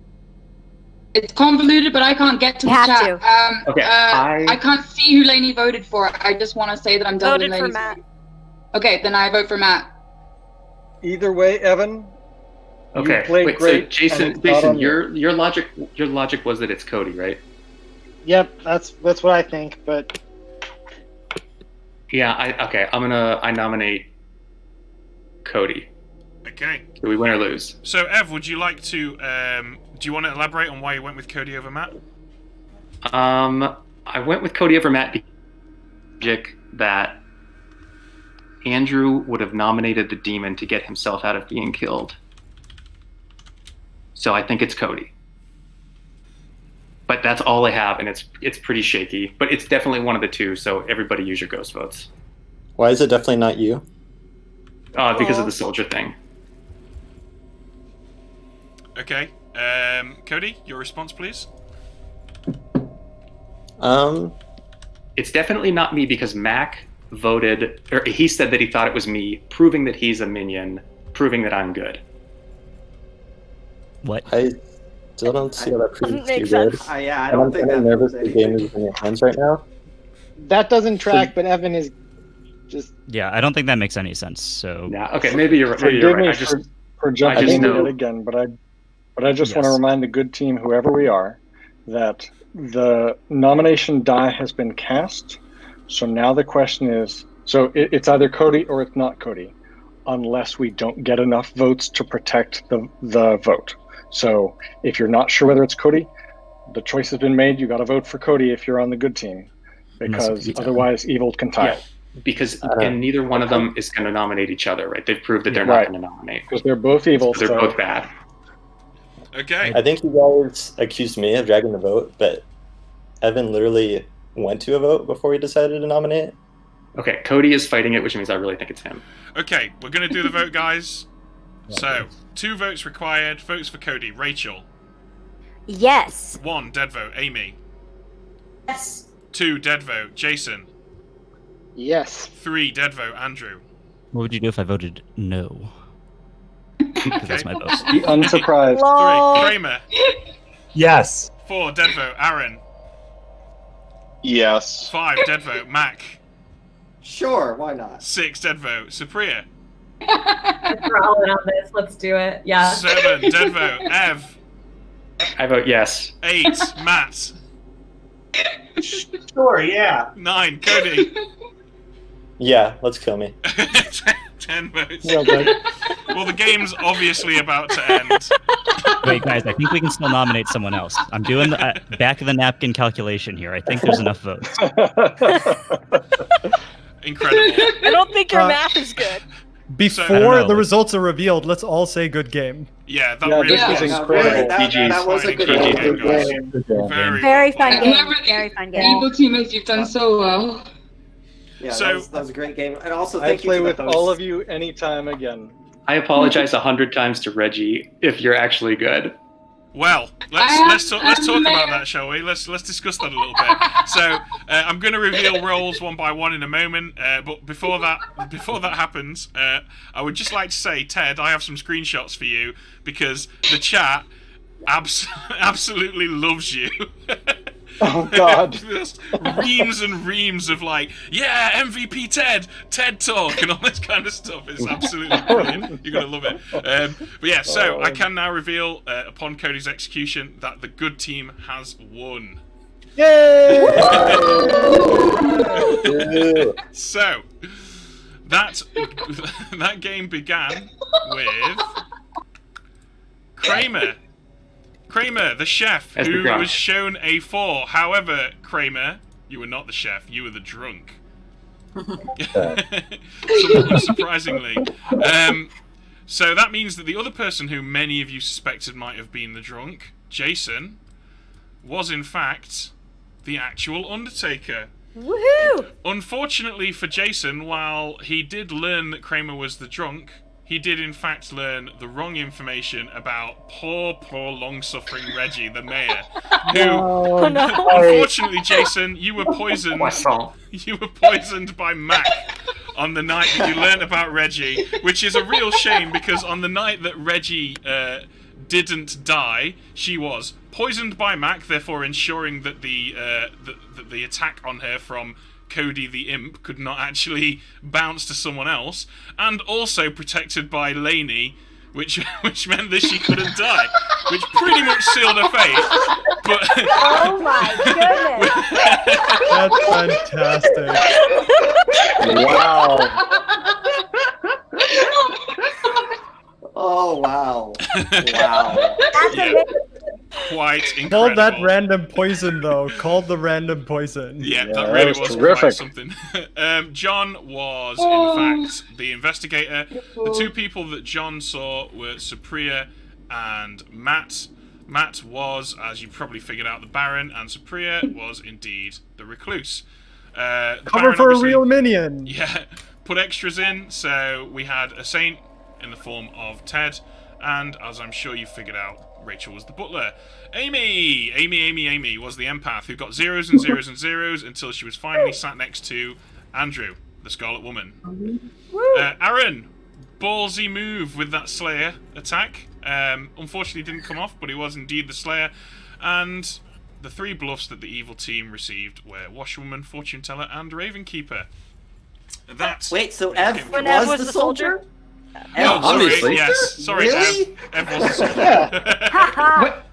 [SPEAKER 8] It's convoluted, but I can't get to the
[SPEAKER 12] have
[SPEAKER 8] chat.
[SPEAKER 12] to.
[SPEAKER 8] I can't see who Lainey voted for. I just want to say that I'm doubling
[SPEAKER 7] Voted for
[SPEAKER 8] Lainey's
[SPEAKER 7] Matt.
[SPEAKER 8] vote. Okay, then I vote for Matt.
[SPEAKER 9] Either way, Evan.
[SPEAKER 10] Okay,
[SPEAKER 9] You played
[SPEAKER 10] wait.
[SPEAKER 9] great,
[SPEAKER 10] So
[SPEAKER 9] and it's
[SPEAKER 10] Jason,
[SPEAKER 9] not on you.
[SPEAKER 10] your logic was that it's Cody, right?
[SPEAKER 4] Yep, that's what I think. But
[SPEAKER 10] Yeah. I nominate Cody.
[SPEAKER 1] Okay.
[SPEAKER 10] Do we win or lose?
[SPEAKER 1] So, Ev, would you like to? Do you want to elaborate on why you went with Cody over Matt?
[SPEAKER 10] I went with Cody over Matt because that Andrew would have nominated the demon to get himself out of being killed. So I think it's Cody. But that's all I have, and it's pretty shaky. But it's definitely one of the two, so everybody use your ghost votes.
[SPEAKER 11] Why is it definitely not you?
[SPEAKER 10] Because of the soldier thing.
[SPEAKER 1] Okay. Cody, your response, please.
[SPEAKER 10] It's definitely not me because Mac voted, or he said that he thought it was me, proving that he's a minion, proving that I'm good.
[SPEAKER 5] What?
[SPEAKER 11] I still don't see how that proves
[SPEAKER 7] Doesn't
[SPEAKER 11] you
[SPEAKER 7] make
[SPEAKER 11] good.
[SPEAKER 7] sense.
[SPEAKER 15] I don't think
[SPEAKER 11] I'm
[SPEAKER 15] that
[SPEAKER 11] nervous
[SPEAKER 15] proves
[SPEAKER 11] the game is in your hands right now.
[SPEAKER 4] that doesn't track. But Evan is just.
[SPEAKER 5] Yeah, I don't think that makes any sense. So
[SPEAKER 10] Yeah. Okay. Maybe you're
[SPEAKER 9] Forgive
[SPEAKER 10] right.
[SPEAKER 9] me
[SPEAKER 10] I just
[SPEAKER 9] for jumping
[SPEAKER 10] just
[SPEAKER 9] into
[SPEAKER 10] know-
[SPEAKER 9] it again, but I just want to remind the good team, whoever we are, that the nomination die has been cast. So now the question is, so it's either Cody or it's not Cody, unless we don't get enough votes to protect the vote. So if you're not sure whether it's Cody, the choice has been made. You got to vote for Cody if you're on the good team, because otherwise evil can tie it.
[SPEAKER 10] because and neither one of them is going to nominate each other, right? They've proved that they're
[SPEAKER 9] Right.
[SPEAKER 10] not going to nominate
[SPEAKER 9] Because they're both evil.
[SPEAKER 10] They're
[SPEAKER 9] so-
[SPEAKER 10] both bad.
[SPEAKER 1] Okay.
[SPEAKER 11] I think you guys accused me of dragging the vote, but Evan literally went to a vote before he decided to nominate.
[SPEAKER 10] Okay, Cody is fighting it, which means I really think it's him.
[SPEAKER 1] Okay, we're going to do the vote, guys. So, 2 votes required. Votes for Cody. Rachel.
[SPEAKER 12] Yes.
[SPEAKER 1] 1 dead vote. Amy.
[SPEAKER 18] Yes.
[SPEAKER 1] 2 dead vote. Jason.
[SPEAKER 4] Yes.
[SPEAKER 1] 3 dead vote. Andrew.
[SPEAKER 5] what would you do if I voted no? Because that's my vote.
[SPEAKER 9] Be unsurprised.
[SPEAKER 1] 3 Kramer.
[SPEAKER 14] Yes.
[SPEAKER 1] 4 dead vote. Aaron.
[SPEAKER 17] Yes.
[SPEAKER 1] 5 dead vote. Mac.
[SPEAKER 15] Sure, why not?
[SPEAKER 1] 6 dead vote. Supriya.
[SPEAKER 6] We're all in on this. Let's do it. Yeah.
[SPEAKER 1] 7 dead vote. Ev.
[SPEAKER 10] I vote yes.
[SPEAKER 1] 8 Matt.
[SPEAKER 16] Sure, yeah.
[SPEAKER 1] 9 Cody.
[SPEAKER 11] Yeah, let's kill me.
[SPEAKER 1] 10 votes.
[SPEAKER 9] Well done.
[SPEAKER 1] Well, the game's obviously about to end.
[SPEAKER 5] Wait, guys, I think we can still nominate someone else. I'm doing the back of the napkin calculation here. I think there's enough votes.
[SPEAKER 1] Incredible.
[SPEAKER 7] I don't think your math is good.
[SPEAKER 3] Before the results are revealed, let's all say good game.
[SPEAKER 1] Yeah, that
[SPEAKER 9] Yeah,
[SPEAKER 1] really
[SPEAKER 9] this
[SPEAKER 1] was
[SPEAKER 9] is incredible.
[SPEAKER 15] That was a good game.
[SPEAKER 1] Very,
[SPEAKER 12] Very fun
[SPEAKER 8] And
[SPEAKER 12] game.
[SPEAKER 8] whoever
[SPEAKER 12] Very fun game.
[SPEAKER 8] Evil teammates, you've done so well.
[SPEAKER 15] Yeah,
[SPEAKER 1] So-
[SPEAKER 15] that was a great game. And also,
[SPEAKER 9] I
[SPEAKER 15] thank you
[SPEAKER 9] play
[SPEAKER 15] to the
[SPEAKER 9] with
[SPEAKER 15] hosts.
[SPEAKER 9] all of you anytime again.
[SPEAKER 10] I apologize 100 times to Reggie if you're actually good.
[SPEAKER 1] Well, let's talk about that, shall we? Let's discuss that a little bit. So I'm going to reveal roles one by one in a moment, but before that happens, I would just like to say, Ted, I have some screenshots for you because the chat absolutely loves you.
[SPEAKER 9] Oh God!
[SPEAKER 1] Just reams and reams of like, yeah, MVP TED talk, and all this kind of stuff. It's absolutely brilliant. You're gonna love it. But yeah, so I can now reveal upon Cody's execution that the good team has won.
[SPEAKER 9] Yay!
[SPEAKER 1] So that game began with Kramer, the chef,
[SPEAKER 10] As
[SPEAKER 1] who
[SPEAKER 10] begun.
[SPEAKER 1] was shown a 4. However, Kramer, you were not the chef, you were the drunk. Somewhat surprisingly. So that means that the other person who many of you suspected might have been the drunk, Jason, was in fact the actual Undertaker.
[SPEAKER 12] Woohoo!
[SPEAKER 1] Unfortunately for Jason, while he did learn that Kramer was the drunk, he did in fact learn the wrong information about poor, long-suffering Reggie, the mayor, who,
[SPEAKER 7] Oh, no.
[SPEAKER 1] unfortunately, Jason, you were poisoned. You were poisoned by Mac on the night that you learned about Reggie, which is a real shame because on the night that Reggie didn't die, she was poisoned by Mac, therefore ensuring that the attack on her from Cody the Imp could not actually bounce to someone else, and also protected by Lainey, which meant that she couldn't die, which pretty much sealed her fate. But
[SPEAKER 12] oh my goodness,
[SPEAKER 3] that's fantastic!
[SPEAKER 15] Wow. Oh wow! Wow!
[SPEAKER 12] That's amazing.
[SPEAKER 1] Quite incredible.
[SPEAKER 3] Called that random poison, though. Called the random poison.
[SPEAKER 1] Yeah, that really was quite something. John was, in fact, the investigator. The two people that John saw were Supriya and Matt. Matt was, as you probably figured out, the Baron, and Supriya was indeed the Recluse.
[SPEAKER 3] Cover for a real minion!
[SPEAKER 1] Yeah, put extras in, so we had a saint in the form of Ted, and as I'm sure you figured out, Rachel was the butler. Amy was the empath who got zeros and zeros and zeros until she was finally sat next to Andrew, the Scarlet Woman. Aaron, ballsy move with that Slayer attack. Unfortunately didn't come off, but he was indeed the Slayer. And the three bluffs that the evil team received were Washerwoman, Fortune Teller, and Ravenkeeper.
[SPEAKER 20] Wait, so Ev
[SPEAKER 7] was the soldier?
[SPEAKER 1] Oh,
[SPEAKER 20] obviously.
[SPEAKER 1] sorry, yes. Sorry,
[SPEAKER 20] Really?
[SPEAKER 1] Ev was the soldier.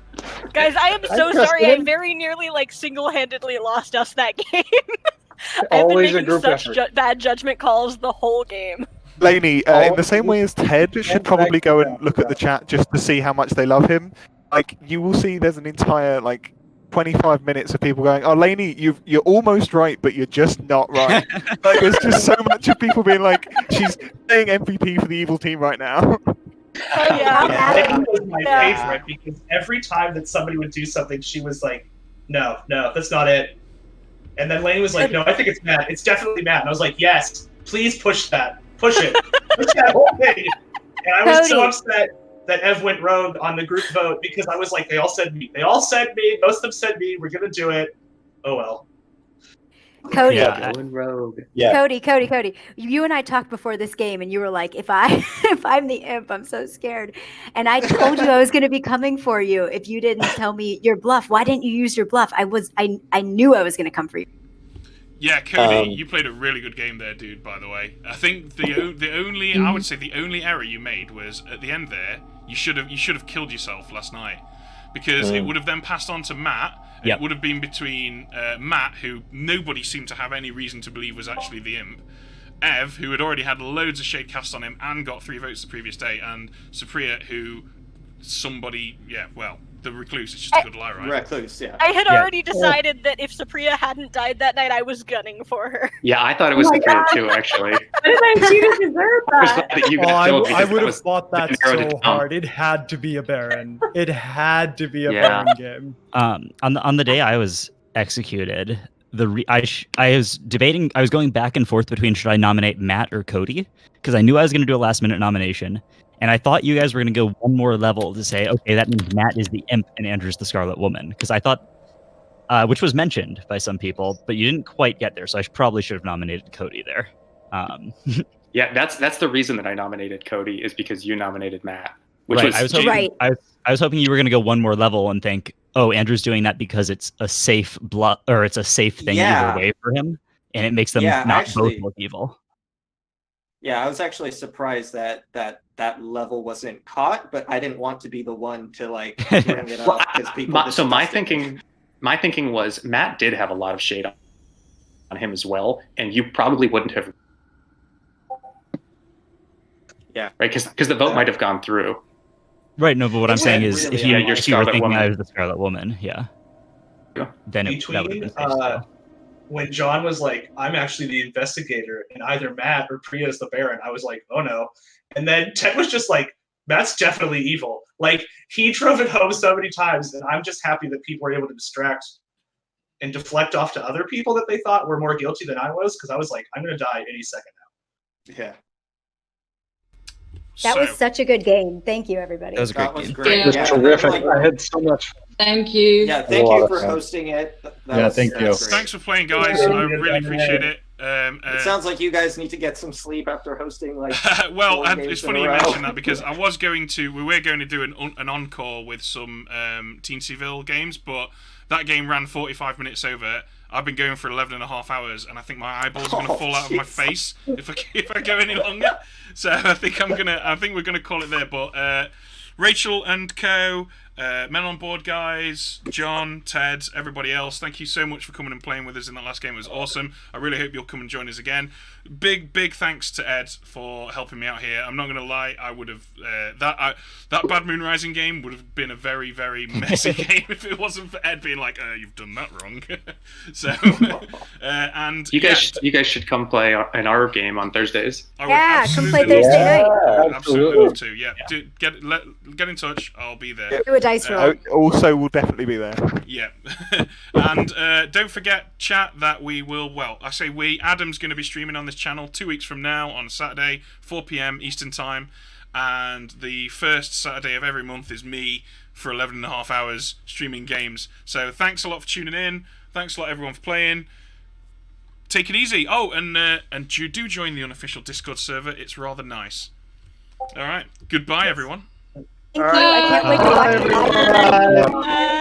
[SPEAKER 7] Guys, I am so sorry. I very nearly single-handedly lost us that game. I've been making such bad judgment calls the whole game.
[SPEAKER 2] Lainey, in the same way as Ted should probably go and look at the chat just to see how much they love him. You will see there's an entire 25 minutes of people going, "Oh, Lainey, you're almost right, but you're just not right." There's just so much of people being like, "She's playing MVP for the evil team right now."
[SPEAKER 7] Oh, yeah.
[SPEAKER 16] Lainey was my favorite because every time that somebody would do something, she was like, "No, that's not it." And then Lainey was like, "No, I think it's Matt. It's definitely Matt." And I was like, "Yes, please push that. Push it. Push that whole thing." And I was so upset that Ev went rogue on the group vote because I was like, they all said me. Most of them said me. We're going to do it. Oh, well.
[SPEAKER 12] Cody.
[SPEAKER 10] Going rogue.
[SPEAKER 12] Yeah. Cody. You and I talked before this game, and you were like, "If I'm the imp, I'm so scared." And I told you I was going to be coming for you if you didn't tell me your bluff. Why didn't you use your bluff? I knew I was going to come for you.
[SPEAKER 1] Yeah, Cody, you played a really good game there, dude. By the way, I think the only I would say the only error you made was at the end there. You should have killed yourself last night because it would have then passed on to Matt. It would have been between Matt, who nobody seemed to have any reason to believe was actually the imp, Ev, who had already had loads of shade cast on him and got 3 votes the previous day, and Supriya, who the Recluse is just a good lie, right?
[SPEAKER 15] Recluse, yeah.
[SPEAKER 7] I had already decided that if Supriya hadn't died that night, I was gunning for her.
[SPEAKER 10] Yeah, I thought it was Supriya too, actually.
[SPEAKER 7] She didn't deserve that.
[SPEAKER 3] I would have fought that so hard. It had to be a Baron. It had to be a Baron game.
[SPEAKER 5] On the day I was executed, I was debating. I was going back and forth between should I nominate Matt or Cody because I knew I was going to do a last-minute nomination. And I thought you guys were going to go one more level to say, okay, that means Matt is the imp and Andrew's the Scarlet Woman. Because I thought, which was mentioned by some people, but you didn't quite get there. So I probably should have nominated Cody there.
[SPEAKER 10] Yeah, that's the reason that I nominated Cody is because you nominated Matt. Which
[SPEAKER 5] right. I was hoping you were going to go one more level and think, oh, Andrew's doing that because it's a safe it's a safe thing either way for him, and it makes them both look evil.
[SPEAKER 20] Yeah, I was actually surprised that level wasn't caught, but I didn't want to be the one to bring it up because people.
[SPEAKER 10] So my thinking was Matt did have a lot of shade on him as well, and you probably wouldn't have.
[SPEAKER 20] Yeah.
[SPEAKER 10] Right, because the vote might have gone through.
[SPEAKER 5] Right. No, but what I'm saying is, if you were thinking I was the Scarlet Woman, then that would have been safe.
[SPEAKER 16] When John was like, "I'm actually the investigator, and either Matt or Priya is the Baron," I was like, "Oh no!" And then Ted was just like, "Matt's definitely evil." Like he drove it home so many times, and I'm just happy that people were able to distract and deflect off to other people that they thought were more guilty than I was, because I was like, I'm going to die any second now.
[SPEAKER 20] Yeah.
[SPEAKER 12] That was such a good game. Thank you, everybody.
[SPEAKER 5] That was a great game.
[SPEAKER 9] It was terrific. I had so much fun.
[SPEAKER 8] Thank you.
[SPEAKER 20] Yeah, thank you for hosting it.
[SPEAKER 14] Thank you.
[SPEAKER 1] Thanks for playing, guys. I really appreciate it.
[SPEAKER 20] It sounds like you guys need to get some sleep after hosting like.
[SPEAKER 1] Well,
[SPEAKER 20] 4 games
[SPEAKER 1] it's
[SPEAKER 20] in
[SPEAKER 1] funny
[SPEAKER 20] a
[SPEAKER 1] you
[SPEAKER 20] row.
[SPEAKER 1] mentioned that because we were going to do an encore with some Teensyville games, but that game ran 45 minutes over. I've been going for 11 and a half hours, and I think my eyeballs are going to fall out of my face if I go any longer. So I think we're gonna call it there. But Rachel and co. Men on Board guys, John, Ted, everybody else, thank you so much for coming and playing with us in that last game. It was awesome. I really hope you'll come and join us again. Big thanks to Ed for helping me out here. I'm not going to lie, I would have that Bad Moon Rising game would have been a very, very messy game if it wasn't for Ed being like, you've done that wrong. So and
[SPEAKER 10] you guys should come play in our game on Thursdays.
[SPEAKER 12] Yeah, come play Thursday night.
[SPEAKER 1] Absolutely love to. Yeah, get in touch. I'll be there.
[SPEAKER 12] Do a dice roll.
[SPEAKER 2] Also, we'll definitely be there.
[SPEAKER 1] Yeah. And don't forget, chat, that we will, Adam's going to be streaming on this channel 2 weeks from now on Saturday, 4 p.m. Eastern Time. And the first Saturday of every month is me for 11 and a half hours streaming games. So thanks a lot for tuning in. Thanks a lot, everyone, for playing. Take it easy. Oh, and do join the unofficial Discord server. It's rather nice. All right. Goodbye, everyone.
[SPEAKER 12] Thank you. I can't wait to watch it.
[SPEAKER 9] Bye.